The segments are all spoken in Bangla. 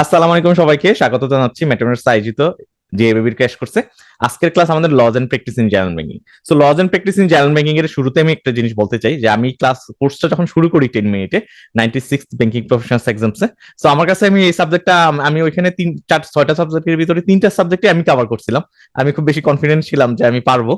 আসসালামু আলাইকুম, সবাইকে স্বাগত জানাচ্ছি মেটাভার্স আয়োজিত যে এবিবির ক্র্যাশ করছে। আজকের ক্লাস আমাদের laws and practice in general banking. So laws and practice in general banking এর শুরুতে আমি একটা জিনিস বলতে চাই যে আমি কোর্সটা যখন শুরু করি 10 মিনিটে 96 ব্যাংকিং প্রফেশনালস এক্সামসে। সো আমার কাছে আমি এই সাবজেক্টটা আমি ওইখানে 6টা সাবজেক্টের ভিতরে 3টা সাবজেক্টে আমি কভার করছিলাম। আমি খুব বেশি কনফিডেন্ট ছিলাম যে আমি পারবো।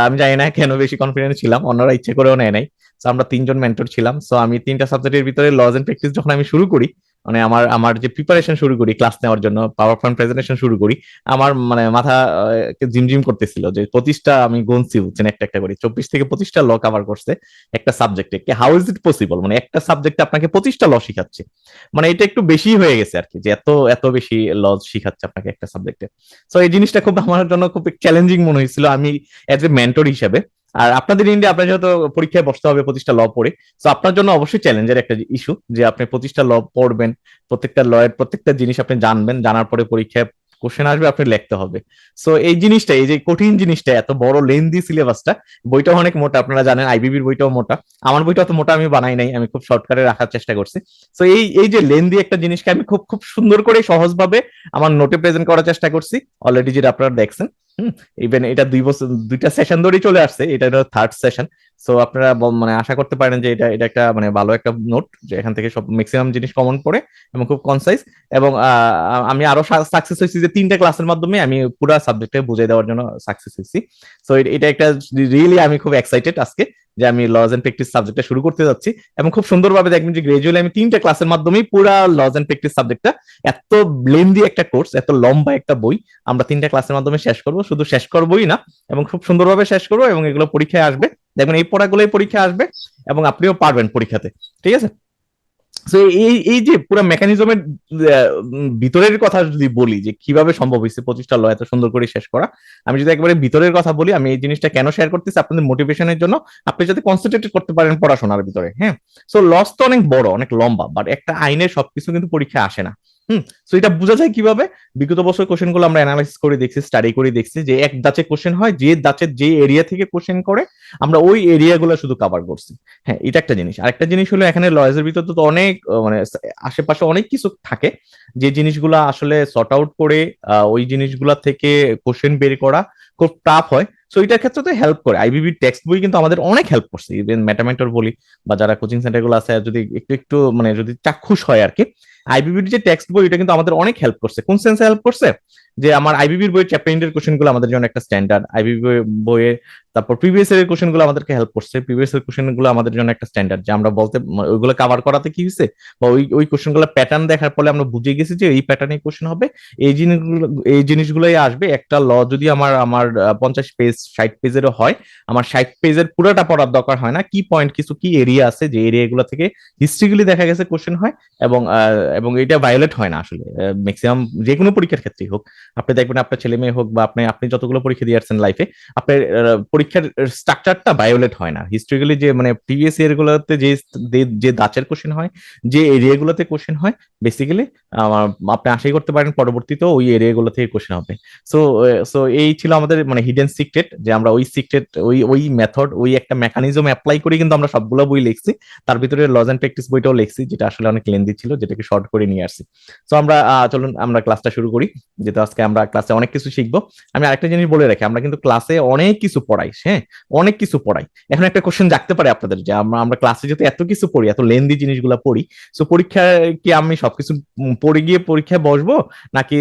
আমি জানি না কেন বেশি কনফিডেন্ট ছিলাম, অন্যরা ইচ্ছে করেও নেয় নাই। সো আমরা 3জন মেন্টর ছিলাম। সো আমি 3টা সাবজেক্টের ভিতরে লজ এন্ড প্র্যাকটিস যখন আমি শুরু করি, মানে আমার আমার যে প্রিপারেশন শুরু করি ক্লাস নেওয়ার জন্য, পাওয়ার পয়েন্ট প্রেজেন্টেশন শুরু করি, আমার মানে মাথা ঝিমঝিম করতেছিল যে 25টা আমি গুনছি, বুঝছেন, একটা একটা করে 24 থেকে 25টা ল কভার করছে একটা সাবজেক্টে। হাউ ইজ ইট পসিবল, মানে একটা সাবজেক্টে আপনাকে 25টা ল শিখাচ্ছে। মানে এটা একটু বেশি হয়ে গেছে আর কি, যে এত এত বেশি ল শিখাচ্ছে আপনাকে একটা সাবজেক্টে। সো এই জিনিসটা খুব আমার জন্য খুব চ্যালেঞ্জিং মনে হয়েছিল আমি এজ এ মেন্টর হিসেবে। আর আপনাদের ইন্ডিয়া আপনার যেহেতু পরীক্ষায় বসতে হবে 25টা ল পড়ে, তো আপনার জন্য অবশ্যই চ্যালেঞ্জের একটা ইস্যু যে আপনি 25টা ল পড়বেন, প্রত্যেকটা লয়ের প্রত্যেকটা জিনিস আপনি জানবেন, জানার পরে পরীক্ষায় কোশ্চেন আসবে, আপনি লিখতে হবে। সো এই জিনিসটা, এই যে কঠিন জিনিসটা, এত বড় লেন্দি সিলেবাসটা, বইটাও অনেক মোটা, আপনারা জানেন আইবিবির বইটাও মোটা। আমার বইটা অত মোটা আমি বানাই নাই, আমি খুব শর্টকাটে রাখার চেষ্টা করছি। সো এই এই যে লেন্দি একটা জিনিসকে আমি খুব খুব সুন্দর করে সহজভাবে আমার নোটে প্রেজেন্ট করার চেষ্টা করছি, অলরেডি যেটা আপনারা দেখছেন। হুম। ইভেন এটা 2 বছর 2টা সেশন ধরেই চলে আসছে, এটা হলো থার্ড সেশন। সো আপনারা মানে আশা করতে পারেন যে এটা এটা একটা মানে ভালো একটা নোট, যে এখান থেকে সব ম্যাক্সিমাম জিনিস কমন পড়ে এবং খুব কনসাইজ। এবং আমি আরো সাকসেস হয়েছি যে 3টে ক্লাসের মাধ্যমে আমি পুরো সাবজেক্টে বুঝিয়ে দেওয়ার জন্য সাকসেস হয়েছি। সো এটা একটা রিয়েলি আমি খুব এক্সাইটেড আজকে যে আমি লজ এন্ড প্র্যাকটিস সাবজেক্টটা শুরু করতে যাচ্ছি। এবং খুব সুন্দরভাবে দেখবেন যে গ্রাজুয়ালি আমি 3টে ক্লাসের মাধ্যমেই পুরো লজ এন্ড প্র্যাকটিস সাবজেক্টটা, এত লেন্দি একটা কোর্স, এত লম্বা একটা বই, আমরা 3টা ক্লাসের মাধ্যমে শেষ করব। শুধু শেষ করবোই না, এবং খুব সুন্দরভাবে শেষ করবো, এবং এগুলো পরীক্ষায় আসবে। দেখবেন এই পড়াগুলোই পরীক্ষায় আসবে, এবং আপনিও পারবেন পরীক্ষাতে। ঠিক আছে। তো এই এই যে পুরো মেকানিজমের ভিতরের কথা যদি বলি যে কিভাবে সম্ভব হয়েছে 25টা ল এত সুন্দর করে শেষ করা, আমি যদি একবারে ভিতরের কথা বলি, আমি এই জিনিসটা কেন শেয়ার করতেছি আপনাদের মোটিভেশনের জন্য, আপনি যাতে কনসেন্ট্রেট করতে পারেন পড়াশোনার ভিতরে। হ্যাঁ। সো লস তো অনেক বড়, অনেক লম্বা, বাট একটা আইনের সবকিছু কিন্তু পরীক্ষায় আসে না। হুম। সো এটা বোঝা যায় কিভাবে? বিগত বছর কোশ্চেন গুলো আমরা অ্যানালাইসিস করে দেখছি, স্টাডি করে দেখছি যে এক দাঁচে কোশ্চেন হয়, যে দাঁচের যে এরিয়া থেকে কোশ্চেন করে আমরা ওই এরিয়া গুলো শুধু কভার করছি। হ্যাঁ, এটা একটা জিনিস। আরেকটা জিনিস হলো এখানে লয়েজের ভিতর তো অনেক মানে আশেপাশে অনেক কিছু থাকে, যে জিনিসগুলো আসলে সর্ট আউট করে ওই জিনিসগুলা থেকে কোশ্চেন বের করা খুব টাফ হয়। সো এটার ক্ষেত্রে তো হেল্প করে আইবিবির টেক্সট বই, কিন্তু আমাদের অনেক হেল্প করছে। ইভেন ম্যাটামেন্টর বলি বা যারা কোচিং সেন্টার গুলো আছে, যদি একটু একটু মানে যদি চাক্ষুষ হয় আর কি, আইবিবির যে টেক্সট বই এটা কিন্তু আমাদের অনেক হেল্প করছে। কোন সেন্সে হেল্প করছে? যে আমার আইবিবির বইয়ের চ্যাপ্টার ইন্টের কোশ্চেন গুলো আমাদের জন্য একটা স্ট্যান্ডার্ড, আইবিবি বইয়ে তারপর প্রিভিয়াস এর কোশ্চেন গুলো আমাদেরকে হেল্প করছে, প্রিভিয়াস এর কোশ্চেন গুলো আমাদের জন্য একটা স্ট্যান্ডার্ড, যে আমরা বলতে ওইগুলো কভার করাতে কি হয়েছে, বা ওই ওই কোশ্চেন গুলো প্যাটার্ন দেখার পরে আমরা বুঝে গেছি যে এই প্যাটার্নে কোশ্চেন হবে, এই জিনিসগুলো এই জিনিসগুলোই আসবে। একটা ল যদি আমার আমার 50 পেজ 60 পেজেরও হয়, আমার 60 পেজের পুরোটা পড়ার দরকার হয় না, কি পয়েন্ট কিছু কি এরিয়া আছে যে এরিয়া গুলো থেকে হিস্ট্রিগুলি দেখা গেছে কোশ্চেন হয়। এবং এবং এটা ভায়োলেট হয় না আসলে ম্যাক্সিমাম যে কোনো পরীক্ষার ক্ষেত্রেই হোক। আপনি দেখবেন আপনার ছেলে মেয়ে হোক বা আপনি আপনি যতগুলো পরীক্ষা দিয়ে আসছেন লাইফে, আপনার পরীক্ষার স্ট্রাকচারটা ভায়োলেট হয় না। হিস্ট্রিক্যালি যে মানে প্রিভিয়াস ইয়ার গুলোতে যে যে দাঁচের কোশ্চেন হয়, যে এরিয়া গুলোতে কোশ্চেন হয়, বেসিক্যালি আপনি আশাই করতে পারেন পরবর্তীতে ওই এরিয়া গুলো থেকে কোশ্চেন হবে। সো সো এই ছিল আমাদের মানে হিডেন সিক্রেট, যে আমরা ওই সিক্রেট ওই ওই মেথড ওই একটা মেকানিজম অ্যাপ্লাই করি কিন্তু আমরা সবগুলো বই লিখছি। তার ভিতরে লজ এন্ড প্র্যাকটিস বইটাও লিখছি, যেটা আসলে অনেক লেন্দি ছিল, যেটাকে শর্ট করে নিয়ে আসছি। সো আমরা চলুন আমরা ক্লাসটা শুরু করি, যেহেতু আজকে আমরা ক্লাসে অনেক কিছু শিখবো। আমি আরেকটা জিনিস বলে রাখি, আমরা কিন্তু ক্লাসে অনেক কিছু পড়াই। হ্যাঁ, অনেক কিছু পড়াই। এখন একটা কোশ্চেন জাগতে পারে আপনাদের, যে আমরা আমরা ক্লাসে যেহেতু এত কিছু পড়ি, এত লেন্দি জিনিসগুলো পড়ি, সো পরীক্ষায় কি আমি সবকিছু পড়ে গিয়ে পরীক্ষায় বসবো, নাকি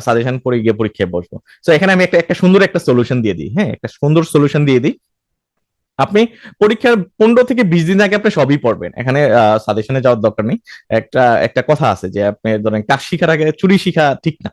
সাজেশন পড়ে গিয়ে পরীক্ষায় বসবো? সো এখানে আমি একটা একটা সুন্দর একটা সলিউশন দিয়ে দিই। হ্যাঁ, একটা সুন্দর সলিউশন দিয়ে দিই। আপনি পরীক্ষার 15 থেকে 20 দিন আগে আপনি সবই পড়বেন, এখানে সাজেশনে যাওয়ার দরকার নেই। একটা একটা কথা আছে যে আপনি ধরেন কাজ শিখার আগে চুরি শিখা ঠিক না।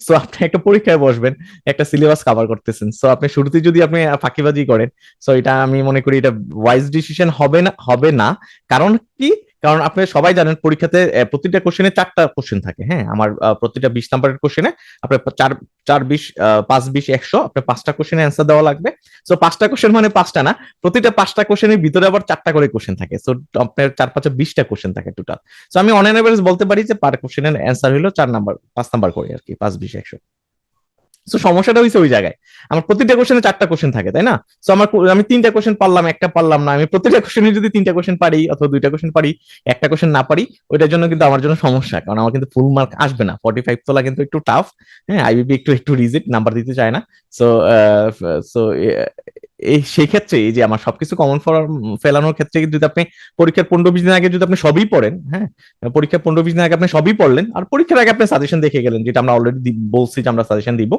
সো আপনি একটা পরীক্ষায় বসবেন, একটা সিলেবাস কভার করতেছেন, সো আপনি শুরুতে যদি আপনি ফাঁকিবাজি করেন, সো এটা আমি মনে করি এটা ওয়াইজ ডিসিশন হবে না, হবে না। কারণ কি? কারণ আপনি সবাই জানেন পরীক্ষাতে প্রতিটা কোশ্চেনে 4টা কোশ্চেন থাকে। হ্যাঁ, আমার প্রতিটা 20 নাম্বারের কোশ্চেনে আপনার 4 4 20 5 20 100, আপনার 5টা কোশ্চেনে অ্যান্সার দেওয়া লাগবে। সো 5টা কোশ্চেন মানে 5টা না, প্রতিটা 5টা কোশ্চেনের ভিতরে আবার 4টা করে কোশ্চেন থাকে। সো আপনার 4 5 20টা কোশ্চেন থাকে টোটাল। সো আমি অন এন এভারেজ বলতে পারি যে পার কোশ্চেনের অ্যান্সার হলো 4 নাম্বার 5 নাম্বার করে আর কি, 5 20 100। সো সমস্যাটা হয়েছে ওই জায়গায়, আমার প্রতিটা কোশ্চেনে 4টা কোশ্চেন থাকে, তাই না? সো আমি 3টা কোশ্চেন পারলাম, একটা পারলাম না। আমি প্রতিটা কোশ্চেনে যদি 3টা কোশ্চেন পারি অথবা 2টা কোশ্চেন পারি, একটা কোশ্চেন না পারি, ওইটার জন্য কিন্তু আমার জন্য সমস্যা, কারণ আমার কিন্তু ফুল মার্ক আসবে না। 45 তোলা কিন্তু একটু টাফ। হ্যাঁ, আইবিপি একটু একটু রিজিট, নাম্বার দিতে চায় না। সো সো এই সেই ক্ষেত্রে এই যে আমার সবকিছু কমন ফেলানোর ক্ষেত্রে যদি আপনি পরীক্ষার 15-20 দিন আগে যদি আপনি সবই পড়েন, হ্যাঁ, পরীক্ষার 15-20 দিন আগে আপনি সবই পড়লেন, আর পরীক্ষার আগে আপনি সাজেশন দেখে গেলেন, যেটা আমরা অলরেডি বলছি যে আমরা সাজেশন দিব,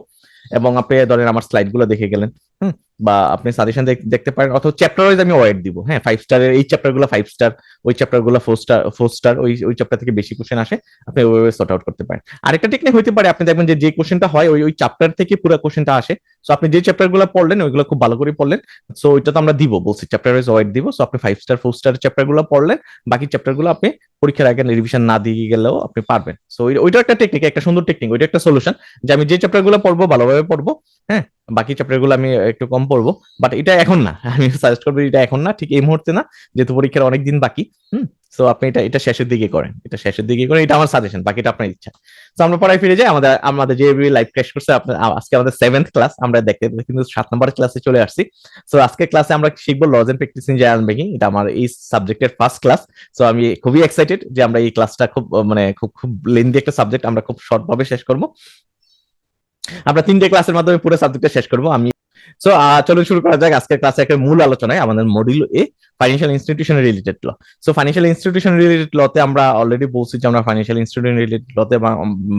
এবং আপনি ধরেন আমার স্লাইড গুলো দেখে গেলেন, হুম, বা আপনি সাজেশন দেখতে পারেন, অথবা চ্যাপ্টার ওয়াইজ আমি ওয়েট দিব। হ্যাঁ, 5 স্টারের এই চ্যাপ্টার গুলো 5 স্টার, ওই চ্যাপ্টার গুলো 4 স্টার, ওই চ্যাপ্টার থেকে বেশি কোশ্চেন আসে, আপনি ওইভাবে সর্ট আউট করতে পারেন। আরেকটা টেকনিক হইতে পারে, আপনি দেখবেন যে কোশ্চেনটা হয় ওই চ্যাপ্টার থেকে পুরো কোশ্চেনটা আসে। সো আপনি যে চ্যাপ্টার গুলো পড়লেন ওইগুলো খুব ভালো করে পড়লেন। সো ওইটা তো আমরা দিব, বলছি চ্যাপ্টার ওয়াইজ ওয়েট দিব। সো আপনি 5 স্টার 4 স্টার চ্যাপ্টার গুলো পড়লেন, বাকি চ্যাপ্টার গুলো আপনি পরীক্ষার আগে রিভিশন না দিয়ে গেলেও আপনি পারবেন। সো ওইটা একটা টেকনিক, একটা সুন্দর টেকনিক, ওইটা একটা সলিউশন, যে আমি যে চ্যাপ্টার গুলো পড়বো ভালোভাবে পড়বো, হ্যাঁ, বাকি চ্যাপ্টার গুলো আমি একটু কম পড়বো। বাট এটা এখন না, আমি সাজেস্ট করবো এটা এখন না, ঠিক এই মুহূর্তে না, যেহেতু পরীক্ষার অনেক দিন বাকি। হুম। সো আপনি এটা এটা শেষের দিকে করেন, এটা শেষের দিকে করেন, এটা আমার সাজেশন, বাকিটা আপনার ইচ্ছা। তো আমরা পড়ায় ফিরে যাই। আমাদের আমাদের যে লাইভ ক্লাস করছে আজকে আমাদের 7th ক্লাস, আমরা দেখতে কিন্তু 7 নম্বর ক্লাসে চলে আসছি। সো আজকে ক্লাসে আমরা শিখবো laws and practice in general banking. এটা আমার এই সাবজেক্টের ফার্স্ট ক্লাস। সো আমি খুবই এক্সাইটেড যে আমরা এই ক্লাসটা খুব মানে খুব খুব লেন্দি একটা সাবজেক্ট, আমরা খুব শর্ট ভাবে শেষ করবো। আমরা 3টে ক্লাসের মাধ্যমে পুরো সাবজেক্টটা শেষ করবো। আমি সো চলুন শুরু করা যাক আজকের ক্লাসে। একটা মূল আলোচনায় আমাদের মডিউল এ financial institution related law. So financial institution related লতে আমরা অলরেডি বলছি যে আমরা ফাইন্যান্সিয়াল ইনস্টিটিউশন রিলেটেড লতে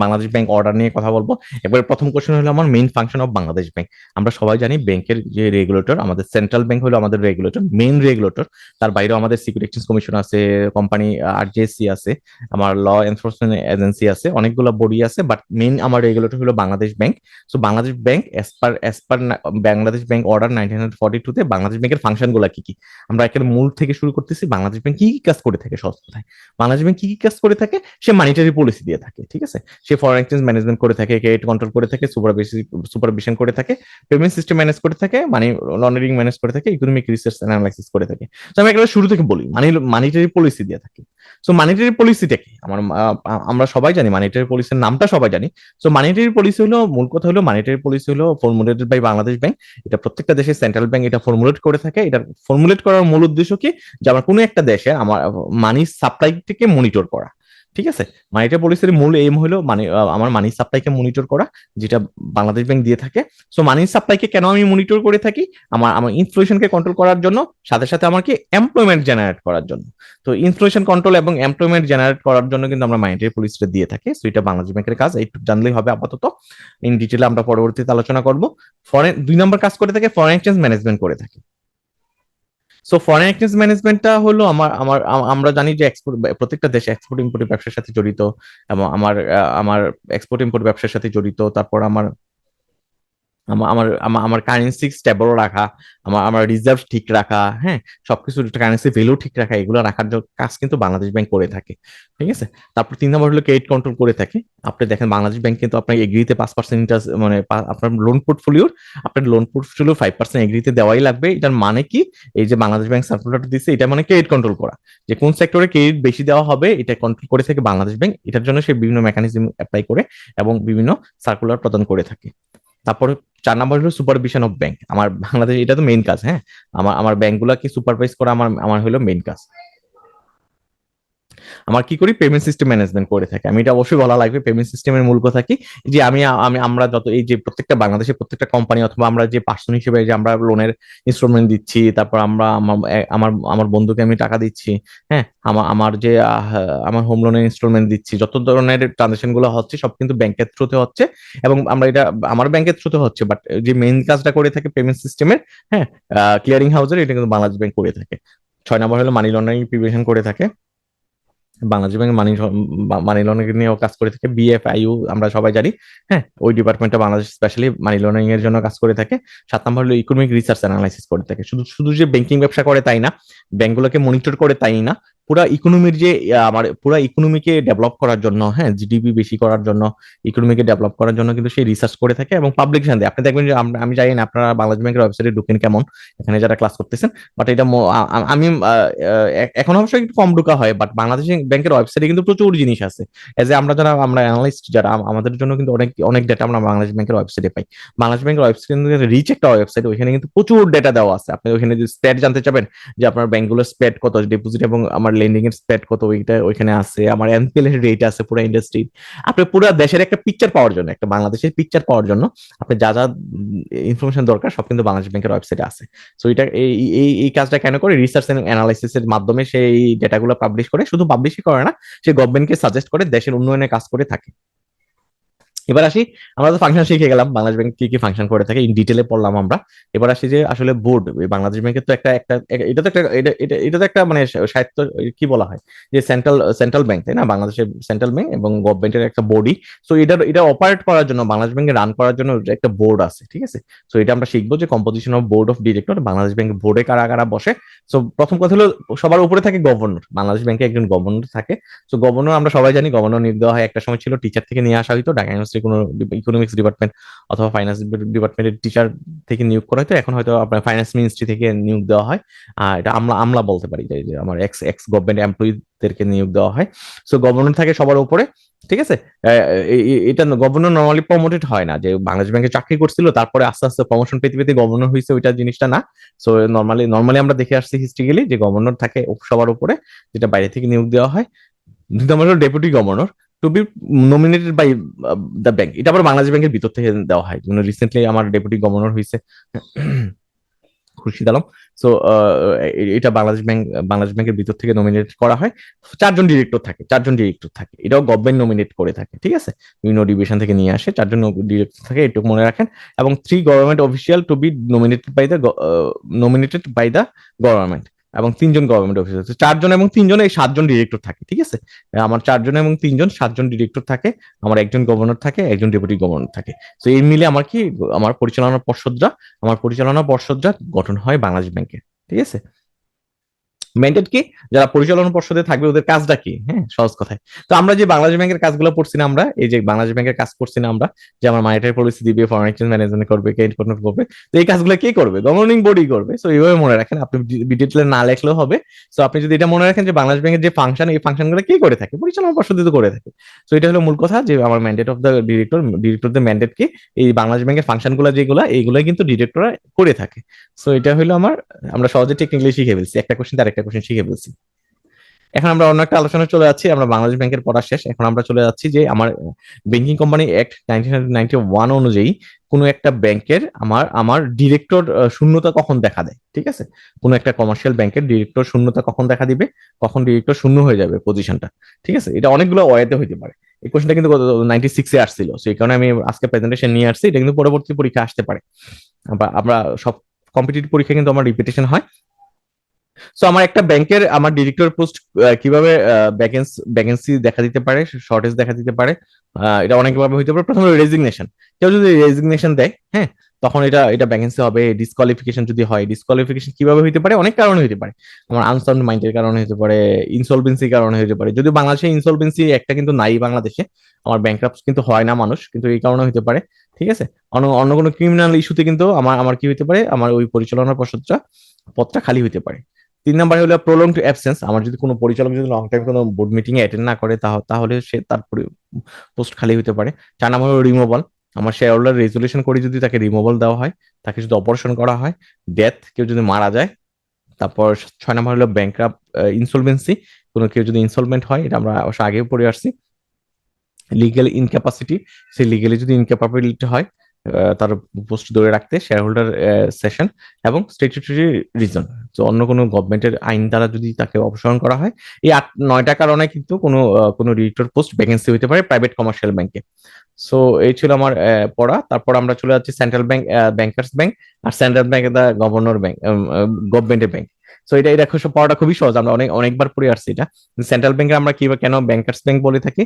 বাংলাদেশ ব্যাংক অর্ডার নিয়ে কথা বলবো। এবার প্রথম কোশ্চেন হলো আমার main function of Bangladesh bank. আমরা সবাই জানি ব্যাংকের যে রেগুলেটর, আমাদের সেন্ট্রাল ব্যাংক হলো আমাদের রেগুলেটর, মেইন রেগুলেটর। তার বাইরেও আমাদের সিকিউরিটি এক্সচেঞ্জ কমিশন আছে, কোম্পানি আরজেসি আছে, আমার ল এনফোর্সমেন্ট এজেন্সি আছে, অনেকগুলো বডি আছে, বাট মেইন আমার রেগুলেটর হলো Bangladesh bank. So Bangladesh bank as per Bangladesh bank order 1942 তে বাংলাদেশ ব্যাংকের ফাংশন গুলা কি কি, আমরা একের মূল থেকে শুরু করতেছি। বাংলাদেশ ব্যাংক কি কি কাজ করে থাকে, সহজ কথায় বাংলাদেশ ব্যাংক কি কি কাজ করে থাকে? সে মানিটারি পলিসি দিয়ে থাকে, ঠিক আছে। সে ফরেন এক্সচেঞ্জ ম্যানেজমেন্ট করে থাকে, ক্রেডিট কন্ট্রোল করে থাকে, সুপারভিশন করে থাকে, পেমেন্ট সিস্টেম ম্যানেজ করে থাকে, মানি লন্ডারিং ম্যানেজ করে থাকে, ইকোনমিক রিসার্চ অ্যানালাইসিস করে থাকে। তো আমি একেবারে শুরু থেকে বলি, মানিটারি পলিসি দিয়ে থাকে। সো মানিটারি পলিসিটা কি? আমরা সবাই জানি মানিটারি পলিসির নামটা সবাই জানি। সো মানিটারি পলিসি হলো, মূল কথা হলো মানিটারি পলিসি হলো ফর্মুলেটেড বাই বাংলাদেশ ব্যাংক। এটা প্রত্যেকটা দেশের সেন্ট্রাল ব্যাংক এটা ফর্মুলেট করে থাকে। এটা ফর্মুলেট করার মূল উদ্দেশ্য কি? যে আমার কোনো একটা দেশে আমার মানি সাপ্লাইকে মনিটর করা, ঠিক আছে। মানিটারি পলিসির মূল এইম হলো মানে আমার মানি সাপ্লাইকে মনিটর করা, যেটা বাংলাদেশ ব্যাংক দিয়ে থাকে। সো মানি সাপ্লাইকে কেন আমি মনিটর করে থাকি? আমার আমার ইনফ্লেশনকে কন্ট্রোল করার জন্য, সাথে সাথে আমাকে এমপ্লয়মেন্ট জেনারেট করার জন্য। তো ইনফ্লেশন কন্ট্রোল এবং এমপ্লয়মেন্ট জেনারেট করার জন্য কিন্তু আমরা মানিটারি পলিসিটা দিয়ে থাকি। সো এটা বাংলাদেশ ব্যাংকের কাজ, একটু জানলেই হবে আপাতত। ইন ডিটেলে আমরা পরবর্তীতে আলোচনা করব। ফরেন 2 নম্বর কাজ করে থাকে ফরেন এক্সচেঞ্জ ম্যানেজমেন্ট করে থাকে। সো ফরেন এক্সচেঞ্জ ম্যানেজমেন্টটা হলো আমরা জানি যে এক্সপোর্ট, প্রত্যেকটা দেশে এক্সপোর্ট ইম্পোর্ট ব্যবসার সাথে জড়িত, এবং আমার এক্সপোর্ট ইম্পোর্ট ব্যবসার সাথে জড়িত। তারপর আমার আমার আমার আমার আমার কারেন্সি স্টেবল রাখা, আমার রিজার্ভ ঠিক রাখা, হ্যাঁ, সবকিছু কারেন্সি ভ্যালু ঠিক রাখা, এগুলো রাখার কাজ কিন্তু বাংলাদেশ ব্যাংক করে থাকে, ঠিক আছে। তারপর 3 নম্বর হলো ক্রেডিট কন্ট্রোল করে থাকে। আপনি দেখেন বাংলাদেশ ব্যাংক কিন্তু আপনার এগ্রিতে 5% ইন্টারেস্ট, মানে আপনার লোন পোর্টফোলিও 5% এগ্রিতে দেওয়াই লাগবে। এটার মানে কি? এই যে বাংলাদেশ ব্যাংক সার্কুলার দিচ্ছে, এটা মানে ক্রেডিট কন্ট্রোল করা, যে কোন সেক্টরে ক্রেডিট বেশি দেওয়া হবে এটা কন্ট্রোল করে থাকে বাংলাদেশ ব্যাংক। এটার জন্য সে বিভিন্ন মেকানিজম অ্যাপ্লাই করে এবং বিভিন্ন সার্কুলার প্রদান করে থাকে। তারপরে 4 নম্বর হলো সুপারভিশন অফ ব্যাংক। আমার বাংলাদেশ এটা তো মেইন কাজ, হ্যাঁ, আমার ব্যাংক গুলাকে সুপারভাইজ করা আমার আমার হলো মেইন কাজ। আমার কি করি? পেমেন্ট সিস্টেম ম্যানেজমেন্ট করে থাকি। আমি এটা অবশ্যই বলা লাগবে, পেমেন্ট সিস্টেমের মূল কথা কি? যে আমরা যত এই যে প্রত্যেকটা বাংলাদেশের প্রত্যেকটা কোম্পানি অথবা আমরা যে পার্সন হিসেবে যে আমরা লোনের ইনস্টলমেন্ট দিচ্ছি, তারপর আমরা আমার আমার বন্ধুকে আমি টাকা দিচ্ছি, হ্যাঁ, আমার যে আমার হোম লোনের ইনস্টলমেন্ট দিচ্ছি, যত ধরনের ট্রানজাকশন গুলো হচ্ছে সব কিন্তু ব্যাংকের থ্রুতে হচ্ছে, এবং আমরা এটা আমার ব্যাংকের থ্রুতে হচ্ছে। বাট যে মেইন কাজটা করে থাকে পেমেন্ট সিস্টেমের, হ্যাঁ, ক্লিয়ারিং হাউসের, এটা কিন্তু বাংলাদেশ ব্যাংক করে থাকে। 6 নম্বর হলো মানি লন্ডারিং প্রিভেনশন করে থাকে। বাংলাদেশ ব্যাংক মানি লন্ডারিং নিয়েও কাজ করে থাকে। বিএফআইইউ আমরা সবাই জানি, হ্যাঁ, ওই ডিপার্টমেন্টটা বাংলাদেশ স্পেশালি মানি লন্ডারিং এর জন্য কাজ করে থাকে। 7 নম্বর হলো ইকোনমিক রিসার্চ অ্যানালাইসিস করে থাকে। শুধু শুধু যে ব্যাংকিং ব্যবসা করে তাই না, ব্যাংকগুলোকে মনিটর করে তাই না, পুরা ইকোনমির যে আমার পুরা ইকোনমিকে ডেভেলপ করার জন্য, হ্যাঁ, জিডিপি বেশি করার জন্য, ইকোনমিকে ডেভেলপ করার জন্য কিন্তু সেই রিসার্চ করে থাকে এবং পাবলিকেশন দেয়। আপনি দেখবেন যে আমি জানি না আপনারা বাংলাদেশ ব্যাংকের ওয়েবসাইটে ঢুকেন কেমন, এখানে যারা ক্লাস করতেছেন, বাট এটা আমি এখন অবশ্যই একটু কম ঢোকা হয়, বাট বাংলাদেশ ব্যাংকের ওয়েবসাইটে কিন্তু প্রচুর জিনিস আছে। এজ এ আমরা অ্যানালিস্ট যারা, আমাদের জন্য কিন্তু অনেক অনেক ডেটা আমরা বাংলাদেশ ব্যাংকের ওয়েবসাইটে পাই। বাংলাদেশ ব্যাংকের ওয়েবসাইট কিন্তু রিচ একটা ওয়েবসাইট, ওইখানে কিন্তু প্রচুর ডেটা দেওয়া আছে। আপনি ওইখানে যদি স্প্রেড জানতে চাবেন যে আপনার ব্যাংকগুলোর স্প্রেড কত, ডিপোজিট এবং আমার লেন্ডিং এর স্প্রেড কত, ওইটা ওইখানে আছে। আমার এনপিএল এর রেট আছে পুরো ইন্ডাস্ট্রি। আপনি পুরো দেশের একটা পিকচার পাওয়ার জন্য, একটা বাংলাদেশের পিকচার পাওয়ার জন্য আপনি যা যা ইনফরমেশন দরকার সব কিন্তু বাংলাদেশ ব্যাংকের ওয়েবসাইটে আছে। সো এটা এই এই এই কাজটা কেন করে, রিসার্চ এন্ড অ্যানালাইসিস এর মাধ্যমে সেই ডেটাগুলো পাবলিশ করে, শুধু পাবলিশই করে না, সে গভর্নমেন্টকে সাজেস্ট করে, দেশের উন্নয়নে কাজ করে থাকে। এবার আসি, আমরা তো ফাংশন শিখে গেলাম, বাংলাদেশ ব্যাংক কি কি ফাংশন করে থাকে ইন ডিটেলে পড়লাম আমরা। এবার আসি যে আসলে বোর্ড, বাংলাদেশ ব্যাংকের তো একটা একটা এটা তো একটা এটা তো একটা মানে সাহিত্য, কি বলা হয় যে সেন্ট্রাল ব্যাংক, তাই না, বাংলাদেশের সেন্ট্রাল ব্যাংক এবং গভর্নমেন্টের একটা বডি। সো এটা অপারেট করার জন্য, বাংলাদেশ ব্যাংকে রান করার জন্য একটা বোর্ড আছে, ঠিক আছে। সো এটা আমরা শিখবো যে composition of board of director, Bangladesh bank বোর্ডে কারা কারা বসে। সো প্রথম কথা হলো, সবার উপরে থাকে গভর্নর, বাংলাদেশ ব্যাংকে একজন গভর্নর থাকে। সো গভর্নর আমরা সবাই জানি, গভর্নর নিয়োগ দেওয়া হয়, একটা সময় ছিল টিচার থেকে নিয়ে আসা হয়তো, ঢাকা ইউনিভার্সিটি কোনো ইকোনমিক্স ডিপার্টমেন্ট অথবা ফাইন্যান্স ডিপার্টমেন্টের টিচার থেকে নিয়োগ করা হয়তো, এখন হয়তো আপনার ফাইন্যান্স মিনিস্ট্রি থেকে নিয়োগ দেওয়া হয়। এটা আমরা আমলা বলতে পারি, যে আমার এক্স এক্স গভর্নমেন্ট এমপ্লয়ীদেরকে নিয়োগ দেওয়া হয়। সো গভর্নর থাকে সবার উপরে, ঠিক আছে। এটা গভর্নর নর্মালি প্রমোটেড হয় না, যে বাংলাদেশ ব্যাংকে চাকরি করছিল তারপরে আস্তে আস্তে প্রমোশন পেতে পেতে গভর্নর হয়েছে, ওইটা জিনিসটা না। সো নর্মালি আমরা দেখে আসছি হিস্ট্রিক্যালি যে গভর্নর থাকে সবার উপরে, যেটা বাইরে থেকে নিয়োগ দেওয়া হয়। দুই নম্বর হলো deputy governor, to be nominated by the bank. এটা আবার বাংলাদেশ ব্যাংকের ভিতর থেকে দেওয়া হয়। রিসেন্টলি আমার ডেপুটি গভর্নর হয়েছে খুরশিদ আলম। সো এটা বাংলাদেশ ব্যাংকের ভিতর থেকে নমিনেট করা হয়। চারজন ডিরেক্টর থাকে, এটাও গভর্নমেন্ট নমিনেট করে থাকে, ঠিক আছে। বিভিন্ন ডিভিশন থেকে নিয়ে আসে, চারজন ডিরেক্টর থাকে, এটুকু মনে রাখেন। এবং 3 government official to be nominated by the government, এবং 3জন গভর্নমেন্ট অফিসার। 4জন এবং 3জন, এই 7জন ডিরেক্টর থাকে, ঠিক আছে। আমার 4জন এবং 3জন, 7জন ডিরেক্টর থাকে। আমার একজন গভর্নর থাকে, একজন ডেপুটি গভর্নর থাকে। তো এই মিলে আমার পরিচালনা পর্ষদরা গঠন হয় বাংলাদেশ ব্যাংকে, ঠিক আছে। ম্যান্ডেট কি, যারা পরিচালনা পর্ষদে থাকবে ওদের কাজটা কি, হ্যাঁ, সহজ কথায়। তো আমরা যে বাংলাদেশ ব্যাংকের কাজগুলো পড়ছি না, আমরা এই যে বাংলাদেশ ব্যাংকের কাজ করছি না আমরা, যে আমার মনিটারি পলিসি দিবে, ফরেন এক্সচেঞ্জ ম্যানেজমেন্ট করবে, ক্রেডিট কন্ট্রোল করবে, তো এই কাজগুলো কে করবে, গভর্নিং বডি করবে। সো এইভাবে মনে রাখেন, আপনি ডিটেইলে না লেখলেও হবে। সো আপনি যদি এটা মনে রাখেন যে বাংলাদেশ ব্যাংকের যে ফাংশন, এই ফাংশনগুলো কে করে থাকে, পরিচালনা পর্ষদ তো করে থাকে। সো এটা হলো মূল কথা, যে আমার ম্যান্ডেট অফ দ্য ডিরেক্টরদের ম্যান্ডেট কি, এই বাংলাদেশ ব্যাংকের ফাংশনগুলো যেগুলো, এইগুলোই কিন্তু ডিরেক্টররা করে থাকে। সো এটা হলো আমরা সহজে টেকনিক্যালি শিখে ফেলছি, একটা কোশ্চেন আর একটা কোশ্চেন শিখে ফেলছি। এখন আমরা অন্য একটা আলোচনায় চলে যাচ্ছি, আমরা বাংলাদেশ ব্যাংকের পড়া শেষ, এখন আমরা চলে যাচ্ছি যে আমার ব্যাংকিং কোম্পানি অ্যাক্ট 1991 অনুযায়ী কোনো একটা ব্যাংকের আমার আমার ডিরেক্টর শূন্যতা কখন দেখা দেয়, ঠিক আছে। কোনো একটা কমার্শিয়াল ব্যাংকের ডিরেক্টর শূন্যতা কখন দেখা দিবে, কখন ডিরেক্টর শূন্য হয়ে যাবে পজিশনটা, ঠিক আছে। এটা অনেকগুলো ওয়েতে হইতে পারে। এই কোশ্চেনটা কিন্তু 96-এ আসছিল, সেই কারণে আমি আজকে প্রেজেন্টেশন নিয়ে আসছি। এটা কিন্তু পরবর্তী পরীক্ষা আসতে পারে। আমরা সব কম্পিটিটিভ পরীক্ষা কিন্তু আমার রিপিটেশন হয়। সো আমার একটা ব্যাংকের আমার ডিরেক্টর পোস্ট কিভাবে ভ্যাকেন্সি দেখা দিতে পারে, শর্টেজ দেখা দিতে পারে, এটা অনেকভাবে হইতে পারে। প্রথমে রেজিগনেশন, কেউ যদি রেজিগনেশন দেয়, হ্যাঁ, তখন এটা ভ্যাকেন্সি হবে। ডিসকোয়ালিফিকেশন যদি হয়, ডিসকোয়ালিফিকেশন কিভাবে হইতে পারে, অনেক কারণে হইতে পারে। আমার আনসাউন্ড মাইন্ডের কারণে হতে পারে, ইনসলভেন্সির কারণে হতে পারে। যদি বাংলাদেশে ইনসলভেন্সি একটা কিন্তু নাই, বাংলাদেশে আমার ব্যাংকরাপ্ট কিন্তু হয় না মানুষ, কিন্তু এই কারণে হতে পারে, ঠিক আছে। অন্য কোনো ক্রিমিনাল ইস্যুতে কিন্তু আমার কি হতে পারে, আমার ওই পরিচালনা পর্ষদটা পদটা খালি হইতে পারে। 3 নাম্বার হলো প্রলংড অ্যাবসেন্স, আমার যদি কোনো পরিচালক যদি লং টাইম কোনো বোর্ড মিটিং এ অ্যাটেন্ড না করে, তাহলে সে তার পোস্ট খালি হতে পারে। 4 নাম্বার হলো রিমুভাল, আমার শেয়ার হোল্ডার রেজুলেশন করে যদি তাকে রিমুভাল দেওয়া হয়, তাকে যদি অপারেশন করা হয়, ডেথ, কেউ যদি মারা যায়। তারপর 6 নাম্বার হলো ব্যাংকরাপ্ট ইনসলভেন্সি, কোনো কেউ যদি ইনসলভেন্ট হয়, এটা আমরা অবশ্য আগেও পড়ে আসছি। লিগ্যাল ইনক্যাপাসিটি, সেই লিগ্যালি যদি ইনক্যাপাবিলিটি হয়, তার পোস্ট ধরে রাখতে, শেয়ার হোল্ডার সেশন, এবং স্ট্যাটিউটরি রিজন। তো অন্য কোনো গভর্নমেন্টের আইন দ্বারা যদি তাকে অপসারণ করা হয়, এই 8-9টা কারণে কিন্তু কোনো ডিরেক্টর পোস্ট ভ্যাকেন্সি হতে পারে প্রাইভেট কমার্শিয়াল ব্যাংকে। সো এই ছিল আমার পড়া। তারপর আমরা চলে যাচ্ছি সেন্ট্রাল ব্যাংক, ব্যাংকার্স ব্যাংক, আর সেন্ট্রাল ব্যাংক দা গভর্নর ব্যাংক, গভর্নমেন্টের ব্যাংক। সো এটা এটা পড়াটা খুবই সহজ, আমরা অনেকবার পড়ে আসছি এটা। সেন্ট্রাল ব্যাংকে আমরা কি কেন ব্যাংকার্স ব্যাংক বলে থাকি,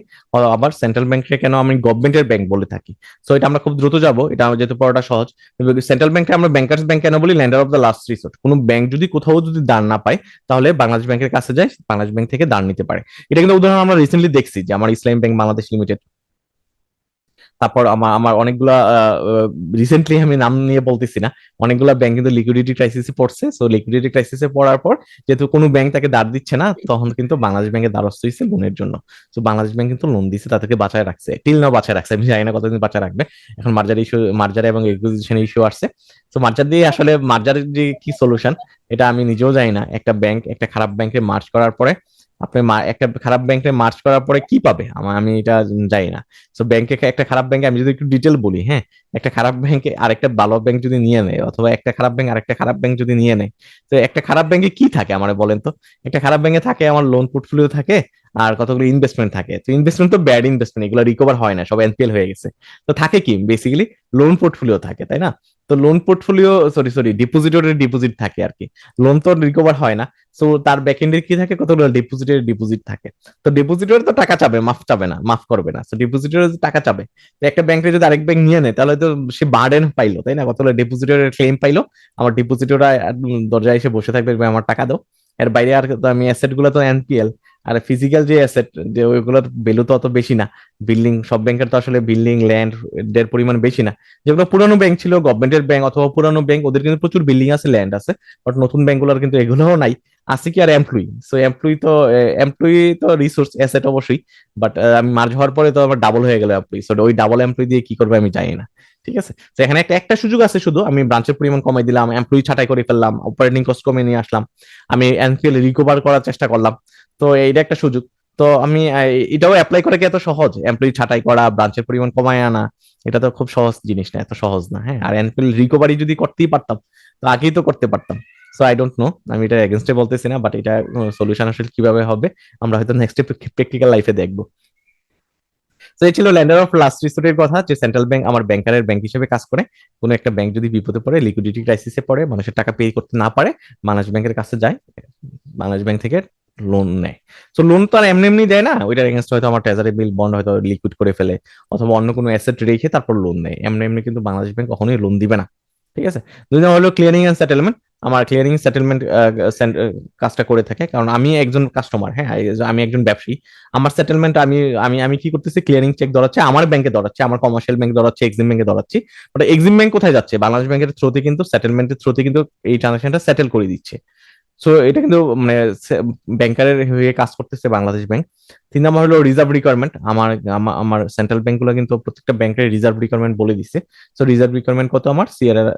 আবার সেন্ট্রাল ব্যাংকে কেন আমি গভর্নমেন্টের ব্যাংক বলে থাকি। সো এটা আমরা খুব দ্রুত যাবো, এটা যেহেতু পড়াটা সহজ। সেন্ট্রাল ব্যাংকে আমরা ব্যাংকার্স ব্যাংক কেন বলি, lender of the last resort. কোনো ব্যাংক যদি কোথাও যদি দাঁড় না পায়, তাহলে বাংলাদেশ ব্যাংকের কাছে যায়, বাংলাদেশ ব্যাংক থেকে দাঁড় নিতে পারে। এটা কিন্তু উদাহরণ আমরা রিসেন্টলি দেখছি, যে আমার ইসলামী ব্যাংক বাংলাদেশ লিমিটেড, তারপর আমার আমার অনেকগুলা রিসেন্টলি, আমি নাম নিয়ে বলতেছি না, অনেকগুলা ব্যাংক কিন্তু লিকুইডিটি ক্রাইসিসে পড়ছে। সো লিকুইডিটি ক্রাইসিসে পড়ার পর যেহেতু কোনো ব্যাংক তাকে দাঁড় দিচ্ছে না, তখন কিন্তু বাংলাদেশ ব্যাংকের দ্বারস্থ হয়েছে লোনের জন্য। তো বাংলাদেশ ব্যাংক কিন্তু লোন দিচ্ছে, তাদেরকে বাঁচায় রাখছে, টিল নাও বাঁচায় রাখছে, আমি জানি না কতদিন বাঁচায় রাখবে। এখন মার্জার ইস্যু, মার্জার এবং একুইজিশন ইস্যু আসছে। তো মার্জার দিয়ে আসলে মার্জারের যে কি সলিউশন, এটা আমি নিজেও জানি না। একটা ব্যাংক একটা খারাপ ব্যাংকে মার্জ করার পরে, আপনি একটা খারাপ ব্যাংকে মার্জ করার পরে কি পাবে, আমি এটা জানি না। তো ব্যাংকে, একটা খারাপ ব্যাংকে আমি যদি একটু ডিটেল বলি, হ্যাঁ, একটা খারাপ ব্যাংকে আরেকটা ভালো ব্যাংক যদি নিয়ে নেয়, অথবা একটা খারাপ ব্যাংক আরেকটা খারাপ ব্যাংক যদি নিয়ে নেয়, তো একটা খারাপ ব্যাংকে কি থাকে আমার বলেন তো? একটা খারাপ ব্যাংকে থাকে আমার লোন পোর্টফোলিও থাকে, আর কতগুলো ইনভেস্টমেন্ট থাকে। তো ইনভেস্টমেন্ট তো ব্যাড ইনভেস্টমেন্ট, এগুলো রিকভার হয় না, সব এনপিএল হয়ে গেছে। তো থাকে কি বেসিক্যালি, লোন পোর্টফোলিও থাকে, তাই না? তো লোন পোর্টফোলিও, সরি ডিপোজিটরের ডিপোজিট থাকে আর কি, লোন তো রিকভার হয় না। সো তার ব্যাকএন্ডে কি থাকে, কতগুলো ডিপোজিট থাকে। তো ডিপোজিটর তো টাকা চাবে, মাফ চাবে না, মাফ করবে না। তো ডিপোজিটর টাকা চাবে, তো একটা ব্যাংকে যদি আরেক ব্যাংক নিয়ে নেয়, তাহলে তো সে বার্ডেন পাইলো, তাই না? কতগুলো ডিপোজিটরের ক্লেম পাইলো, আমার ডিপোজিটররা দরজায় এসে বসে থাকবে, "ভাই, আমার টাকা দাও"। এর বাইরে আর তো আমি অ্যাসেট গুলো তো এনপিএল, আর ফিজিক্যাল যে অ্যাসেট, যে ওইগুলোর ভ্যালু তো অত বেশি না। বিল্ডিং, সব ব্যাংকের তো আসলে বিল্ডিং ল্যান্ড এর পরিমাণ বেশি না। যেগুলো পুরানো ব্যাংক ছিল, গভর্নমেন্টের ব্যাংক অথবা পুরানো ব্যাংক, ওদের কিন্তু প্রচুর বিল্ডিং আছে, ল্যান্ড আছে। বাট নতুন ব্যাংকগুলোর কিন্তু এগুলোও নাই। আছে কি আর এমপ্লয়ি। সো এমপ্লয়ি তো রিসোর্স অ্যাসেট অবশ্যই, বাট আমি মার্জ হওয়ার পরে তো আমার ডাবল হয়ে গেল এমপ্লয়ি। সো ওই ডাবল এমপ্লয়ি দিয়ে কি করবে আমি জানি না। ঠিক আছে, তো এখানে একটা একটা সুযোগ আছে শুধু, আমি ব্রাঞ্চের পরিমাণ কমাই দিলাম, এমপ্লয়ি ছাঁটাই করে ফেললাম, অপারেটিং কস্ট কমে নিয়ে আসলাম, আমি এনপিএল রিকভার করার চেষ্টা করলাম। তো এইটা একটা সুযোগ। তো আমি এটাও অ্যাপ্লাই করে কি এত সহজ, এমপ্লয়ি ছাঁটাই করা, ব্রাঞ্চের পরিমাণ কমায় আনা? এটা তো খুব সহজ জিনিস না, এত সহজ না। হ্যাঁ, আর এনপিএল রিকভারি যদি করতেই পারতাম, তো আগেই তো করতে পারতাম। সো আই ডোন্ট নো, আমি এটা এগেনস্টে বলতেছি না, বাট এটা সলিউশন আসলে কিভাবে হবে, আমরা হয়তো নেক্সট প্র্যাকটিক্যাল লাইফে দেখবো। তো এই ছিল ল্যান্ডার অফ লাস্ট রিসোর্টের কথা, যে সেন্ট্রাল ব্যাংক আমার ব্যাংকারের ব্যাংক হিসেবে কাজ করে। কোনো একটা ব্যাংক যদি বিপদে পড়ে, লিকুইডিটি ক্রাইসিসে পড়ে, মানুষের টাকা পে করতে না পারে, বাংলাদেশ ব্যাংকের কাছে যায়, বাংলাদেশ ব্যাংক থেকে লোন নেয়। তো লোন তো আর এমনি এমনি দেয় না, ওইটার এগেনস্ট হয়তো আমার ট্রেজারি বিল বন্ড হয়তো লিকুইড করে ফেলে, অথবা অন্য কোনো অ্যাসেট রেখে তারপর লোন নেয়। এমনি এমনি কিন্তু বাংলাদেশ ব্যাংক কখনোই লোন দিবে না। ঠিক আছে, দুই নম্বর হলো ক্লিয়ারিং এন্ড সেটেলমেন্ট। আমার ক্লিয়ারিং সেটেলমেন্ট কাজটা করে থাকে, কারণ আমি একজন কাস্টমার, হ্যাঁ, আমি একজন ব্যবসায়ী। আমার সেটেলমেন্ট, আমি আমি আমি কি করতেছি, ক্লিয়ারিং চেক ধরাচ্ছে আমার ব্যাংকে, ধরাচ্ছে আমার কমার্শিয়াল ব্যাংক, ধরাচ্ছে এক্সিম ব্যাংকে ধরাচ্ছি। বাট এক্সিম ব্যাংক কোথায় যাচ্ছে, বাংলাদেশ ব্যাংকের থ্রুতে কিন্তু, সেটেলমেন্টের থ্রুতে কিন্তু এই ট্রানজাকশনটা সেটেল করে দিচ্ছে। সো এটা কিন্তু মানে ব্যাংকারের হয়ে কাজ করতেছে বাংলাদেশ ব্যাংক। 3 নম্বর হলো রিজার্ভ রিকোয়ারমেন্ট। আমার সেন্ট্রাল ব্যাংক গুলো কিন্তু প্রত্যেকটা ব্যাংকের রিজার্ভ রিকোয়ারমেন্ট বলে দিচ্ছে। সো রিজার্ভ রিকোয়ারমেন্ট কত, আমার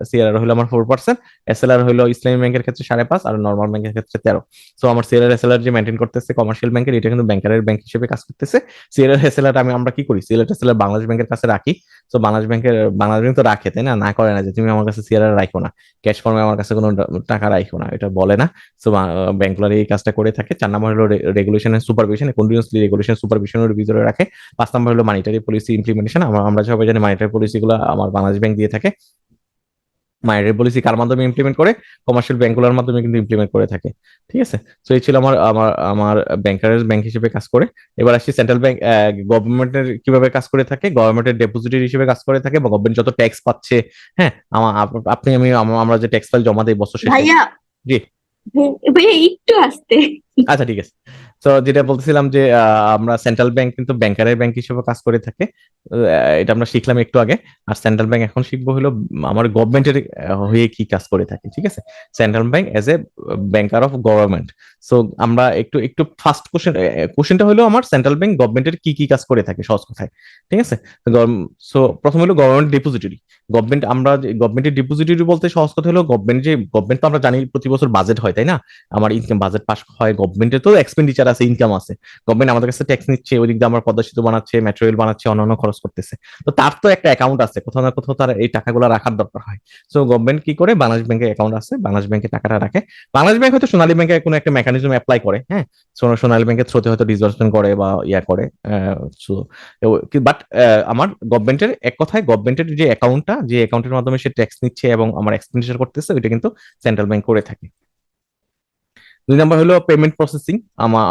সিআরআর হলো আমার 4%, এসএলআর হলো ইসলামী ব্যাংকের ক্ষেত্রে 5.5, আর নর্মাল ব্যাংকের ক্ষেত্রে 13। সো আমার সিআরআর এসএলআর যে মেনটেন করতেছে কমার্শিয়াল ব্যাংকের, এটা কিন্তু ব্যাংকারের ব্যাংক হিসেবে কাজ করতেছে। সিআরআর এসএলআর আমরা কি করি, সিআরআর এসএলআর বাংলাদেশ ব্যাংকের কাছে রাখি। সো বাংলাদেশ ব্যাংক তো রাখে, তাই না? না করে না যে তুমি আমার কাছে সিআরআর রাখো না, ক্যাশ ফর্মে আমার কাছে কোনো টাকা রাখো না, এটা বলে না। সো ব্যাংকগুলো এই কাজটা করে থাকে। 4 নম্বর হলো regulation and supervision, continuously regulation সুপারভিশনের ভিতরে রাখে। 5 নম্বর হলো মানিটারি পলিসি ইমপ্লিমেন্টেশন। আমরা সবাই জানি মানিটারি পলিসি গুলো আমার বাংলাদেশ ব্যাংক দিয়ে থাকে। মাইনের পলিসি কার মাধ্যমে ইমপ্লিমেন্ট করে, কমার্শিয়াল ব্যাংকগুলোর মাধ্যমে কিন্তু ইমপ্লিমেন্ট করে থাকে। ঠিক আছে, তো এই ছিল আমার আমার আমার ব্যাংকারের ব্যাংক হিসেবে কাজ করে। এবার আসছি সেন্ট্রাল ব্যাংক, গভর্নমেন্টের কিভাবে কাজ করে থাকে, গভর্নমেন্টের ডেপোজিটরি হিসেবে কাজ করে থাকে, বা গভর্নমেন্ট যত ট্যাক্স পাচ্ছে, হ্যাঁ, আপনি আমি আমরা যে ট্যাক্স ফাইল জমা দিই বছর শেষে। ভাইয়া, জি, ভাইয়া একটু আসতে। আচ্ছা ঠিক আছে। তো যেটা বলতেছিলাম যে আমরা সেন্ট্রাল ব্যাংক কিন্তু ব্যাংকারের ব্যাংক হিসেবে কাজ করে থাকে। এটা আমরা শিখলাম একটু আগে। আর সেন্ট্রাল ব্যাংক এখন শিখবো হলো আমার গভর্নমেন্টের হয়ে কি কাজ করে থাকে। ঠিক আছে, central bank as A banker of government. So আমরা একটু একটু ফার্স্ট কোশ্চেনটা হলো আমার সেন্ট্রাল ব্যাংক গভর্নমেন্টের কি কি কাজ করে থাকে সহজ কথায়। ঠিক আছে, সো প্রথম হলো গভর্নমেন্ট ডিপোজিটরি। গভর্নমেন্টের ডিপোজিটরি বলতে সহজ কথা হলো, গভর্নমেন্ট তো আমরা জানি প্রতি বছর বাজেট হয়, তাই না? আমার ইনকাম বাজেট পাস হয়, গভর্নমেন্টের তো এক্সপেন্ডিচার আছে, ইনকাম আছে। গভর্নমেন্ট আমাদের কাছে ট্যাক্স নিচ্ছে, ওই দিক দিয়ে আমার পদ্মা সেতু বানাচ্ছে, মেট্রো রেল বানাচ্ছে, অন্যান্য খরচ করতেছে। তো তার তো একটা অ্যাকাউন্ট আছে, কোথাও না কোথাও তার এই টাকাগুলো রাখার দরকার হয়। সো গভর্নমেন্ট কি করে, বাংলাদেশ ব্যাংকে অ্যাকাউন্ট আছে, বাংলাদেশ ব্যাংকে টাকাটা রাখে। বাংলাদেশ ব্যাংক হয়তো সোনালী ব্যাংকে কোনো একটা মেকানিজম অ্যাপ্লাই করে, হ্যাঁ, সোনালী ব্যাংকের থ্রুতে হয়তো ডিসবার্সমেন্ট করে বা ইয়া করে। বাট আমার গভর্নমেন্টের, এক কথায় গভর্নমেন্টের যে অ্যাকাউন্টটা, যে অ্যাকাউন্টের মাধ্যমে সে ট্যাক্স নিচ্ছে এবং আমার এক্সপেন্ডিচার করতেছে, ওইটা কিন্তু সেন্ট্রাল ব্যাংক করে থাকে। দুই নাম্বার হলো পেমেন্ট প্রসেসিং।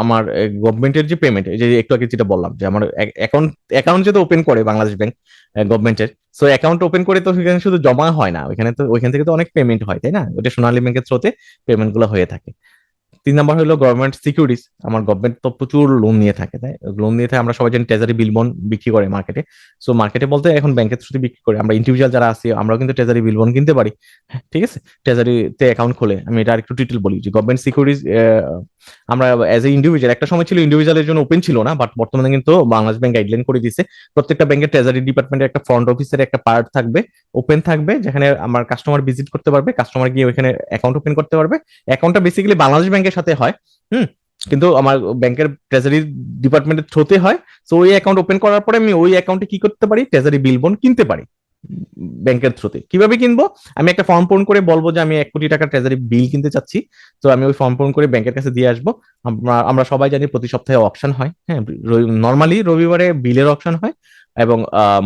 আমার গভর্নমেন্টের যে পেমেন্ট, এই যে একটু আগে যেটা বললাম যে আমার অ্যাকাউন্ট অ্যাকাউন্ট যেটা ওপেন করে বাংলাদেশ ব্যাংক গভর্নমেন্টের, সো অ্যাকাউন্ট ওপেন করে তো সেখানে শুধু জমা হয় না, ওইখানে তো ওইখান থেকে তো অনেক পেমেন্ট হয়, তাই না? ওটা সোনালী ব্যাংকের থ্রোতে পেমেন্ট গুলো হয়ে থাকে। তিন নাম্বার হলো গভর্নমেন্ট সিকিউরিটিজ। আমার গভর্নমেন্ট তো প্রচুর লোন নিয়ে থাকে, তাই লোন নিয়ে থাকে। আমরা সবাই জানি ট্রেজারি বিল বন্ড বিক্রি করে মার্কেটে। সো মার্কেটে বলতে এখন ব্যাংকের থ্রুতে বিক্রি করে, আমরা ইন্ডিভিজুয়াল যারা আছি আমরাও কিন্তু ট্রেজারি বিল বন্ড কিনতে পারি। হ্যাঁ, ঠিক আছে। ট্রেজারিতে অ্যাকাউন্ট খোলে, আমি এটা আরেকটু ডিটেল বলি যে গভর্নমেন্ট সিকিউরিটিজ আমরা এজ এ ইন্ডিভিজুয়াল, একটা সময় ছিল ইন্ডিভিজুয়ালের জন্য ওপেন ছিল না, বাট বর্তমানে কিন্তু বাংলাদেশ ব্যাংক গাইডলাইন করে দিয়েছে প্রত্যেকটা ব্যাংকের ট্রেজারি ডিপার্টমেন্টের একটা ফ্রন্ট অফিসের একটা পার্ট থাকবে, ওপেন থাকবে, যেখানে আমার কাস্টমার ভিজিট করতে পারবে, কাস্টমার গিয়ে ওইখানে অ্যাকাউন্ট ওপেন করতে পারবে। অ্যাকাউন্টটা বেসিক্যালি বাংলাদেশ ব্যাংকের সাথে হয়। হুম। কিন্তু আমার ব্যাংকের ট্রেজারি ডিপার্টমেন্টের থ্রুতে হয়। তো ওই অ্যাকাউন্ট ওপেন করার পরে আমি ওই অ্যাকাউন্টে কি করতে পারি, ট্রেজারি বিল বন্ড কিনতে পারি ব্যাংকের থ্রুতে। কিভাবে কিনবো? আমি একটা ফর্ম পূরণ করে বলবো যে আমি 1 কোটি টাকা ট্রেজারি বিল কিনতে চাচ্ছি। তো আমি ওই ফর্ম পূরণ করে ব্যাংকের কাছে দিয়ে আসবো। আমরা সবাই জানি প্রতি সপ্তাহে অকশন হয়। হ্যাঁ, নর্মালি রবিবারে বিলের অকশন হয় এবং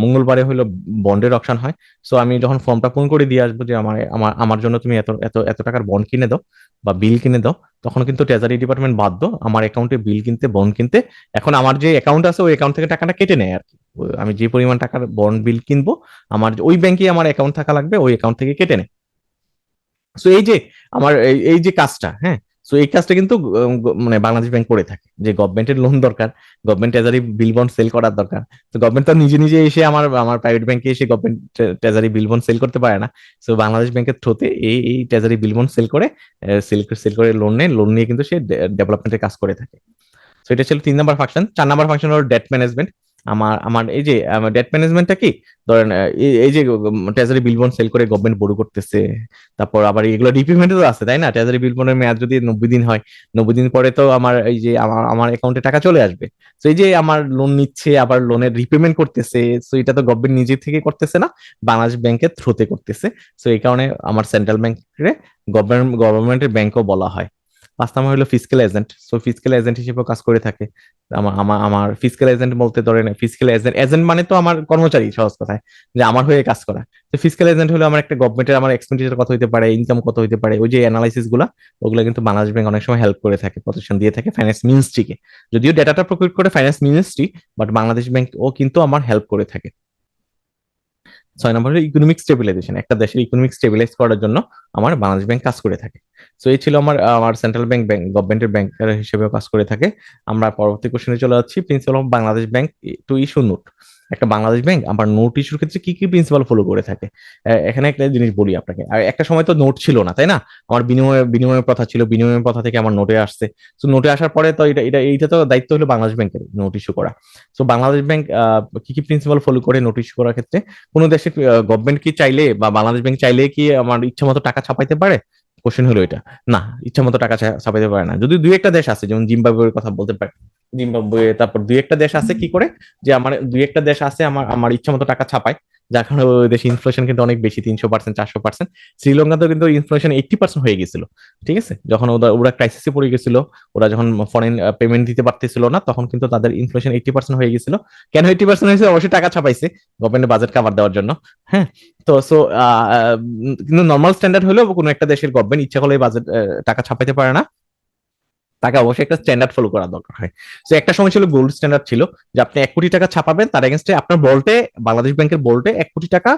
মঙ্গলবারে হলো বন্ডের অকশন হয়। সো আমি যখন ফর্মটা পূরণ করে দিয়ে আসবো যে আমার আমার আমার জন্য তুমি এত এত এত টাকার বন্ড কিনে দাও বা বিল কিনে দাও, তখন কিন্তু ট্রেজারি ডিপার্টমেন্ট বাধ্য আমার অ্যাকাউন্টে বিল কিনতে, বন্ড কিনতে। এখন আমার যে অ্যাকাউন্ট আছে ওই অ্যাকাউন্ট থেকে টাকাটা কেটে নেয় আর কি। আমি যে পরিমাণ টাকার বন্ড বিল কিনবো, আমার ওই ব্যাংকে আমার অ্যাকাউন্ট থাকা লাগবে, ওই অ্যাকাউন্ট থেকে কেটে নেয়। সো এই যে আমার এই যে কাজটা, হ্যাঁ, সো এই কাজটা কিন্তু মানে বাংলাদেশ ব্যাংক করে থাকে। যে গভর্নমেন্টের লোন দরকার, government treasury bill bond sale করার দরকার, তো গভর্নমেন্ট তো নিজে নিজে এসে আমার আমার প্রাইভেট ব্যাংকে এসে government treasury bill bond sale করতে পারে না। সো বাংলাদেশ ব্যাংকের থ্রুতে এই ট্রেজারি বিল বন্ড সেল করে, সেল করে লোন নেয়, লোন নিয়ে কিন্তু সে ডেভেলপমেন্টের কাজ করে থাকে। তো এটা ছিল 3 নাম্বার ফাংশন। 4 নাম্বার ফাংশন হলো ডেট ম্যানেজমেন্ট। আমার আমার এই যে ডেট ম্যানেজমেন্টটা কি, ধরেন এই যে ট্রেজারি বিল বন্ড সেল করে গভর্নমেন্ট বড় করতেছে, তারপর আবার এগুলো রিপেমেন্টও আছে, তাই না? ট্রেজারি বিল বন্ডের মেয়াদ যদি 90 দিন হয়, 90 দিন পরে তো আমার এই যে আমার অ্যাকাউন্টে টাকা চলে আসবে। তো এই যে আমার লোন নিচ্ছে আবার লোনের রিপেমেন্ট করতেছে, তো এটা তো গভর্নমেন্ট নিজে থেকে করতেছে না, বাংলাদেশ ব্যাংকের থ্রুতে করতেছে। তো এই কারণে আমার সেন্ট্রাল ব্যাংকে গভর্নমেন্টের ব্যাংকও বলা হয়। 5 নাম্বার হলো fiscal agent. So fiscal agent হিসেবেও কাজ করে থাকে। আমার ফিসক্যাল এজেন্ট বলতে ধরেন, ফিসক্যাল এজেন্ট এজেন্ট মানে তো আমার কর্মচারী, সহজ কথায়, যে আমার হয়ে কাজ করা। তো ফিসক্যাল এজেন্ট হলো আমার একটা গভর্নমেন্টের, আমার এক্সপেন্ডিচার কত হইতে পারে, ইনকাম কত হইতে পারে, ওই যে অ্যানালাইসিস গুলা, ওগুলো কিন্তু বাংলাদেশ ব্যাংক অনেক সময় হেল্প করে থাকে, প্রটেকশন দিয়ে থাকে ফাইন্যান্স মিনিস্ট্রিকে। যদিও ডেটাটা প্রোভাইড করে finance ministry, but Bangladesh bank ও কিন্তু আমার হেল্প করে থাকে। 6 নম্বর হলো ইকোনমিক স্টেবিলাইজেশন। একটা দেশের ইকোনমিক স্টেবিলাইজ করার জন্য আমার বাংলাদেশ ব্যাংক কাজ করে থাকে। তো এই ছিল আমার আমার সেন্ট্রাল ব্যাংক, গভর্নমেন্টের ব্যাংকার হিসেবেও কাজ করে থাকে। আমরা পরবর্তী কোশ্চেনে চলে যাচ্ছি, principal of Bangladesh bank to issue note. একটা বাংলাদেশ ব্যাংক আমার নোট ইস্যুর ক্ষেত্রে কি কি প্রিন্সিপাল ফলো করে থাকে। এখানে একটা জিনিস বলি আপনাকে, আর একটা সময় তো নোট ছিল না, তাই না? আমার বিনিময় বিনিময় প্রথা ছিল, বিনিময় প্রথা থেকে আমার নোটে আসছে। তো নোটে আসার পরে তো এইটা তো দায়িত্ব হলো বাংলাদেশ ব্যাংকের নোট ইস্যু করা। তো বাংলাদেশ ব্যাংক কি কি প্রিন্সিপাল ফলো করে নোট ইস্যু করার ক্ষেত্রে? কোন দেশের গভর্নমেন্ট কি চাইলে বা বাংলাদেশ ব্যাংক চাইলে কি আমার ইচ্ছা মতো টাকা ছাপাইতে পারে? কোশ্চেন হলো এটা। না, ইচ্ছা মতো টাকা ছাপাইতে পারে না। যদি দুই একটা দেশ আছে, যেমন জিম্বাবুয়ের কথা বলতে পারে, জিম্বাবুয়ে, তারপর দুই একটা দেশ আছে কি করে, যে আমার দুই একটা দেশ আছে আমার আমার ইচ্ছা মতো টাকা ছাপায়, যার কারণে ওই দেশে ইনফ্লেশন কিন্তু অনেক বেশি, 300%, 400%। শ্রীলঙ্কাতেও কিন্তু ইনফ্লেশন 80% হয়ে গেছিল। ঠিক আছে, যখন ওরা ক্রাইসিসে পড়ে গেছিল, ওরা যখন ফরেন পেমেন্ট দিতে পারতেছিল না, তখন কিন্তু তাদের ইনফ্লেশন 80% হয়ে গেছিল। কেন 80% হয়েছে? অবশ্যই টাকা ছাপাইছে গভর্নমেন্টের বাজেট কাভার দেওয়ার জন্য। হ্যাঁ। তো সো কিন্তু নর্মাল স্ট্যান্ডার্ড হলেও কোনো একটা দেশের গভর্নমেন্ট ইচ্ছা করলে বাজেট টাকা ছাপাইতে পারে না, তাকে অবশ্যই একটা স্ট্যান্ডার্ড ফলো করা দরকার হয়। তো একটা সময় ছিল গোল্ড স্ট্যান্ডার্ড ছিল, যে আপনি 1 কোটি টাকা ছাপাবেন, তার এগেনস্টে আপনার বোল্টে, বাংলাদেশ ব্যাংকের বোল্টে 1 কোটি টাকা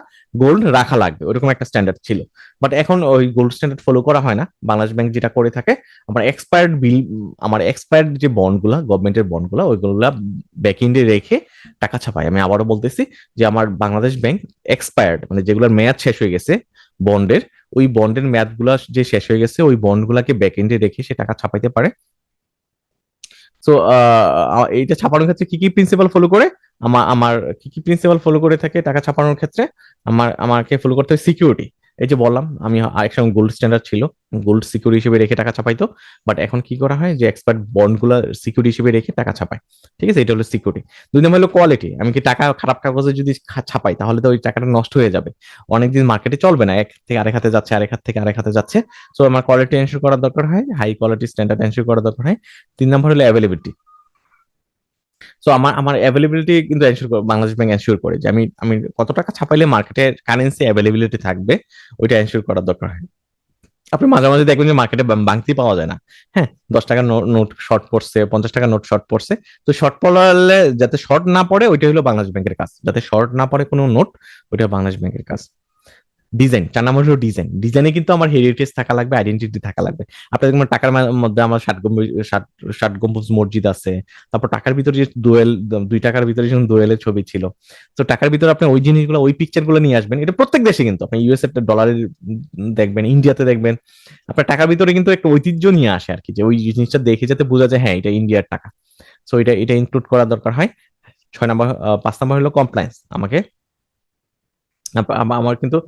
গোল্ড রাখা লাগবে, ওরকম একটা স্ট্যান্ডার্ড ছিল। বাট এখন ওই গোল্ড স্ট্যান্ডার্ড ফলো করা হয় না। বাংলাদেশ ব্যাংক যেটা করে থাকে, আমার এক্সপায়ার্ড বিল, আমার এক্সপায়ার্ড যে বন্ডগুলা, গভর্নমেন্টের বন্ডগুলা, ওইগুলা ব্যাকএন্ডে রেখে টাকা ছাপায়। আমি আবারও বলতেছি যে আমার বাংলাদেশ ব্যাংক এক্সপায়ার্ড, মানে যেগুলোর মেয়াদ শেষ হয়ে গেছে বন্ডের, ওই বন্ডের মেয়াদ গুলা যে শেষ হয়ে গেছে, ওই বন্ডগুলাকে ব্যাকএন্ডে রেখে সে টাকা ছাপাইতে পারে। তো এইটা ছাপানোর ক্ষেত্রে কি কি প্রিন্সিপাল ফলো করে, আমার আমার কি কি প্রিন্সিপাল ফলো করে থাকে টাকা ছাপানোর ক্ষেত্রে? আমাকে ফলো করতে হয় সিকিউরিটি। এই যে বললাম আমি আরেক সময় গোল্ড স্ট্যান্ডার্ড ছিল, গোল্ড সিকিউরিটি হিসেবে রেখে টাকা ছাপাইতো। বাট এখন কি করা হয়, যে এক্সপার্ট বন্ড গুলা সিকিউরিটি হিসেবে রেখে টাকা ছাপায়। ঠিক আছে, এটা হলো সিকিউরিটি। 2 নম্বর হলো কোয়ালিটি। আমি কি টাকা খারাপ কাগজে যদি ছাপাই, তাহলে তো ওই টাকাটা নষ্ট হয়ে যাবে, অনেকদিন মার্কেটে চলবে না, এক থেকে আরেক হাতে যাচ্ছে, আরেক হাত থেকে আরেক হাতে যাচ্ছে। সো আমার কোয়ালিটি এনশিওর করার দরকার হয়, হাই কোয়ালিটি স্ট্যান্ডার্ড এনশিওর করার দরকার হয়। 3 নম্বর হলো অ্যাভেলেবিলিটি। সো আমার আমার অ্যাভেলেবিলিটি কিন্তু বাংলাদেশ ব্যাংক এনশিওর করে, যে আমি আমি কত টাকা ছাপাইলে মার্কেটে কারেন্সি অ্যাভেলেবিলিটি থাকবে, ওইটা এনশিওর করার দরকার হয়। আপনি মাঝে মাঝে দেখবেন যে মার্কেটে বাংতি পাওয়া যায় না। হ্যাঁ, 10 টাকার নোট শর্ট পড়ছে, 50 টাকার নোট শর্ট পড়ছে। তো শর্ট পড়লে যাতে শর্ট না পড়ে ওইটা হলো বাংলাদেশ ব্যাংকের কাজ, যাতে শর্ট না পড়ে কোনো নোট, ওইটা বাংলাদেশ ব্যাংকের কাজ। ডিজাইন, 4 নম্বর হলো ডিজাইন। ডিজাইনে কিন্তু আমার হেরিটেজ থাকা লাগবে, আইডেন্টিটি থাকা লাগবে। আপনাদের দেখবেন টাকার মধ্যে আমার ষাট গম্বুজ মসজিদ আছে। তারপর টাকার ভিতরে যে দোয়েল, 2 টাকার ভিতরে যখন দোয়েলের ছবি ছিল। তো টাকার ভিতরে আপনি ওই জিনিসগুলো, ওই পিকচার গুলো নিয়ে আসবেন। এটা প্রত্যেক দেশে কিন্তু আপনি ইউএস এর ডলারের দেখবেন, ইন্ডিয়াতে দেখবেন, আপনার টাকার ভিতরে কিন্তু একটা ঐতিহ্য নিয়ে আসে আর কি, যে ওই জিনিসটা দেখে যাতে বোঝা যায় হ্যাঁ এটা ইন্ডিয়ার টাকা। সো এটা এটা ইনক্লুড করা দরকার হয়। 6 নম্বর, 5 নম্বর হলো কমপ্লায়েন্স। আমাকে আমার কিন্তু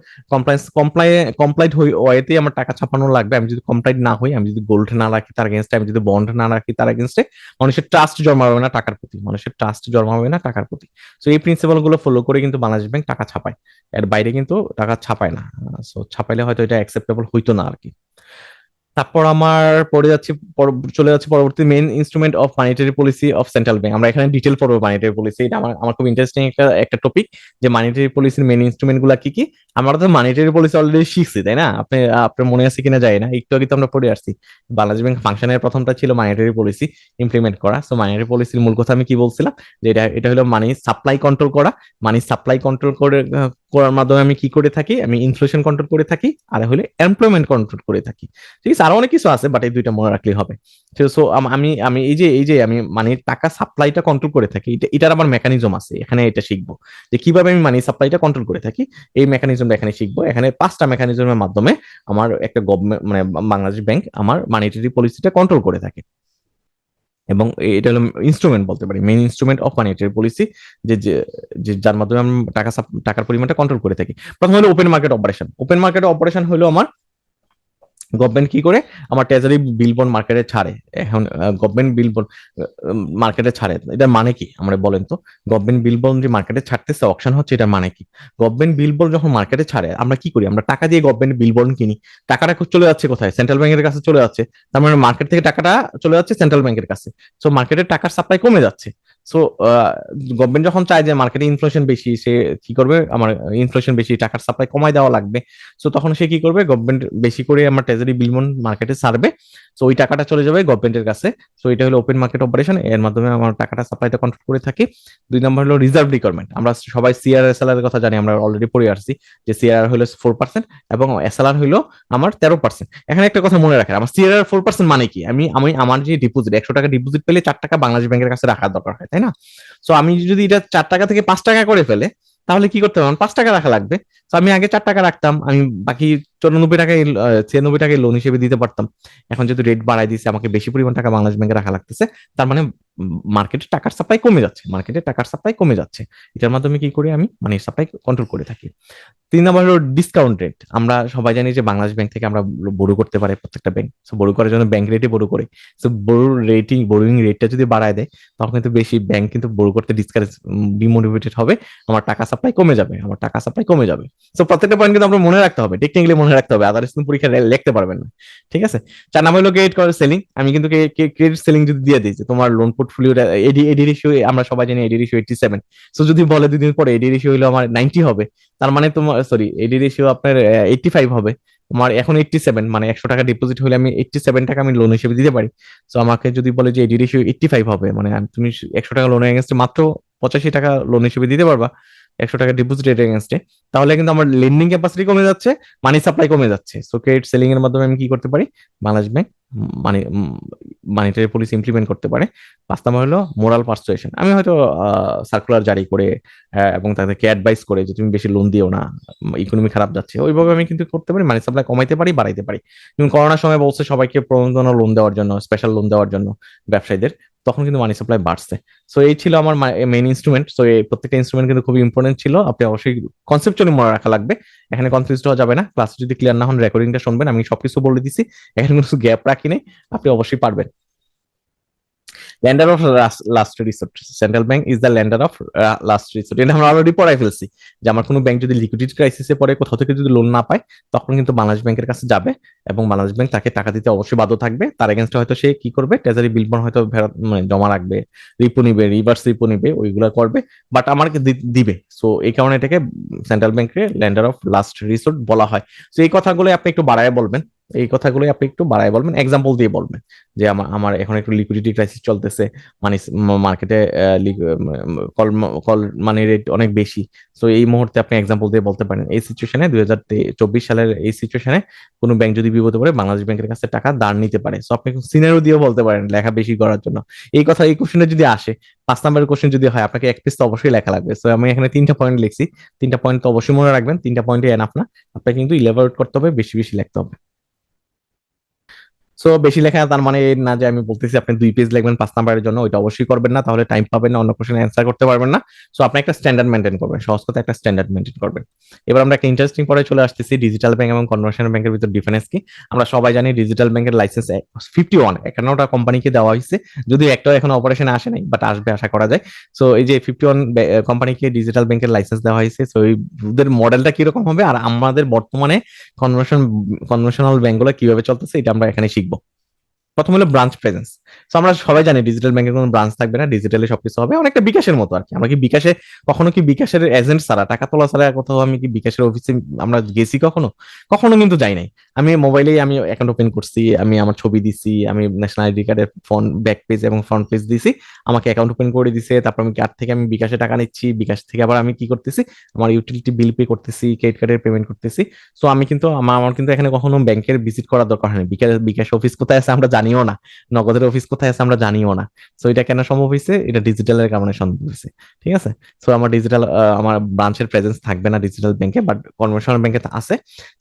কমপ্লাইড ওয়েতেই আমার টাকা ছাপানো লাগবে। আমি যদি কমপ্লাইড না হই, আমি যদি গোল্ড না রাখি তার এগেনস্টে, আমি যদি বন্ড না রাখি তার এগেনস্টে, মানুষের ট্রাস্ট জন্মাবে না টাকার প্রতি, মানুষের ট্রাস্ট জন্মাবে না টাকার প্রতি। তো এই প্রিন্সিপাল গুলো ফলো করে কিন্তু বাংলাদেশ ব্যাংক টাকা ছাপায়, এর বাইরে কিন্তু টাকা ছাপায় না। সো ছাপাইলে হয়তো এটা অ্যাকসেপ্টেবল হইতো না আর কি। তারপর আমার পড়ে যাচ্ছি, চলে যাচ্ছে পরবর্তী main instrument of monetary policy of central bank. আমরা এখানে ডিটেল পড়বো মানিটারি পলিসি। এটা আমার আমার খুব ইন্টারেস্টিং একটা একটা টপিক, যে মানিটারি পলিসির মেইন ইনস্ট্রুমেন্ট গুলা কি কি। আমরা তো মানিটারি পলিসি অলরেডি শিখছি, তাই না? আপনার মনে আছে কিনা যায় না, একটু আগে তো আমরা পড়ে আসছি। বাংলাদেশ ব্যাংক ফাংশনের প্রথমটা ছিল মানিটারি পলিসি ইমপ্লিমেন্ট করা। সো মানিটারি পলিসির মূল কথা আমি কি বলছিলাম, যে এটা এটা হলো মানি সাপ্লাই কন্ট্রোল করা। মানি সাপ্লাই কন্ট্রোল করে করার মাধ্যমে আমি কি করে থাকি, আমি ইনফ্লেশন কন্ট্রোল করে থাকি, আর হলে এমপ্লয়মেন্ট কন্ট্রোল করে থাকি। ঠিক আছে, আরো অনেক কিছু আছে, বাট এই দুইটা মনে রাখলেই হবে। সো আমি আমি এই যে আমি মানে টাকা সাপ্লাইটা কন্ট্রোল করে থাকি, এটার আমার মেকানিজম আছে, এখানে এটা শিখবো যে কিভাবে আমি মানি সাপ্লাইটা কন্ট্রোল করে থাকি। এই মেকানিজমটা এখানে শিখবো। এখানে 5টা মেকানিজমের মাধ্যমে আমার একটা গভর্নমেন্ট মানে বাংলাদেশ ব্যাংক আমার মানিটারি পলিসিটা কন্ট্রোল করে থাকে। এবং এটা হলো ইনস্ট্রুমেন্ট বলতে পারি, main instrument of monetary policy, যে যার মাধ্যমে আমরা টাকার পরিমাণটা কন্ট্রোল করে থাকি। প্রথম হলো open market operation. Open market operation হলো আমার গভর্নমেন্ট কি করে আমার ট্রেজারি বিল বন্ড মার্কেটে ছাড়ে। এখন গভর্নমেন্ট বিল বন্ড মার্কেটে ছাড়ে, এটা মানে কি আমরা বলেন তো? গভর্নমেন্ট বিল বন্ড যে মার্কেটে ছাড়তেছে, অকশন হচ্ছে, এটা মানে কি? গভর্নমেন্ট বিল বন্ড যখন মার্কেটে ছাড়ে আমরা কি করি? আমরা টাকা দিয়ে গভর্নমেন্ট বিল বন্ড কিনি। টাকাটা চলে যাচ্ছে কোথায়? সেন্ট্রাল ব্যাংকের কাছে চলে যাচ্ছে। তার মানে মার্কেট থেকে টাকাটা চলে যাচ্ছে সেন্ট্রাল ব্যাংকের কাছে। সো মার্কেটের টাকার সাপ্লাই কমে যাচ্ছে। সো গভর্নমেন্ট যখন চায় যে মার্কেটে ইনফ্লেশন বেশি, সে কি করবে? আমার ইনফ্লেশন বেশি, টাকার সাপ্লাই কমায় দেওয়া লাগবে। সো তখন সে কি করবে? গভর্নমেন্ট বেশি করে আমার ট্রেজারি বিল বন্ড মার্কেটে ছাড়বে। সো ওই টাকাটা চলে যাবে গভর্নমেন্টের কাছে। সো এটা হলো ওপেন মার্কেট অপারেশন, এর মাধ্যমে আমার টাকাটা সাপ্লাইটা কন্ট্রোল করে থাকি। 2 নম্বর হলো রিজার্ভ রিকোয়ারমেন্ট। আমরা সবাই সিআর এসএলআর এর কথা জানি, আমরা অলরেডি পড়ে আসছি যে সিআর হলো 4% এবং এসএলআর হলো আমার 13%। এখানে একটা কথা মনে রাখেন, আমার সিআর 4% মানে কি? আমি আমি আমার যে ডিপোজিট, 100 টাকা ডিপোজিট পেলে 4 টাকা বাংলাদেশ ব্যাংকের কাছে রাখার দরকার হয়, তাই না? সো আমি যদি এটা 4 টাকা থেকে 5 টাকা করে ফেলে, তাহলে কি করতে হবে? 5 টাকা রাখা লাগবে। তো আমি আগে 4 টাকা রাখতাম, আমি বাকি 94 টাকায় 96 টাকায় লোন হিসেবে দিতে পারতাম। এখন যেহেতু রেট বাড়াই দিচ্ছে, আমাকে বেশি পরিমাণ টাকা বাংলাদেশ ব্যাংকে রাখা লাগতেছে। তার মানে মার্কেটে টাকার সাপ্লাই কমে যাচ্ছে, মার্কেটে টাকার সাপ্লাই কমে যাচ্ছে। এটার মাধ্যমে কি করি? আমি মানে সাপ্লাই কন্ট্রোল করে থাকি। 3 নম্বর হলো ডিসকাউন্ট রেট। আমরা সবাই জানি যে বাংলাদেশ ব্যাংক থেকে আমরা বড় করতে পারে প্রত্যেকটা ব্যাংক। সো বড় করার জন্য ব্যাংক রেটে বড় করে। সো বোরিং রেটটা যদি বাড়ায় দেয়, তখন কিন্তু বেশি ব্যাংক কিন্তু বড় করতে ডিসকারেজ, ডিমোটিভেটেড হবে। আমার টাকা সাপ্লাই কমে যাবে, আমার টাকা সাপ্লাই কমে যাবে। সো প্রত্যেকটা পয়েন্ট কিন্তু আমরা মনে রাখতে হবে, টেকনিক্যালি মনে রাখতে হবে, আদারওয়াইজ কিন্তু পরীক্ষায় লিখতে পারবেন না। ঠিক আছে। 4 নম্বর হলো ক্রেডিট কার্ড সেলিং। আমি কিন্তু ক্রেডিট সেলিং যদি দিয়ে দিই যে তোমার লোন পোর্টফোলিও এডি রেশিও, আমরা সবাই জানি এডি রেশিও 87। সো যদি বলে 2 দিন পরে এডি রেশিও হলো আমার 90 হবে, তার মানে তোমার সরি এডি রেশিও আপনার 85 হবে। আমার এখন 87, মানে 100 টাকা ডিপোজিট হলে আমি 87 টাকা আমি লোন হিসেবে দিতে পারি। তো আমাকে যদি বলে যে এডি রেশিও 85 হবে, মানে তুমি 100 টাকা লোনের এগেনস্টে মাত্র 85 টাকা লোন হিসেবে দিতে পারবা 100 টাকা ডিপোজিট এর এগেনস্টে, তাহলে কিন্তু আমার লেন্ডিং ক্যাপাসিটি কমে যাচ্ছে, মানি সাপ্লাই কমে যাচ্ছে। সো ক্রেডিট সেলিং এর মাধ্যমে আমি কি করতে পারি? বাংলাদেশ ব্যাংক মানি মানিটারি পলিসি ইমপ্লিমেন্ট করতে পারে। 5 নম্বর হলো মোরাল পারসুয়েশন। আমি হয়তো সার্কুলার জারি করে এবং তাদেরকে অ্যাডভাইস করে যে তুমি বেশি লোন দিও না, ইকোনমি খারাপ যাচ্ছে, ওইভাবে আমি কিন্তু করতে পারি, মানি সাপ্লাই কমাইতে পারি, বাড়াইতে পারি। যেমন করোনার সময় বলছে সবাইকে প্রণোদনা লোন দেওয়ার জন্য, স্পেশাল লোন দেওয়ার জন্য ব্যবসায়ীদের, তখন কিন্তু মানি সাপ্লাই বাড়ছে। সো এই ছিল আমার মেইন ইনস্ট্রুমেন্ট। সো এই প্রত্যেকটা ইনস্ট্রুমেন্ট কিন্তু খুবই ইম্পর্টেন্ট ছিল, আপনি অবশ্যই কনসেপচুয়ালি মনে রাখা লাগবে। এখানে কনফিউজ হওয়া যাবে না। ক্লাস যদি ক্লিয়ার না হন, রেকর্ডিংটা শুনবেন, আমি সবকিছু বলে দিছি, এখানে কোনো গ্যাপ রাখি নাই, আপনি অবশ্যই পারবেন। Lender of last resort, central bank is the lender of last resort. এটা আমরা অলরেডি পড়াই ফেলছি, যে আমার কোনো ব্যাংক যদি লিকুইডিটি ক্রাইসিসে পড়ে, কোথাও থেকে যদি লোন না পায়, তখন কিন্তু বাংলাদেশ ব্যাংকের কাছে যাবে এবং বাংলাদেশ ব্যাংক তাকে টাকা দিতে অবশ্যই বাধ্য থাকবে। তার এগেনস্টে হয়তো সে কি করবে? ট্রেজারি বিল বন্ড হয়তো মানে জমা রাখবে, রিপো নিবে, রিভার্স রিপো নিবে, ওইগুলো করবে, বাট আমাকে দিবে। সো এই কারণে এটাকে সেন্ট্রাল ব্যাংকের ল্যান্ডার অফ লাস্ট রিসোর্ট বলা হয়। তো এই কথাগুলো আপনি একটু বাড়ায় বলবেন, এই কথাগুলো আপনি একটু বাড়ায় বলবেন, এক্সাম্পল দিয়ে বলবেন যে আমার আমার এখন একটু লিকুইডিটি ক্রাইসিস চলতেছে, মানে মার্কেটে কল কল মানি রেট অনেক বেশি। তো এই মুহূর্তে আপনি এক্সাম্পল দিয়ে বলতে পারেন এই সিচুয়েশনে 2024 সালের এই সিচুয়েশনে কোনো ব্যাংক যদি বিপদে পড়ে বাংলাদেশ ব্যাংকের কাছে টাকা ধার নিতে পারে। তো আপনি সিনারিও দিয়েও বলতে পারেন লেখা বেশি করার জন্য। এই কথা এই কোশ্চেনে যদি আসে, 5 নম্বরের কোশ্চেন যদি হয়, আপনাকে এক পেজ তো অবশ্যই লেখা লাগবে। তো আমি এখানে 3টা পয়েন্ট লিখছি, 3টা পয়েন্ট তো অবশ্যই মনে রাখবেন, 3টা পয়েন্টে এনাফ না, আপনাকে কিন্তু ইলেবোরেট করতে হবে, বেশি বেশি লিখতে হবে। সো বেশি লেখা তার মানে এই না যে আমি বলতেছি আপনি 2 পেজ লিখবেন 5 নম্বরের জন্য, ওইটা অবশ্যই করবেন না, তাহলে টাইম পাবেন না, অন্য কোশ্চেন অ্যান্সার করতে পারবেন না। সো আপনি একটা স্ট্যান্ডার্ড মেনটেন করবেন, সহজ কথা একটা স্ট্যান্ডার্ড মেনটেন করবেন। এবার আমরা একটা ইন্টারেস্টিং পরে চলে আসতেছি, ডিজিটাল ব্যাংক এবং কনভেনশনাল ব্যাংকের ভিতর ডিফারেন্স কি। আমরা সবাই জানি ডিজিটাল ব্যাংকের লাইসেন্স 51 51টা কোম্পানিকে দেওয়া হয়েছে, যদি একটাও এখন অপারেশনে আসে নাই, বাট আসবে আশা করা যায়। সো এই যে 51 কোম্পানিকে ডিজিটাল ব্যাংকের লাইসেন্স দেওয়া হয়েছে, সো ওদের মডেলটা কিরকম হবে আর আমাদের বর্তমানে কনভেনশনাল ব্যাংকগুলো কিভাবে চলতেছে এটা আমরা এখানে শিখবো। প্রথম হলো ব্রাঞ্চ প্রেজেন্স। তো আমরা সবাই জানি ডিজিটাল ব্যাংকের কোনো ব্রাঞ্চ থাকবে না, ডিজিটালি সবকিছু হবে, অনেকটা বিকাশের মতো আর কি। আমরা কি বিকাশে কখনো কি বিকাশের এজেন্ট ছাড়া, টাকা তোলা ছাড়া কোথাও আমি কি বিকাশের অফিসে আমরা গেছি কখনো? কখনো কিন্তু যাই নাই। আমি মোবাইলেই আমি অ্যাকাউন্ট ওপেন করছি, আমি আমার ছবি দিছি, আমি ন্যাশনাল আইডি কার্ডের ফ্রন্ট ব্যাক পেজ এবং ফ্রন্ট পেজ দিছি, আমাকে অ্যাকাউন্ট ওপেন করে দিছে। তারপর আমি কার্ড থেকে আমি বিকাশে টাকা নিচ্ছি, বিকাশ থেকে আবার আমি কি করতেছি, আমার ইউটিলিটি বিল পে করতেছি, ক্রেডিট কার্ডের পেমেন্ট করতেছি। সো আমি কিন্তু আমার কিন্তু এখানে কখনো ব্যাংকের ভিজিট করার দরকার হয়নি। বিকাশ বিকাশ অফিস কোথায় আছে আমরা জানিও না, নগদের অফিস কোথায় আছে আমরা জানিও না। সো এটা কেন সম্ভব হয়েছে? এটা ডিজিটালের কারণে সম্ভব হয়েছে, ঠিক আছে। সো আমার ডিজিটাল আমার ব্রাঞ্চের প্রেজেন্স থাকবে না ডিজিটাল ব্যাংকে, বাট কনভেনশনাল ব্যাংকে আছে।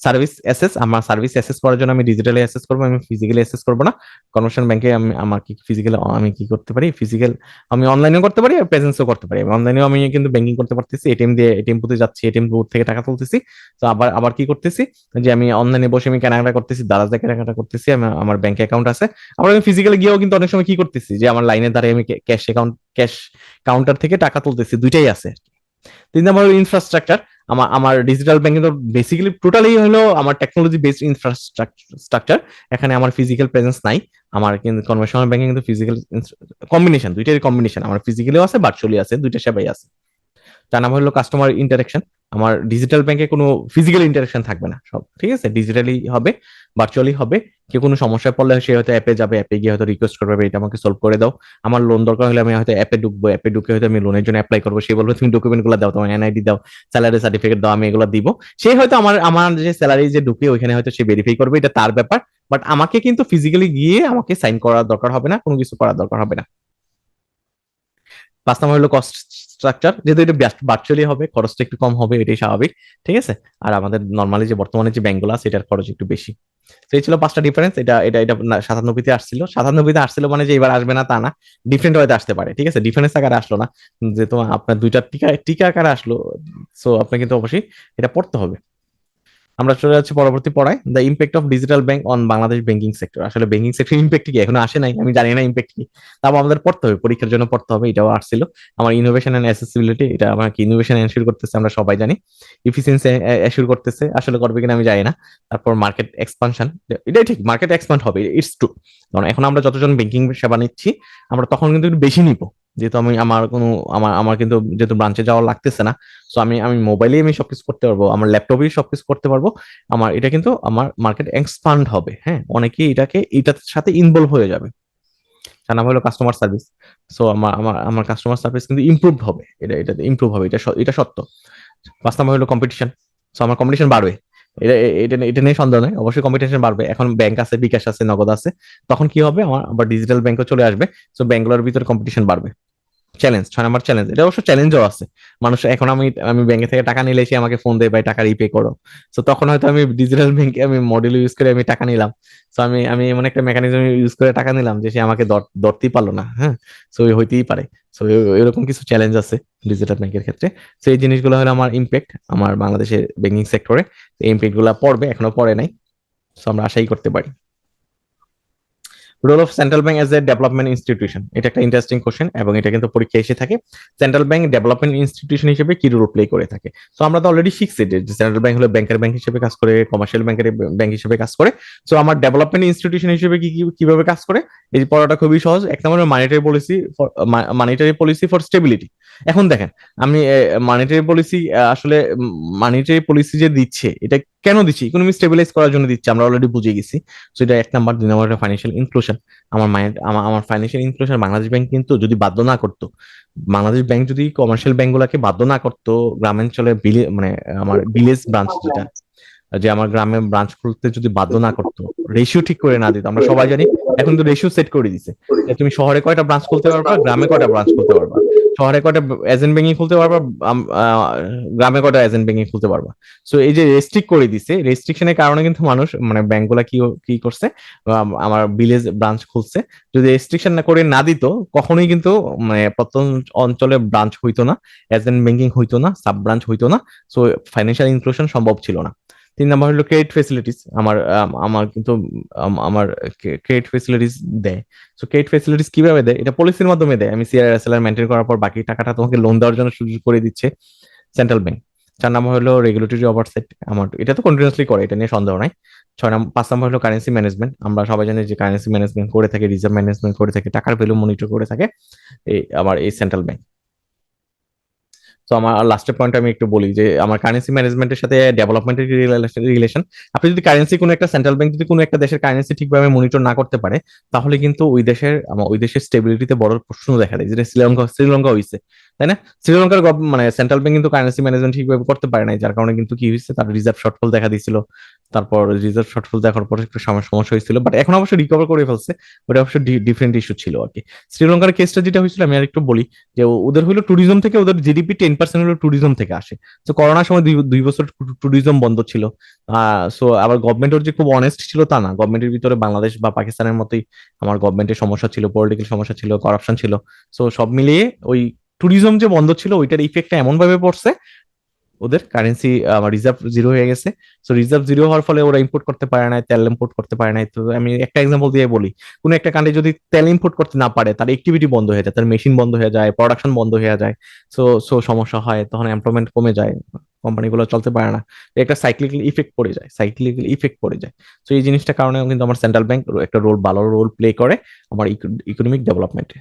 সার্ভিস অ্যাসেস, আমার সার্ভিস অ্যাসেস করার জন্য আমি ডিজিটালি অ্যাসেস করবো, আমি ফিজিক্যালি অ্যাসেস করবো না। কনভেনশনাল ব্যাংকে আমি আমার কি ফিজিক্যাল, আমি কি করতে পারি, ফিজিক্যাল আমি অনলাইনেও করতে পারি আর প্রেজেন্সও করতে পারি। অনলাইনেও আমি কিন্তু ব্যাংকিং করতে পারতেছি, এটিএম দিয়ে এটিএম বুথে যাচ্ছি, এটিএম বুথ থেকে টাকা তুলতেছি। তো আবার আবার কি করতেছি, যে আমি অনলাইনে বসে আমি কেনাকাটা করতেছি, দারাজে কেনাকাটা করতেছি, আমার ব্যাংক অ্যাকাউন্ট আছে। আবার আমি ফিজিক্যালি গিয়েও কিন্তু অনেক সময় কি করতেছি, যে আমার লাইনের দ্বারা আমি ক্যাশ কাউন্টার থেকে টাকা তুলতেছি, দুইটাই আছে। 3 নম্বর হলো ইনফ্রাস্ট্রাকচার। আমার ডিজিটাল ব্যাংকিং তো বেসিক্যালি টোটালি হলো আমার টেকনোলজি বেসড ইনফ্রাস্ট্রাকচার। এখানে আমার ফিজিক্যাল প্রেজেন্স নাই। আমার কিন্তু কনভেনশনাল ব্যাংকিং কিন্তু ফিজিক্যাল কম্বিনেশন, দুইটারই কম্বিনেশন, আমার ফিজিক্যালিও আছে ভার্চুয়ালি আছে, দুইটা সেবাই আছে। 4 নম্বর হলো কাস্টমার ইন্টারাকশন। আমার ডিজিটাল ব্যাংকে কোনো ফিজিক্যাল ইন্টারাকশন থাকবে না, সব ঠিক আছে ডিজিটালি হবে, ভার্চুয়ালি হবে। কেউ কোনো সমস্যায় পড়লে সে হয়তো অ্যাপে যাবে, অ্যাপে গিয়ে হয়তো রিকোয়েস্ট করবে এটা আমাকে সলভ করে দাও। আমার লোন দরকার হলে আমি হয়তো অ্যাপে ঢুকবো, অ্যাপে ঢুকে হয়তো আমি লোনের জন্য অ্যাপ্লাই করবো, সে বলবে তুমি ডকুমেন্ট গুলো দাও, তোমার এনআইডি দাও, স্যালারি সার্টিফিকেট দাও, আমি এগুলো দিব। সে হয়তো আমার আমার যে স্যালারি যে ঢুকে ওইখানে হয়তো সে ভেরিফাই করবে, এটা তার ব্যাপার। বাট আমাকে কিন্তু ফিজিক্যালি গিয়ে আমাকে সাইন করার দরকার হবে না, কোনো কিছু করার দরকার হবে না। 5 নম্বর হলো কস্ট স্ট্রাকচার, যেহেতু এটা ভার্চুয়ালি হবে খরচটা একটু কম হবে, এটাই স্বাভাবিক, ঠিক আছে। আর আমাদের নর্মালি যে বর্তমানে যে ব্যাংকগুলো আছে এটার খরচ একটু বেশি। তো এই ছিল 5টা ডিফারেন্স। এটা এটা এটা 97-তে আসছিল, 97-তে আসছিল মানে যে এবার আসবে না তা না, ডিফারেন্ট ওয়েতে আসতে পারে, ঠিক আছে। ডিফারেন্স আকারে আসলো না, যেহেতু আপনার দুইটা টিকা টিকা আকারে আসলো। সো আপনাকে কিন্তু অবশ্যই এটা পড়তে হবে। আমরা চলে যাচ্ছি পরবর্তী পড়ায়, the impact of digital bank on Bangladesh banking sector. আসলে ব্যাংকিং সেক্টর ইম্প্যাক্ট কি এখনো আসে নাই, আমি জানি না ইম্প্যাক্ট কি, তারপর আমাদের পড়তে হবে, পরীক্ষার জন্য পড়তে হবে, এটাও আসছিল। আমার ইনোভেশন এন্ড অ্যাসেসিবিলিটি, এটা আমাকে ইনোভেশন এনশিওর করতেছে, আমরা সবাই জানি। ইফিসিয়েন্সি এনশিওর করতেছে, আসলে করবে কিনা আমি জানি না। তারপর মার্কেট এক্সপানশন, এটাই ঠিক, মার্কেট এক্সপান্ড হবে, ইটস ট্রু। কারণ এখন আমরা যতজন ব্যাংকিং সেবা নিচ্ছি, আমরা তখন কিন্তু একটু বেশি নিব, যেহেতু আমি আমার কোনো আমার আমার কিন্তু যেহেতু ব্রাঞ্চে যাওয়া লাগতেছে না। সো আমি আমি মোবাইলেই আমি সবকিছু করতে পারবো, আমার ল্যাপটপেই সবকিছু করতে পারবো। আমার এটা কিন্তু আমার মার্কেট এক্সপান্ড হবে, হ্যাঁ, অনেকেই এটার সাথে ইনভলভ হয়ে যাবে। 4 নাম হলো কাস্টমার সার্ভিস। সো আমার আমার আমার কাস্টমার সার্ভিস কিন্তু ইমপ্রুভ হবে, এটাতে ইমপ্রুভ হবে, এটা সত্য। 5 নাম্বার হলো কম্পিটিশন। সো আমার কম্পিটিশন বাড়বে, এটা এটা এটা নিয়ে সন্দেহ নেই, অবশ্যই কম্পিটিশন বাড়বে। এখন ব্যাংক আছে, বিকাশ আছে, নগদ আছে, তখন কি হবে, আমার আবার ডিজিটাল ব্যাংকও চলে আসবে। সো ব্যাংকগুলোর ভিতরে কম্পিটিশন বাড়বে। চ্যালেঞ্জ, 6 নম্বর চ্যালেঞ্জ, এটা অবশ্য চ্যালেঞ্জও আছে। মানুষ এখন আমি আমি ব্যাংকে থেকে টাকা নিলে সে আমাকে ফোন দেয়, ভাই টাকা রিপে করো। তো তখন হয়তো আমি ডিজিটাল ব্যাংকে আমি মডেল ইউজ করে আমি টাকা নিলাম। তো আমি আমি এমন একটা মেকানিজম ইউজ করে টাকা নিলাম যে সে আমাকে ধরতেই পারলো না, হ্যাঁ। সো হইতেই পারে। সো এরকম কিছু চ্যালেঞ্জ আছে ডিজিটাল ব্যাংকের ক্ষেত্রে। তো এই জিনিসগুলো হলো আমার ইম্প্যাক্ট আমার বাংলাদেশের ব্যাংকিং সেক্টরে। এই ইম্প্যাক্ট গুলা পড়বে, এখনো পড়ে নাই। সো আমরা আশাই করতে পারি। Role of central bank as a development institution, এটা একটা ইন্টারেস্টিং কোশ্চেন এবং এটা কিন্তু পরীক্ষায় এসে থাকে। সেন্ট্রাল ব্যাংক ডেভেলপমেন্ট ইনস্টিটিউশন হিসেবে কি রোল প্লে করে থাকে। তো আমরা তো অলরেডি শিখছি যে সেন্ট্রাল ব্যাংক হলো ব্যাংকের ব্যাংক হিসেবে কাজ করে, কমার্শিয়াল ব্যাংকের ব্যাংক হিসেবে কাজ করে। তো আমার ডেভেলপমেন্ট ইনস্টিটিউশন হিসেবে কিভাবে কাজ করে, এই পড়াটা খুবই সহজ। 1 নম্বরে মানিটারি পলিসি ফর স্টেবিলিটি। এখন দেখেন, আমি মানিটারি পলিসি আসলে মানিটারি পলিসি যে দিচ্ছে এটা কেন দিচ্ছি? ইকোনমি স্টেবিলাইজ করার জন্য দিচ্ছি, আমরা অলরেডি বুঝে গেছি। সো এটা 1 নাম্বার। 2 number financial inclusion. আমার মায়ের আমার ফাইন্যান্সিয়াল ইনক্লুশন বাংলাদেশ ব্যাংক কিন্তু যদি বাধ্য না করতো, বাংলাদেশ ব্যাংক যদি কমার্শিয়াল ব্যাংক গুলাকে বাধ্য না করতো গ্রামাঞ্চলে মানে আমার ভিলেজ ব্রাঞ্চ যেটা, যে আমার গ্রামে ব্রাঞ্চ খুলতে যদি বাধ্য না করতো, রেশিও ঠিক করে না দিত, আমরা সবাই জানি এখন তো রেশিও সেট করে দিছে যে তুমি শহরে কয়টা ব্রাঞ্চ খুলতে পারবা, গ্রামে কয়টা ব্রাঞ্চ খুলতে পারবা, শহরে কয়টা এজেন্ট ব্যাংকিং খুলতে পারবা, গ্রামে কয়টা এজেন্ট ব্যাংকিং খুলতে পারবা। সো এই যে রেস্ট্রিক্ট করে দিছে, রেস্ট্রিকশনের কারণে কিন্তু মানুষ মানে ব্যাংকগুলা কি কি করছে, আমার ভিলেজ ব্রাঞ্চ খুলছে। যদি রেস্ট্রিকশন না করে না দিত, কখনোই কিন্তু মানে প্রত্যন্ত অঞ্চলে ব্রাঞ্চ হইতো না, এজেন্ট ব্যাংকিং হইতো না, সাব ব্রাঞ্চ হইতো না। সো ফাইন্যান্সিয়াল ইনক্লুশন সম্ভব ছিল না। 3 নাম্বার হলো ক্রেডিট ফেসিলিটিস। আমার কিন্তু আমার ক্রেডিট ফেসিলিটিস দেয়। সো ক্রেডিট ফেসিলিটিস কিভাবে দেয়? এটা পলিসির মাধ্যমে দেয়। আমি সিআরএসএলআর মেনটেন করার পর বাকি টাকাটা তোমাকে লোন দেওয়ার জন্য সুযোগ করে দিচ্ছে সেন্ট্রাল ব্যাংক। 4 নাম্বার হলো রেগুলেটরি ওভারসেট। আমার এটা তো কন্টিনিউসলি করে, এটা নিয়ে সন্দেহ নাই। 5 নাম্বার হলো কারেন্সি ম্যানেজমেন্ট। আমরা সবাই জানি যে কারেন্সি ম্যানেজমেন্ট করে থাকে, রিজার্ভ ম্যানেজমেন্ট করে থাকে, টাকার ভ্যালু মনিটর করে থাকে এই সেন্ট্রাল ব্যাংক। তো আমার লাস্টের পয়েন্ট আমি একটু বলি যে আমার কারেন্সি ম্যানেজমেন্টের সাথে ডেভেলপমেন্টের রিলেশন। আপনি যদি কারেন্সি কোনো একটা সেন্ট্রাল ব্যাংক যদি কোনো একটা দেশের কারেন্সি ঠিকভাবে মনিটর না করতে পারে, তাহলে কিন্তু ওই দেশের স্টেবিলিটিতে বড় প্রশ্ন দেখা দেয়, যেটা শ্রীলঙ্কা হয়েছে, তাই না? শ্রীলঙ্কার মানে সেন্ট্রাল ব্যাংক কিন্তু কারেন্সি ম্যানেজমেন্ট ঠিকভাবে করতে পারে নাই, যার কারণে কিন্তু কি হয়েছে, তার রিজার্ভ শর্টফল দেখা দিয়েছিল। তারপর রিজার্ভ শর্টফল দেখার পর একটু সমস্যা হয়েছিল, বাট এখন অবশ্য রিকভার করে ফেলছে। ওটা অবশ্য ডিফারেন্ট ইস্যু ছিল আর কি। শ্রীলঙ্কার কেসটা যেটা হয়েছিল আমি আর একটু বলি, যে ওদের হলো ট্যুরিজম থেকে, ওদের জিডিপি 10% হলো ট্যুরিজম থেকে আসে। তো করোনার সময় 2 বছর ট্যুরিজম বন্ধ ছিল। সো আবার গভর্নমেন্টের যে খুব অনেস্ট ছিল তা না, গভর্নমেন্টের ভিতরে বাংলাদেশ বা পাকিস্তানের মতোই আমার গভর্নমেন্টের সমস্যা ছিল, পলিটিক্যাল সমস্যা ছিল, করাপশন ছিল। সো সব মিলিয়ে ওই ট্যুরিজম যে বন্ধ ছিল ওইটার ইফেক্টটা এমন ভাবে পড়ছে, ওদের কারেন্সি রিজার্ভ জিরো হয়ে গেছে। সো রিজার্ভ জিরো হওয়ার ফলে ওরা ইম্পোর্ট করতে পারে না, তেল ইম্পোর্ট করতে পারে না। তো আমি একটা এক্সাম্পল দিয়ে বলি, কোন একটা কান্ট্রি যদি তেল ইম্পোর্ট করতে না পারে, তার অ্যাক্টিভিটি বন্ধ হয়ে যায়, তার মেশিন বন্ধ হয়ে যায়, প্রোডাকশন বন্ধ হয়ে যায়। সো সো সমস্যা হয়, তখন এমপ্লয়মেন্ট কমে যায়, কোম্পানিগুলো চলতে পারে না। একটা সাইক্লিক্যাল ইফেক্ট পড়ে যায়, তো এই জিনিসটার কারণেও কিন্তু আমার সেন্ট্রাল ব্যাংক একটা ভালো রোল প্লে করে আমার ইকোনমিক ডেভেলপমেন্টে।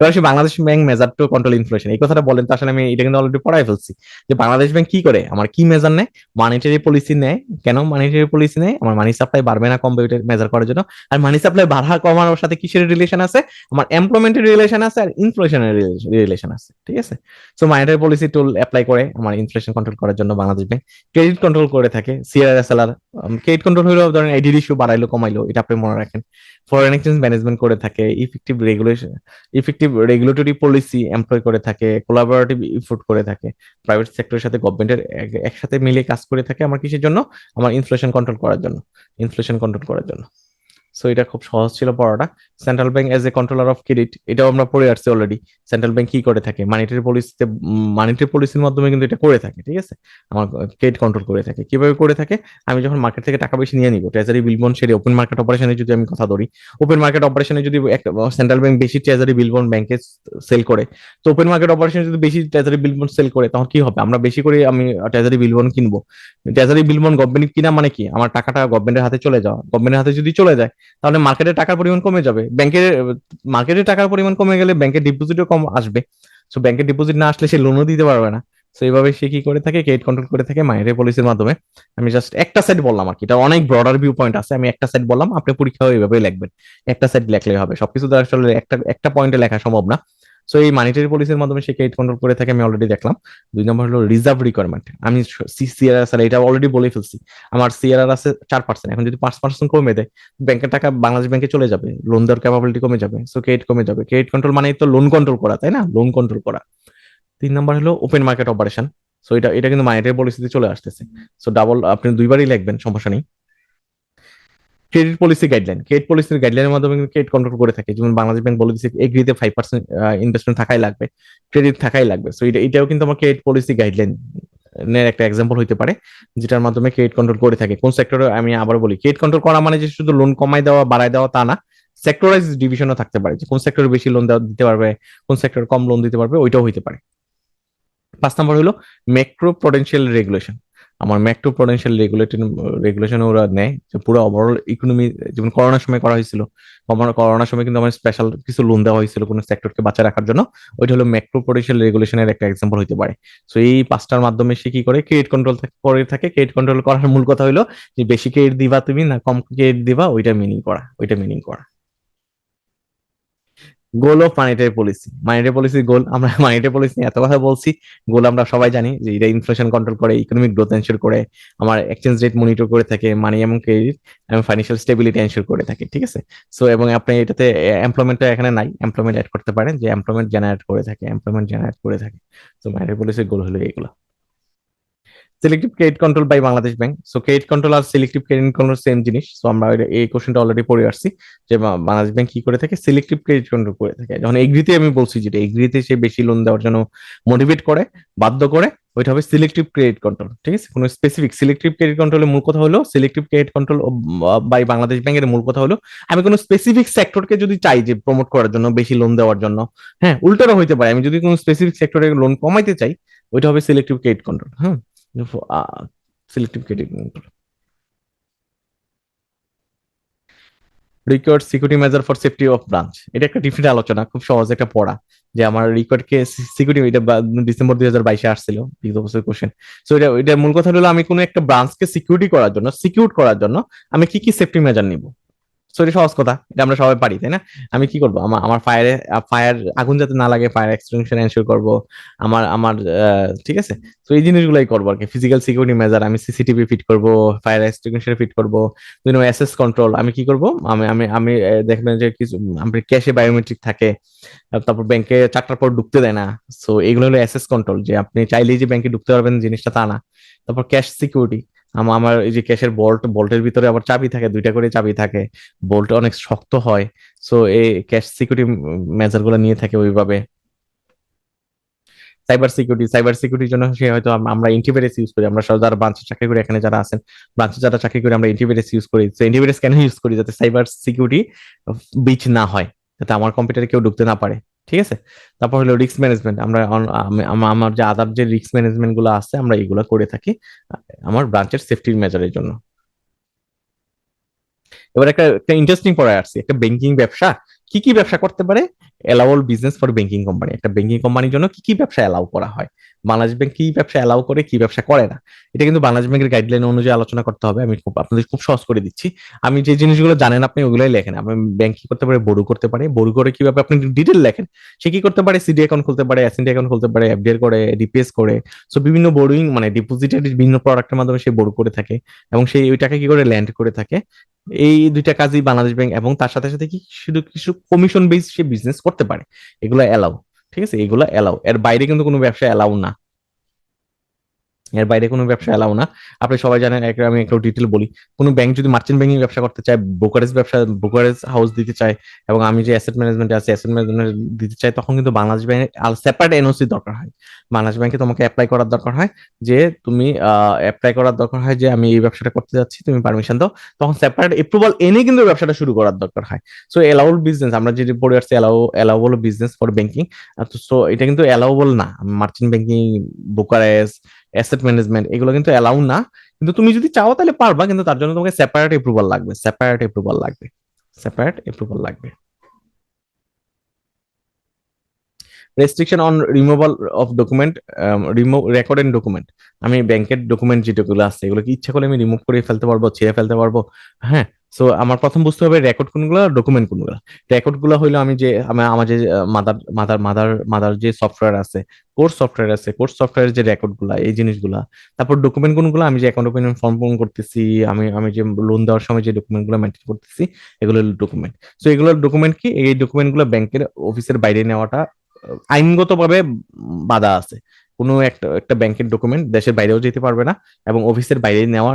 এবার আসি Bangladesh bank measure to control inflation, এই কথাটা বলেন তো আসলে আমি এটা কিন্তু অলরেডি পড়াই ফেলছি, যে বাংলাদেশ ব্যাংক কি করে, আমার কি মেজার নেয়, মনিটারি পলিসি নেয়। কেন মনিটারি পলিসি নেয়? আমার মানি সাপ্লাই বাড়বে না কমবে ওইটা মেজার করার জন্য। আর মানি সাপ্লাই বাড়া কমানোর সাথে কিসের রিলেশন আছে? আমার এমপ্লয়মেন্টের রিলেশন আছে আর ইনফ্লেশনের রিলেশন আছে, ঠিক আছে? সো মনিটারি পলিসি টুল অ্যাপ্লাই করে আমার ইনফ্লেশন কন্ট্রোল করার জন্য বাংলাদেশ ব্যাংক। ক্রেডিট কন্ট্রোল করে থাকে সিআরএসএলআর। ক্রেডিট কন্ট্রোল হলো ধরেন এডি রেশিও বাড়াইলো কমাইলো, এটা আপনি মনে রাখেন। ফরেন এক্সচেঞ্জ ম্যানেজমেন্ট করে থাকে, ইফেক্টিভ রেগুলেটরি পলিসি এমপ্লয় করে থাকে, কোলাবোরেটিভ ইফোর্ট করে থাকে, প্রাইভেট সেক্টরের সাথে গভর্নমেন্টের একসাথে মিলে কাজ করে থাকে। আমার কিসের জন্য? আমার ইনফ্লেশন কন্ট্রোল করার জন্য। সো এটা খুব সহজ ছিল পড়াটা। Central bank as A controller of credit, এটাও আমরা পড়ে আসছি অলরেডি। সেন্ট্রাল ব্যাংক কি করে থাকে? মানিটারি পলিসির মাধ্যমে কিন্তু এটা করে থাকে, ঠিক আছে? আমার ক্রেডিট কন্ট্রোল করে থাকে। কিভাবে করে থাকে? আমি যখন মার্কেট থেকে টাকা বেশি নিয়ে নিব, ট্রেজারি বিল বন্ড সেরে ওপেন মার্কেট অপারেশনে যদি আমি কথা ধরি, ওপেন মার্কেট অপারেশনে যদি সেন্ট্রাল ব্যাংক বেশি ট্রেজারি বিল বন্ড ব্যাংকে সেল করে, তো ওপেন মার্কেট অপারেশনে যদি বেশি ট্রেজারি বিল বন্ড সেল করে, তখন কি হবে? আমরা বেশি করে আমি ট্রেজারি বিল বন্ড কিনবো। ট্রেজারি বিল বন্ড গভর্নমেন্ট কিনা মানে কি? আমার টাকাটা গভর্নমেন্টের হাতে চলে যাওয়া। গভর্নমেন্টের হাতে যদি চলে যায়, তাহলে মার্কেটে টাকার পরিমাণ কমে যাবে, মার্কেটে টাকার পরিমাণ কমে গেলে ব্যাংকের ডিপোজিটও কম আসবে। সো ব্যাংকের ডিপোজিট না আসলে সে লোনও দিতে পারবে না। তো এইভাবে সে কি করে থাকে? ক্রেডিট কন্ট্রোল করে থাকে মাইনারি পলিসির মাধ্যমে। আমি জাস্ট একটা সাইড বললাম আর কি, এটা অনেক ব্রডার ভিউ পয়েন্ট আছে, আমি একটা সাইড বললাম, আপনি পরীক্ষাও এইভাবেই লিখবেন, একটা সাইড লেখলেই হবে। সবকিছু তো আসলে একটা পয়েন্টে লেখা সম্ভব না। সো এই মানিটারি পলিসির মাধ্যমে সে ক্রেডিট কন্ট্রোল করে থাকে, আমি অলরেডি দেখলাম। 2 নম্বর হলো রিজার্ভ রিকোয়ারমেন্ট। আমি সিআরআর এটা অলরেডি বলে ফেলছি। আমার সিআরআর আছে 4%, এখন যদি 5% কমে দেয়, ব্যাংকের টাকা বাংলাদেশ ব্যাংকে চলে যাবে, লোন দেওয়ার ক্যাপাবিলিটি কমে যাবে, সো ক্রেডিট কমে যাবে। ক্রেডিট কন্ট্রোল মানে তো লোন কন্ট্রোল করা, তাই না? লোন কন্ট্রোল করা। 3 নম্বর হলো ওপেন মার্কেট অপারেশন। সো এটা কিন্তু মানিটারি পলিসিতে চলে আসতেছে। সো আপনি দুইবারই লিখবেন, সমস্যা নেই। ক্রেডিট পলিসির গাইডলাইনের মাধ্যমে কিন্তু ক্রেডিট কন্ট্রোল করে থাকে। যেমন বাংলাদেশ ব্যাংক বলে দিচ্ছে এগ্রিতে 5% ইনভেস্টমেন্ট থাকাই লাগবে, ক্রেডিট থাকাই লাগবে। সো এটাও কিন্তু আমার ক্রেডিট পলিসি গাইডলাইন এর একটা এক্সাম্পল হইতে পারে, যেটার মাধ্যমে ক্রেডিট কন্ট্রোল করে থাকে। কোন সেক্টরে? আমি আবার বলি, ক্রেডিট কন্ট্রোল করা মানে যে শুধু লোন কমাই দেওয়া বাড়াই দেওয়া তা না, সেক্টরাইজ ডিভিশনও থাকতে পারে, যে কোন সেক্টরে বেশি লোন দিতে পারবে, কোন সেক্টরে কম লোন দিতে পারবে, ওইটাও হইতে পারে। 5 নম্বর হলো ম্যাক্রো প্রুডেন্সিয়াল রেগুলেশন। আমার ম্যাক্রো প্রুডেন্সিয়াল রেগুলেশন ওরা নেয়, যে পুরো ওভারঅল ইকোনমি, যেমন করোনার সময় করা হয়েছিল। করোনার সময় কিন্তু আমার স্পেশাল কিছু লোন দেওয়া হয়েছিল কোনো সেক্টরকে বাঁচা রাখার জন্য। ওইটা হলো ম্যাক্রো প্রুডেন্সিয়াল রেগুলেশনের একটা এক্সাম্পল হতে পারে। সো এই পাঁচটার মাধ্যমে সে কি করে, ক্রেডিট কন্ট্রোল করে থাকে। ক্রেডিট কন্ট্রোল করার মূল কথা হলো যে বেশি ক্রেডিট দিবা তুমি না কম ক্রেডিট দিবা, ওইটা মিনিং করা। Goal of monetary policy, monetary policy goal, আমরা মানিটারি পলিসি এত কথা বলছি। গোল আমরা সবাই জানি যে এটা ইনফ্লেশন কন্ট্রোল করে, ইকোনমিক গ্রোথ এনশিওর করে, আমার এক্সচেঞ্জ রেট মনিটর করে থাকে, মানি এবং ক্রেডিট এবং ফাইন্যান্সিয়াল স্টেবিলিটি এনশিওর করে থাকে, ঠিক আছে। সো এবং আপনি এটাতে এমপ্লয়মেন্টটা এখানে নাই, এমপ্লয়মেন্ট অ্যাড করতে পারেন, যে এমপ্লয়মেন্ট জেনারেট করে থাকে। সো মানিটারি পলিসির গোল হলো এগুলো। Selective credit control by Bangladesh bank. So credit control আর সিলেক্টিভ ক্রেডিট কন্ট্রোল সেম জিনিস। সো আমরা এই কোশ্চেনটা অলরেডি পড়ে আসছি, যে বাংলাদেশ ব্যাংক কি করে থাকে, সিলেক্টিভ ক্রেডিট কন্ট্রোল করে থাকে। যখন এগ্রিতে আমি বলছি, যেটা এগ্রিতে সে বেশি লোন দেওয়ার জন্য মোটিভেট করে, বাধ্য করে, ওইটা হবে সিলেক্টিভ ক্রেডিট কন্ট্রোল, ঠিক আছে। কোনো স্পেসিফিক সিলেক্টিভ ক্রেডিট কন্ট্রোলের মূল কথা হলো, selective credit control by Bangladesh ব্যাংকের মূল কথা হলো, আমি কোনো স্পেসিফিক সেক্টরকে যদি চাই যে প্রমোট করার জন্য, বেশি লোন দেওয়ার জন্য, হ্যাঁ উল্টারও হইতে পারে, আমি যদি কোনো স্পেসিফিক সেক্টরে লোন কমাইতে চাই, ওইটা হবে সিলেক্টিভ ক্রেডিট কন্ট্রোল। হ্যাঁ, selective credit control. Required security measure for safety of branch, এটা একটা ডিফারেন্ট আলোচনা, খুব সহজ একটা পড়া, যে আমার রিকোয়ার্ড কে সিকিউরিটি, এটা ডিসেম্বর 2022 আসছিল, বিগত বছর কোশ্চেন। সো এটা মূল কথা হলো, আমি কোনো একটা ব্রাঞ্চকে সিকিউর করার জন্য আমি কি কি সেফটি মেজার নিব। সো এটা সহজ কথা, এটা আমরা সবাই পারি, তাই না? আমি কি করবো, আমার ফায়ার আগুন যাতে না লাগে, ফায়ার এক্সটিংশন এনশিওর করবো। আমার আমার ঠিক আছে। তো এই জিনিসগুলাই করবো আর কি, ফিজিক্যাল সিকিউরিটি মেজার, আমি সিসিটিভি ফিট করবো, ফায়ার এক্সটিংশন ফিট করবো, অ্যাসেস কন্ট্রোল আমি কি করবো, আমি দেখবেন যে কিছু আমার ক্যাশে বায়োমেট্রিক থাকে, তারপর ব্যাংকে 4টার পর ঢুকতে দেয় না। সো এগুলো হলো অ্যাসেস কন্ট্রোল, যে আপনি চাইলেই যে ব্যাংকে ঢুকতে পারবেন জিনিসটা তা না। তারপর ক্যাশ সিকিউরিটি, আমার এই যে ক্যাশের বল্টের ভিতরে আবার চাবি থাকে, 2টা করে চাবি থাকে, বোল্ট অনেক শক্ত হয়। সো এই ক্যাশ সিকিউরিটি মেজার গুলো নিয়ে থাকে ওইভাবে। সাইবার সিকিউরিটির জন্য সে হয়তো আমরা এন্টিভাইরাস ইউজ করি, আমরা সব যারা ব্রাঞ্চে চাকরি করি, এখানে যারা আছেন ব্রাঞ্চে যারা চাকরি করি, আমরা এন্টিভাইরাস ইউজ করি। তো এন্টিভাইরাস কেন ইউজ করি, যাতে সাইবার সিকিউরিটি ব্রিচ না হয়, যাতে আমার কম্পিউটারে কেউ ঢুকতে না পারে, ঠিক আছে। তারপর হলো রিস্ক ম্যানেজমেন্ট, আমার যে আদার যে রিস্ক ম্যানেজমেন্ট গুলো আছে, আমরা এগুলো করে থাকি আমার ব্রাঞ্চের সেফটির মেজারের জন্য। এবার একটা ইন্টারেস্টিং পড়ায় আসছি, একটা ব্যাংকিং ব্যবসা কি কি ব্যবসা করতে পারে, এলাউল বিজনেস ফর ব্যাংকিং কোম্পানি, একটা ব্যাংকিং কোম্পানির জন্য কি কি ব্যবসা এলাউ করা হয়, বাংলাদেশ ব্যাংক কি ব্যবসা এলাউ করে, কি ব্যবসা করে না। এটা কিন্তু বাংলাদেশ ব্যাংকের গাইডলাইন অনুযায়ী আলোচনা করতে হবে। আমি আপনাদের খুব সহজ করে দিচ্ছি, আমি যে জিনিসগুলো জানেন আপনি ওগুলোই লেখেন। আপনি ব্যাংক কি করতে পারে, বড়ু করতে পারে, বড়ু করে কিভাবে আপনি ডিটেল লেখেন। সে কি করতে পারে, সিডি অ্যাকাউন্ট খুলতে পারে, এসএনডি অ্যাকাউন্ট খুলতে পারে, এফডিআর করে, ডিপিএস করে। সো বিভিন্ন বোরোইং মানে ডিপোজিটের বিভিন্ন প্রোডাক্টের মাধ্যমে সে বড়ু করে থাকে, এবং সেই ওই টাকা কি করে ল্যান্ড করে থাকে। এই দুইটা কাজই বাংলাদেশ ব্যাংক, এবং তার সাথে সাথে কি শুধু কিছু কমিশন বেস সে বিজনেস করতে পারে, এগুলো এলাও, ঠিক আছে, এগুলো এলাও, এর বাইরে কিন্তু কোনো ব্যবসা এলাও না, এর বাইরে কোনো ব্যবসা এলাও না। আপনি সবাই জানেন, আমি একটু ডিটেল বলি, কোনো ব্যাংক যদি মার্চেন্ট ব্যাংকিং ব্যবসা করতে চায়, ব্রোকারেজ হাউস দিতে চায়, এবং আমি যে অ্যাসেট ম্যানেজমেন্ট আছে অ্যাসেট ম্যানেজমেন্ট দিতে চাই, তখন কিন্তু বাংলাদেশ ব্যাংক সেপারেট এনওসি দরকার হয়। বাংলাদেশ ব্যাংকে তোমাকে অ্যাপ্লাই করার দরকার হয়, যে তুমি অ্যাপ্লাই করার দরকার হয় যে আমি এই ব্যবসাটা করতে যাচ্ছি, তুমি পারমিশন দাও। তখন সেপারেট এপ্রুভাল এনে কিন্তু ব্যবসাটা শুরু করার দরকার হয়। সো এলাউড বিজনেস, আমরা যেটা পড়ে আসছি এলাউবল বিজনেস ফর ব্যাংকিং। সো এটা কিন্তু এলাউবল না, merchant banking, brokerage, asset management, এগুলো কিন্তু অ্যালাউ না। কিন্তু তুমি যদি চাও তাহলে পারবা, কিন্তু তার জন্য তোমাকে সেপারেট এপ্রুভাল লাগবে। Restriction on removal of document, record and document, আমি ব্যাংকের ডকুমেন্ট যেগুলো আছে এগুলো কি ইচ্ছা করলে আমি রিমুভ করে ফেলতে পারবো, ছেড়ে ফেলতে পারবো। হ্যাঁ। সো আমার প্রথম বুঝতে হবে রেকর্ড কোনগুলো, ডকুমেন্ট কোনগুলো। রেকর্ড গুলো হইলো আমি যে আমার যে মাদার যে সফটওয়্যার আছে, কোর্স সফটওয়্যার যে রেকর্ড গুলা, এই জিনিসগুলা। তারপর ডকুমেন্ট কোনগুলো, আমি যে অ্যাকাউন্ট ওপেনিং ফর্ম পূরণ করতেছি, আমি যে লোন দেওয়ার সময় যে ডকুমেন্ট গুলো মেনটেন করতেছি, এগুলো ডকুমেন্ট। সো এগুলোর ডকুমেন্ট কি, এই ডকুমেন্ট গুলো ব্যাংকের অফিসের বাইরে নেওয়াটা আইনগতভাবে বাধা আছে। কোনো একটা একটা ব্যাংকের ডকুমেন্ট দেশের বাইরেও যেতে পারবে না, এবং অফিসের বাইরে নেওয়া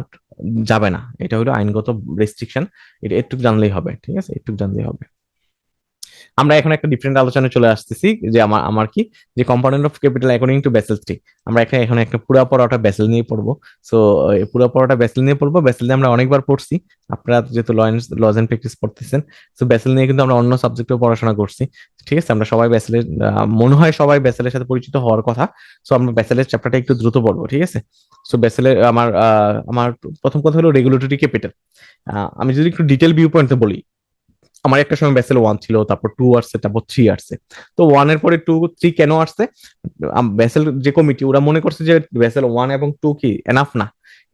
যাবে না, এটা হলো আইনগত রেস্ট্রিকশন। এটা একটু জানলেই হবে, ঠিক আছে, একটু জানলেই হবে। আমরা এখন একটা ডিফারেন্ট আলোচনায় চলে আসতেছি যে আমার আমার কি যে component of capital according to Bessel 3। আমরা এখন একটা পুরা পড়াটা বেসেল নিয়ে পড়বো। সো পুরা পড়াটা বেসেল নিয়ে পড়বো। বেসেল নিয়ে আমরা অনেকবার পড়ছি, আপনারা যেহেতু লজ এন্ড প্র্যাকটিস পড়তেছেন, সো বেসেল নিয়ে কিন্তু আমরা অন্য সাবজেক্টেও পড়াশোনা করছি। ঠিক আছে, আমরা সবাই বেসেলের মনে হয় সবাই বেসেলের সাথে পরিচিত হওয়ার কথা। সো আমরা বেসেলের চ্যাপ্টারটা একটু দ্রুত পড়বো, ঠিক আছে? সো বেসেলের আমার প্রথম কথা হলো রেগুলেটরি ক্যাপিটাল। আমি যদি একটু ডিটেল ভিউ পয়েন্টে বলি, আমার একটা সময় বেসেল 1 ছিল, তারপর 2 আসছে, তারপর 3 আসছে। তো 1 এর পরে 2 3 কেন আসছে? বেসেল যে কমিটি ওরা মনে করছে যে বেসেল 1 এবং 2 কি এনাফ না,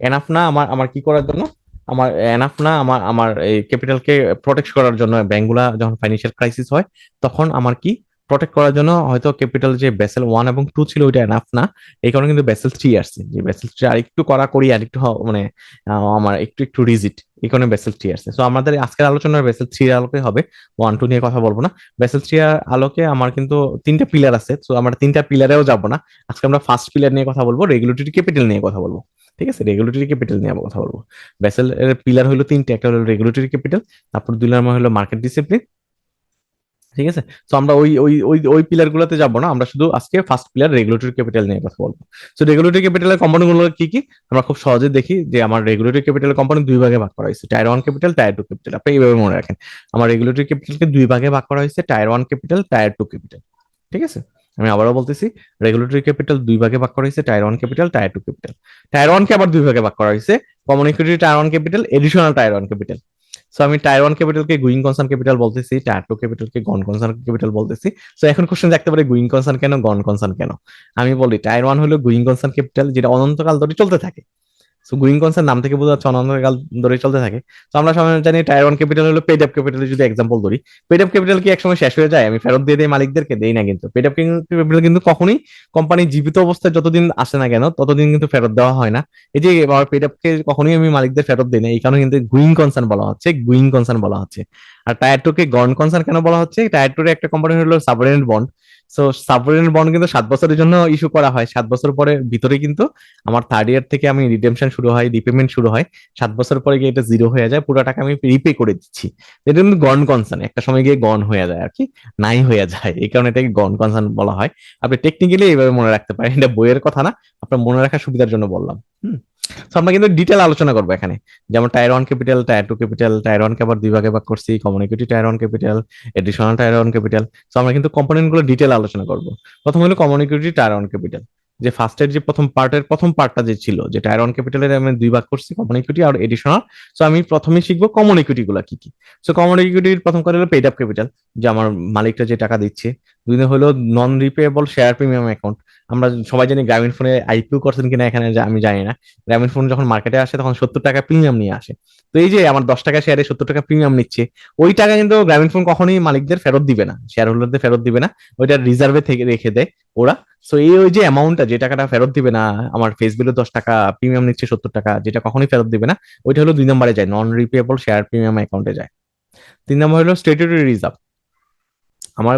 এনাফ না আমার আমার কি করার জন্য, আমার এনাফ না আমার আমার এই ক্যাপিটালকে প্রোটেক্ট করার জন্য। ব্যাংকগুলা যখন ফাইন্যান্সিয়াল ক্রাইসিস হয় তখন আমার কি প্রোটেক্ট করার জন্য হয়তো ক্যাপিটাল যে বেসেল 1 এবং 2 ছিল ওইটা এনাফ না। এই কারণে কিন্তু বেসেল 3 আসছে, যে বেসেল 3 আরেকটু করা করি, আরেকটু মানে আমার একটু একটু রিজিট, এই কারণে বেসেল 3 আসছে। সো আমাদের আজকের আলোচনার বেসেল 3 এর আলোকে হবে, 1 2 নিয়ে কথা বলবো না। বেসেল 3 এর আলোকে আমার কিন্তু তিনটা পিলার আছে, সো আমরা তিনটা পিলারেও যাব না। আজকে আমরা ফার্স্ট পিলার নিয়ে কথা বলবো, রেগুলেটরি ক্যাপিটাল নিয়ে কথা বলবো। ঠিক আছে, রেগুলেটরি ক্যাপিটাল নিয়ে কথা বলবো। বেসেল এর পিলার হলো তিনটে, একটা হলো রেগুলেটরি ক্যাপিটাল, তারপর দুই নম্বর হলো মার্কেট ডিসিপ্লিন। ঠিক আছে, তো আমরা ওই ওই ওই ওই পিলার গুলোতে যাবো না, আমরা শুধু আজকে ফার্স্ট পিলার রেগুলেটরি ক্যাপিটাল নিয়ে কথা বলবো। তো রেগুলেটরি ক্যাপিটালের কম্পোনেন্ট গুলো কি কি আমরা খুব সহজে দেখি, যে আমার রেগুলেটরি ক্যাপিটালের কম্পোনেন্ট দুই ভাগে ভাগ করা হয়েছে, টায়ার 1 ক্যাপিটাল, টায়ার 2 ক্যাপিটাল। আপনি এইভাবে মনে রাখেন, আমার রেগুলেটরি ক্যাপিটালকে দুই ভাগে ভাগ করা হয়েছে, টায়ার 1 ক্যাপিটাল, টায়ার 2 ক্যাপিটাল। ঠিক আছে, আমি আবারও বলতেছি, রেগুলেটরি ক্যাপিটাল দুই ভাগে ভাগ করা হয়েছে, tyre 1 capital, tyre 2 capital. Tyre 1 কে আবার দুই ভাগে ভাগ করা হয়েছে, common equity tyre 1 capital, additional tyre 1 capital. So আমি টায়ার 1 ক্যাপিটালকে গুইং কনসার্ন ক্যাপিটাল বলতেছি, টায়ার 2 ক্যাপিটালকে গন কনসার্ন ক্যাপিটাল বলতেছি। সো এখন কোশ্চেন থাকতে পারে গুইং কনসার্ন কেন, গন কনসার্ন কেন? আমি বলি টায়ার 1 হলো গুইং কনসার্ন ক্যাপিটাল, যেটা অনন্তকাল ধরে চলতে থাকে। সো গোয়িং কনসার্ন নাম থেকে বোঝা যাচ্ছে অনন্তকাল ধরে চলতে থাকে। তো আমরা সবাই জানি টায়ার 1 ক্যাপিটাল হলো পেড আপ ক্যাপিটাল। যদি এক্সাম্পল ধরি, পেড আপ ক্যাপিটাল কি একসময় শেষ হয়ে যায়, আমি ফেরত দিয়ে দেই মালিকদেরকে? দেই না কিন্তু। পেড আপ ক্যাপিটাল কিন্তু কখনোই কোম্পানি জীবিত অবস্থায় যতদিন আসে না কেন ততদিন কিন্তু ফেরত দেওয়া হয় না। এই যে আমার পেড আপ কে কখনোই আমি মালিকদের ফেরত দিই না, এই কারণে কিন্তু গুইং কনসার্ন বলা হচ্ছে, গুইং কনসার্ন বলা হচ্ছে। আর টায়ার 2 কে গন কনসার্ন কেন বলা হচ্ছে? টায়ার 2 এর একটা কোম্পানি হলো সাবরেনেট বন্ড। সো সাবরেনেট বন্ড কিন্তু 7 বছরের জন্য ইস্যু করা হয়, 7 বছর পরে ভিতরে কিন্তু আমার থার্ড ইয়ার থেকে আমি রিডেমশন শুরু হয়, রিপেমেন্ট শুরু হয়, 7 বছর পরে গিয়ে এটা জিরো হয়ে যায়, পুরো টাকা আমি রিপে করে দিচ্ছি। এটা কিন্তু গন কনসার্ন, একটা সময় গিয়ে গন হয়ে যায় আর কি, নাই হয়ে যায়, এই কারণে এটাকে গন কনসার্ন বলা হয়। আপনি টেকনিক্যালি এইভাবে মনে রাখতে পারেন, এটা বইয়ের কথা না, আপনার মনে রাখার সুবিধার জন্য বললাম। হুম, তো আমরা কিন্তু ডিটেল আলোচনা করবো এখানে, যেমন tyre 1 capital, tyre 2 capital, tyre 1 কে আবার দুই ভাগে ভাগ করছি, common equity tyre 1 capital, additional tyre 1 capital. তো আমরা কিন্তু কম্পোনেন্ট গুলো ডিটেল আলোচনা করবো। প্রথম হলো কমন ইকুইটি টায়ার 1 ক্যাপিটাল, যে ফার্স্টের যে প্রথম পার্টটা যে ছিল, যে টায়ার 1 ক্যাপিটালের আমি দুই ভাগ করছি, কমন ইকুইটি আর এডিশনাল। সো আমি প্রথমে শিখবো কমন ইকুইটি গুলা কি কি। সো কমন ইকুইটির প্রথম কথা হলো পেড আপ ক্যাপিটাল, যে আমার মালিকটা যে টাকা দিচ্ছে। দুই হলো নন রিপেয়েবল শেয়ার প্রিমিয়াম অ্যাকাউন্ট। আমরা সবাই জানি গ্রামীণ ফোনে আইপিও করছেন কিনা এখানে, আমি জানি না। গ্রামীণ ফোন যখন মার্কেটে আসে তখন 70 টাকা প্রিমিয়াম নিয়ে আসে। তো এই যে আমার 10 টাকা শেয়ারে 70 টাকা প্রিমিয়াম নিচ্ছে, ওই টাকা কিন্তু গ্রামীণ ফোন কখনোই মালিকদের ফেরত দিবে না, শেয়ার হোল্ডারদের ফেরত দিবে না, ওইটা রিজার্ভে থেকে রেখে দেয় ওরা। সো এই ওই যে অ্যামাউন্টটা, যে টাকাটা ফেরত দিবে না, আমার ফেস ভ্যালু 10 টাকা, প্রিমিয়াম নিচ্ছে 70 টাকা, যেটা কখনোই ফেরত দিবে না, ওইটা হলো 2 নম্বরে যায়, নন রিপেয়েবল শেয়ার প্রিমিয়াম অ্যাকাউন্টে যায়। 3 নম্বর হলো স্ট্যাটুটরি রিজার্ভ। আমার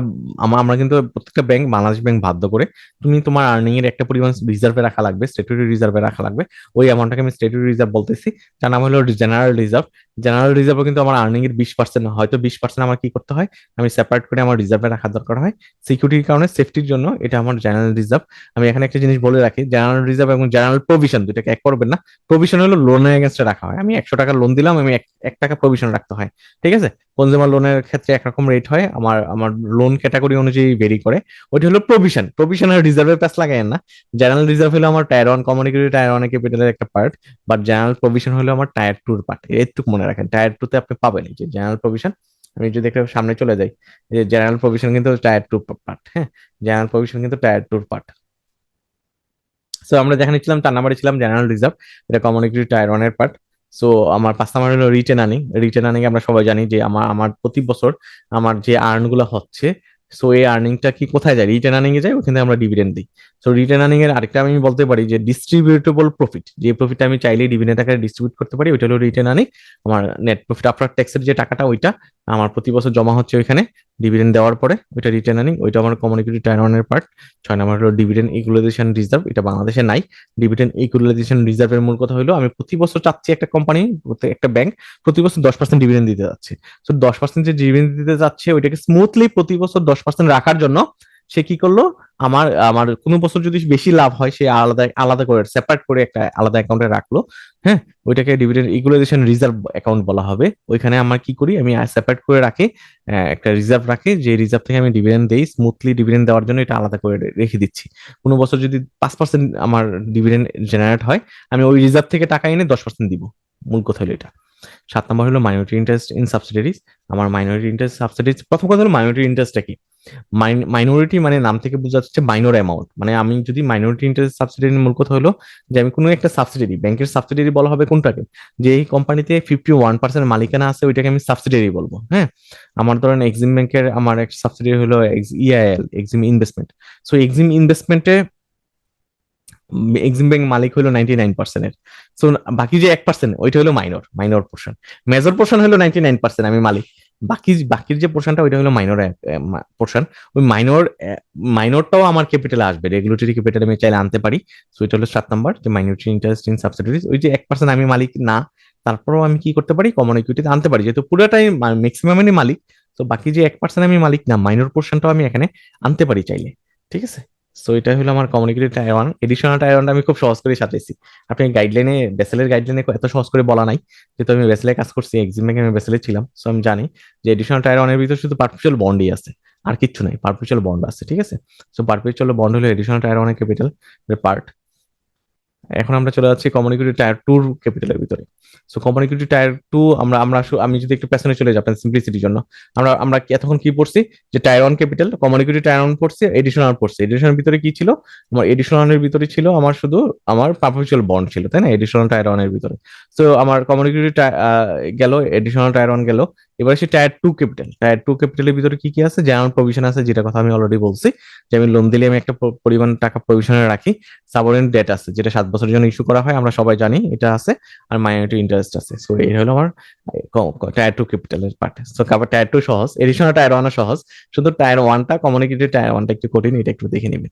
আমরা কিন্তু প্রত্যেকটা ব্যাংক, বাংলাদেশ ব্যাংক বাধ্য করে তুমি তোমার আর্নিং এর একটা পরিমাণ রিজার্ভে রাখা লাগবে, স্ট্যাটুটরি রিজার্ভে রাখা লাগবে। ওই অ্যামাউন্টটাকে আমি স্ট্যাটুটরি রিজার্ভ বলতেছি। যার নাম হলো জেনারেল রিজার্ভ। জেনারেল রিজার্ভও কিন্তু আমার আর্নিং এর 20%, হয়তো 20% আমার কি করতে হয়, আমি সেপারেট করে আমার রিজার্ভে রাখা দরকার হয় সিকিউরিটির কারণে, সেফটির জন্য। এটা আমার জেনারেল রিজার্ভ। আমি এখানে একটা জিনিস বলে রাখি, জেনারেল রিজার্ভ এবং জেনারেল প্রভিশন দুটাকে এক করবেন না। প্রভিশন হলো লোনের এগেনস্টে রাখা হয়, আমি 100 টাকা লোন দিলাম, আমি 1 টাকা প্রভিশন রাখতে হয়। ঠিক আছে, কনজিউমার লোনের ক্ষেত্রে একরকম রেট হয়, আমার আমার লোন ক্যাটাগরি অনুযায়ী ভেরি করে। ওইটা হলো প্রভিশন। প্রভিশন আর রিজার্ভের প্যাচ লাগায় না। জেনারেল রিজার্ভ হলো আমার টায়ার 1 কমিউনিটি টায়ার 1 ক্যাপিটালের একটা পার্ট, বাট জেনারেল প্রভিশন হলো আমার টায়ার 2 পার্ট। এইটুকু মনে রাখেন, টায়ার 2 তে আপনি পাবেন এই যে জেনারেল প্রভিশন। আমি যদি একটা সামনে চলে যাই, যে জেনারেল প্রভিশন কিন্তু টায়ার 2 পার্ট। হ্যাঁ, জেনারেল প্রভিশন কিন্তু টায়ার 2 পার্ট। সো আমরা যেখানে ছিলাম 4 নম্বরে ছিলাম জেনারেল রিজার্ভ, এটা কমিউনিটি টায়ার 1 এর পার্ট। সো আমার 5 নম্বর হলো রিটেন আর্নিং। রিটেন আর্নিং আমরা সবাই জানি যে আমার আমার প্রতি বছর আমার যে আর্ন গুলো হচ্ছে, সো এই আর্নিংটা কি কোথায় যায়? রিটেন আর্নিং এ যায়, ওখানে আমরা ডিভিডেন্ড দিই। সো রিটেন আর্নিং এর আরেকটা আমি বলতে পারি যে ডিস্ট্রিবিউটেবল প্রফিট, যে প্রফিট আমি চাইলেই ডিভিডেন্ড আকারে ডিস্ট্রিবিউট করতে পারি, ওইটা হলো রিটেন আর্নিং। আমার নেট প্রফিট আফটার ট্যাক্সের যে টাকাটা, ওইটা আমার প্রতি বছর জমা হচ্ছে ওইখানে ডিভিডেন্ড দেওয়ার পরে, ওইটা রিটেন আর্নিং, ওইটা আমার কমন ইকুইটি টায়ার ওয়ানের পার্ট। 6 নম্বর হলো ডিভিডেন্ড ইকুয়ালাইজেশন রিজার্ভ, এটা বাংলাদেশে নাই। ডিভিডেন্ড ইকুয়ালাইজেশন রিজার্ভের মূল কথা হলো আমি প্রতি বছর চাচ্ছি একটা কোম্পানি, একটা ব্যাংক প্রতি বছর 10% ডিভিডেন্ড দিতে যাচ্ছে। তো 10% যে ডিভিডেন্ড দিতে যাচ্ছে, ওইটাকে স্মুথলি প্রতি বছর 10% রাখার জন্য সে কি করলো, আমার আমার কোনো বছর যদি বেশি লাভ হয়, সে আলাদা আলাদা করে সেপারেট করে একটা আলাদা অ্যাকাউন্টে রাখলো। হ্যাঁ, ওইটাকে ডিভিডেন্ড ইকুয়ালাইজেশন রিজার্ভ অ্যাকাউন্ট বলা হবে। ওইখানে আমার কি করি, আমি সেপারেট করে রাখি, একটা রিজার্ভ রাখি, যে রিজার্ভ থেকে আমি ডিভিডেন্ড দেই, স্মুথলি ডিভিডেন্ড দেওয়ার জন্য এটা আলাদা করে রেখে দিচ্ছি। কোনো বছর যদি 5% আমার ডিভিডেন্ড জেনারেট হয়, আমি ওই রিজার্ভ থেকে টাকা এনে 10% দিব। মূল কথা হলো এটা। 7 নম্বর হলো মাইনরিটি ইন্টারেস্ট ইন সাবসিডিয়ারিজ। আমার মাইনরিটি ইন্টারেস্ট সাবসিডিজ, প্রথম কথা হলো মাইনরিটি ইন্টারেস্টটা কি? মাইনরিটি মানে নাম থেকে বোঝা যাচ্ছে মাইনর অ্যামাউন্ট, মানে আমি যদি মাইনরিটি ইন্টারেস্ট সাবসিডিয়ারি, মূল কথা হলো যে আমি কোনো একটা সাবসিডিয়ারি, ব্যাংকের সাবসিডিয়ারি বলা হবে কোনটাকে, যে এই কোম্পানিতে 51% মালিকানা আছে, ওইটাকে আমি সাবসিডিয়ারি বলবো। হ্যাঁ, আমার ধরেন এক্সিম ব্যাংকের আমার একটা সাবসিডিয়ারি হলো EIL, Exim investment. So Exim ইনভেস্টমেন্টে এক্সিম ব্যাংক মালিক হলো 99%-এর। সো বাকি যে 1% ওইটা হলো মাইনর পোর্শন। মেজর পোর্শন হলো 99%, আমি মালিক। বাকির যে পোর্শনটা, ওইটা হলো মাইনর পোর্শন। ওই মাইনরটাও আমার ক্যাপিটালে আসবে, রেগুলেটরি ক্যাপিটালে আমি চাইলে আনতে পারি। সো এটা হলো 7 নম্বর, যে মাইনরিটি ইন্টারেস্ট ইন সাবসিডিয়ারিজ। ওই যে 1% আমি মালিক না, তারপরেও আমি কি করতে পারি, কমন ইকুইটিতে আনতে পারি, যেহেতু পুরোটাই ম্যাক্সিমামই মালিক। তো বাকি যে 1% আমি মালিক না, মাইনর পোর্শনটাও আমি এখানে আনতে পারি চাইলে। ঠিক আছে। সো এটা হলো আমার communicative tier one. Additional tyre ওয়ানটা আমি খুব সহজ করে সাজাইছি। আপনি গাইডলাইনে, বেসেলের গাইডলাইনে এত সহজ করে বলা নাই, যেহেতু আমি বেসেলে কাজ করছি, এক্সিম ব্যাংকে আমি বেসেলে ছিলাম। সো আমি জানি যে এডিশনাল টায়ার ওয়ানের ভিতরে শুধু পারপিচুয়াল বন্ডই আছে, আর কিচ্ছু নাই। পারপিচুয়াল বন্ড আছে, ঠিক আছে। সো পারপিচুয়াল বন্ড হলো এডিশনাল টায়ার ওয়ানের ক্যাপিটাল পার্ট। এখন আমরা চলে যাচ্ছি কমন ইকুইটি টায়ার টুর ক্যাপিটালের ভিতরে। So common equity tier two, আমি যদি একটু পেছনে চলে যাই আপনার সিম্পলিসিটির জন্য, আমরা আমরা এতক্ষণ কি পড়ছি, যে tier one capital, common equity tier one পড়ছি, এডিশনাল পড়ছি। এডিশনাল ভিতরে কি ছিল, আমার এডিশনালের ভিতরে ছিল আমার শুধু আমার পারপেচুয়াল বন্ড ছিল, তাই না, এডিশনাল টায়ার ওয়ানের ভিতরে। সো আমার কমন ইকুইটি গেল, এডিশনাল টায়ার ওয়ান গেল। এবার সে tier two capital, tier two ক্যাপিটালের ভিতরে কি কি আছে, যেমন প্রভিশন আছে, যেটা কথা আমি অলরেডি বলছি, যে আমি লোন দিলে আমি একটা পরিমাণ টাকা প্রভিশনে রাখি। সাবঅর্ডিনেট ডেট আছে, যেটা 7 বছরের জন্য ইস্যু করা হয়, আমরা সবাই জানি এটা আছে। আর মাইনরিটি ইন্টারেস্ট আছে। সো এই হলো আমার টায়ার টু ক্যাপিটালের পার্ট। সো টায়ার টু সহজ, এডিশনাল টায়ার ওয়ান সহজ, শুধু টায়ার ওয়ানটা, কমিউনিকেটিভ টায়ার ওয়ানটা একটু কঠিন, এটা একটু দেখে নিবে।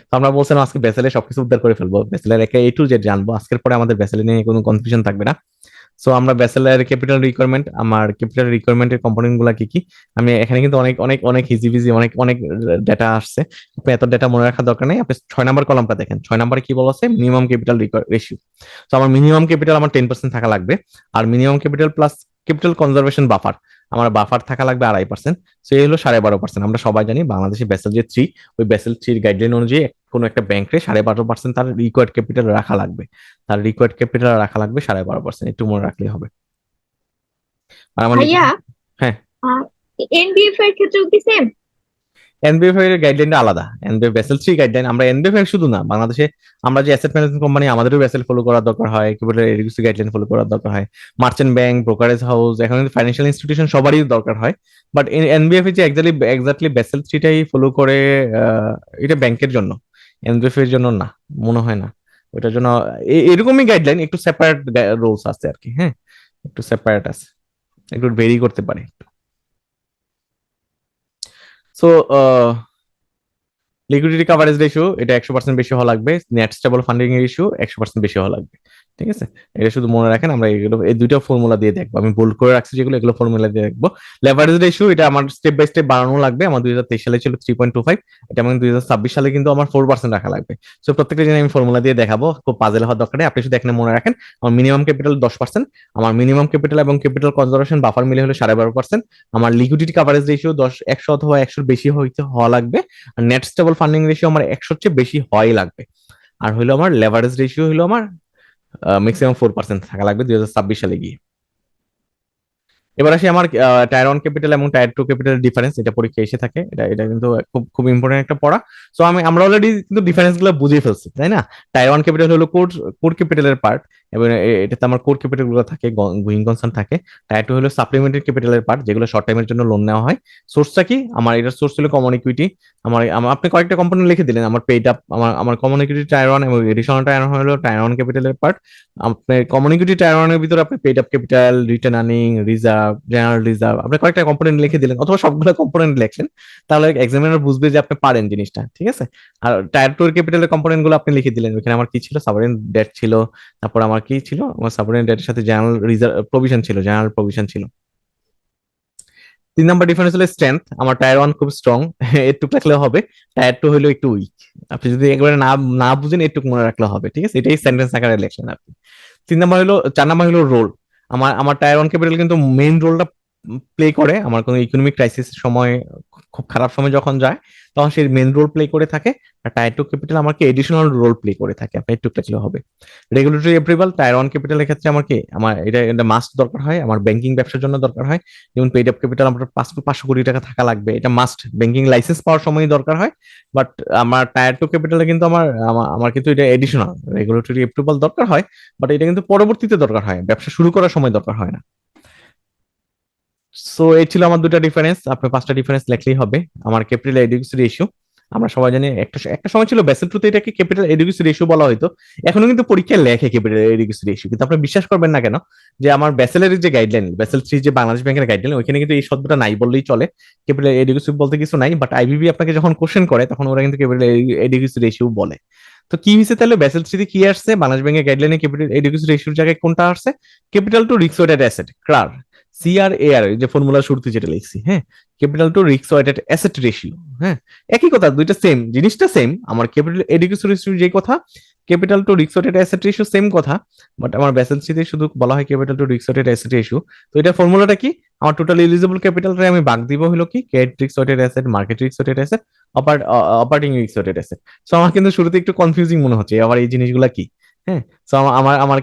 তো আমরা বলছিলাম আজকে বেসেলে সবকিছু উদ্ধার করে ফেলবো, বেসেলের একে A to Z জানবো আজকের পরে, আমাদের বেসেলে নিয়ে কোনো কনফিউশন থাকবে না। সো আমরা ব্যাচেলার ক্যাপিটাল রিকোয়ারমেন্ট, আমার ক্যাপিটাল রিকোয়ারমেন্টের কম্পোনেন্ট গুলা কি কি, আমি এখানে কিন্তু অনেক অনেক অনেক হিজিবিজি অনেক অনেক ডেটা আসছে। আপনি এত ডেটা মনে রাখার দরকার নেই। আপনি 6 নম্বর কলামটা দেখেন, 6 নম্বরে কি বলা আছে, মিনিমাম ক্যাপিটাল রেশিও। তো আমার মিনিমাম ক্যাপিটাল আমার 10% থাকা লাগবে। আর minimum capital plus capital conservation buffer, আমার বাফার থাকা লাগবে 2.5%। সো এই হলো 12.5%। আমরা সবাই জানি বাংলাদেশে বেসেল যে 3, ওই বেসেল 3 গাইডলাইন অনুযায়ী কোনো একটা ব্যাংকে 12.5% তার রিকোয়ার্ড ক্যাপিটাল রাখা লাগবে। তার রিকোয়ার্ড ক্যাপিটাল রাখা লাগবে 12.5%, একটু মনে রাখলেই হবে। আর আমার ভাইয়া, হ্যাঁ, এনবিএফ এর ক্ষেত্রেও কি সেম? এনবিএফআই এর গাইডলাইনটা আলাদা। এনবিএফ বেসেল 3 গাইডলাইন, আমরা এনবিএফআই শুধু না, বাংলাদেশে আমরা যে অ্যাসেট ম্যানেজমেন্ট কোম্পানি, আমাদেরও বেসেল ফলো করার দরকার হয়, কিভাবে এডিসি গাইডলাইন ফলো করার দরকার হয়। মার্চেন্ট ব্যাংক, ব্রোকারেজ হাউস, এখন ফাইন্যান্সিয়াল ইনস্টিটিউশন সবারই দরকার হয়। বাট এনবিএফআই যে এক্স্যাক্টলি বেসেল 3টাই ফলো করে, এটা ব্যাংকের জন্য, এনবিএফআই এর জন্য না, মনে হয় না। ওইটার জন্য এরকমই গাইডলাইন, একটু সেপারেট রুলস আছে আর কি। হ্যাঁ, একটু সেপারেট আছে, একটু ভেরি করতে পারে। সো লিকুইডিটি কাভারেজ রেশিও, এটা 100% বেশি হওয়া লাগবে। নেট স্টেবল ফান্ডিং রেশিও 100% বেশি হওয়া লাগবে। ঠিক আছে, এটা শুধু মনে রাখেন। আমরা এগুলো এই দুইটা ফর্মুলা দিয়ে দেখবো, আমি বোল্ড করে রাখছি যেগুলো, এগুলো ফর্মুলা দিয়ে দেখবো। লেভারেজ রেশিও, এটা আমার স্টেপ বাই স্টেপ বাড়ানো লাগবে। আমার 2023 সালে ছিল 3.25, এটা আমার 2026 সালে কিন্তু আমার 4% রাখা লাগবে। সো প্রত্যেকটা জিনিস আমি ফর্মুলা দিয়ে দেখাবো, খুব পাজেল হওয়ার দরকার নেই। আপনি শুধু এখানে মনে রাখেন, আমার মিনিমাম ক্যাপিটাল 10%, আমার মিনিমাম ক্যাপিটাল এবং ক্যাপিটাল কনজারভেশন বাফার মিলে হলো 12.5%। আমার লিকুইডিটি কাভারেজ রেশিও 100 অথবা 100 বেশি হওয়া লাগবে। আর নেট স্টেবল ফান্ডিং রেশিও আমার 100 চেয়ে বেশি হওয়াই লাগবে। আর হলো আমার লেভারেজ রেশিও হলো আমার ম্যাক্সিমাম 4% থাকা লাগবে 2026 সালে গিয়ে। এবার আসি আমার টায়ার 1 ক্যাপিটাল এবং টায়ার 2 ক্যাপিটাল ডিফারেন্স, এটা পরীক্ষা এসে থাকে, এটা এটা কিন্তু খুব খুব ইম্পর্টেন্ট একটা পড়া। সো আমরা অলরেডি কিন্তু ডিফারেন্স গুলো বুঝে ফেলছি, তাই না? টায়ার 1 ক্যাপিটাল হলো কোর কোর ক্যাপিটালের পার্ট, এবং এটাতে আমার কোর ক্যাপিটাল গুলো থাকে, গোয়িং কনসার্ন থাকে। টায়ার 2 হলো সাপ্লিমেন্টারি ক্যাপিটালের পার্ট, যেগুলো শর্ট টাইমের জন্য লোন নেওয়া হয়। সোর্সটা কি? আমার এটার সোর্স ছিল কমন ইকুইটি। আপনি কয়েকটা কম্পোনেন্ট লিখে দিলেন, আমার পেইড আপ, আমার কমন ইকুইটি টায়ার 1 এবং এডিশনাল টায়ার 1 হলো টায়ার 1 ক্যাপিটালের পার্ট। আপনার কমন ইকুইটি টায়ার 1 এর ভিতরে আপনি paid up capital, written earning, reserve, general reserve, আপনি কয়েকটা কম্পোনেন্ট লিখে দিলেন অথবা সবগুলো কম্পোনেন্ট লিখলেন, তাহলে এক্সামিনার বুঝবে যে আপনি পারেন জিনিসটা, ঠিক আছে? আর টায়ার 2 এর ক্যাপিটালের কম্পোনেন্ট গুলো আপনি লিখে দিলেন, ওখানে আমার কি ছিল? সাবরেন ডেট ছিল, তারপর আমার কি ছিল? আমার সাবরেন ডেটের সাথে জেনারেল রিজার্ভ প্রভিশন ছিল, জেনারেল প্রভিশন ছিল। 3 নাম্বার ডিফারেন্স হলো স্ট্রেংথ, আমার টায়ার 1 খুব স্ট্রং, একটু রাখলেও হবে। টায়ার 2 হলো একটু উইক। আপনি যদি একবারে না না বুঝেন, একটু মনে রাখলে হবে, ঠিক আছে? এটাই সেন্টেন্স আকারে লিখলেন আপনি। 4 নাম্বার হলো রোল। আমার আমার টায়ার 1 ক্যাপিটাল কিন্তু মেইন রোলটা প্লে করে আমার কোনো ইকোনমিক ক্রাইসিস সময়, খুব খারাপ সময় যখন যায়, তখন সে মেইন রোল প্লে করে থাকে। আর টায়ার 2 ক্যাপিটাল আমাকে এডিশনাল রোল প্লে করে থাকে, আপনি একটু লিখলে হবে। রেগুলেটরি অ্যাপ্রুভাল টায়ার 1 ক্যাপিটালের ক্ষেত্রে আমার কি, আমার এটা মাস্ট দরকার হয়, আমার ব্যাংকিং ব্যবসার জন্য দরকার হয়। যেমন পেইড আপ ক্যাপিটাল আমার 500 কোটি টাকা থাকা লাগবে, এটা মাস্ট ব্যাংকিং লাইসেন্স পাওয়ার সময় দরকার হয়। বাট আমার টায়ার 2 ক্যাপিটালে কিন্তু আমার কিন্তু এটা এডিশনাল রেগুলেটরি অ্যাপ্রুভাল দরকার হয়, বাট এটা কিন্তু পরবর্তীতে দরকার হয়, ব্যবসা শুরু করার সময় দরকার হয় না। সো এই ছিল আমার দুটা ডিফারেন্স, আপনি 5টা ডিফারেন্স লিখলেই হবে। আমার ক্যাপিটাল এডিকুইটি রেশিও, আমরা সবাই জানি একটা একটা সময় ছিল বেসেল টুতে এটাকে ক্যাপিটাল এডিকুইটি রেশিও বলা হতো। এখনো কিন্তু পরীক্ষায় লেখে ক্যাপিটাল এডিকুইটি রেশিও, কিন্তু আপনি বিশ্বাস করবেন না কেন যে আমার বেসেলের যে গাইডলাইন, বেসেল 3 যে বাংলাদেশ ব্যাংকের গাইডলাইন, ওইখানে কিন্তু এই শব্দটা নাই বললেই চলে। ক্যাপিটাল এডিকুইটি বলতে কিছু নাই, বাট আইবিবি আপনাকে যখন কোশ্চেন করে তখন ওরা কিন্তু ক্যাপিটাল এডিকুইটি রেশিও বলে। তো কি হয়েছে তাহলে? বেসেল 3 কি আসছে? বাংলাদেশ ব্যাংকের গাইডলাইনে ক্যাপিটাল এডিকুইটি রেশিওর জায়গায় কোনটা আসছে? Capital to risk weighted asset, CRAR, CRAR, যে ফর্মুলা শুরুতে যেটা লিখছি, হ্যাঁ, capital to risk weighted asset ratio. হ্যাঁ, একই কথা, দুইটা সেম জিনিসটা সেম। আমার ক্যাপিটাল এডিকুইটি রেশিও যে কথা, capital to risk weighted asset ratio same কথা, বাট আমার বেসেল সিতে শুধু বলা হয় capital to risk weighted asset ratio. তো এটা ফর্মুলাটা কি? আমার টোটাল এলিজিবল ক্যাপিটালটা আমি ভাগ দিব হলো কি, credit risk weighted asset, market risk weighted asset, operating risk weighted asset. So আমার কিন্তু শুরুতে একটু কনফিউজিং মনে হচ্ছে আবার এই জিনিসগুলা কি। হ্যাঁ, সো আমার আমার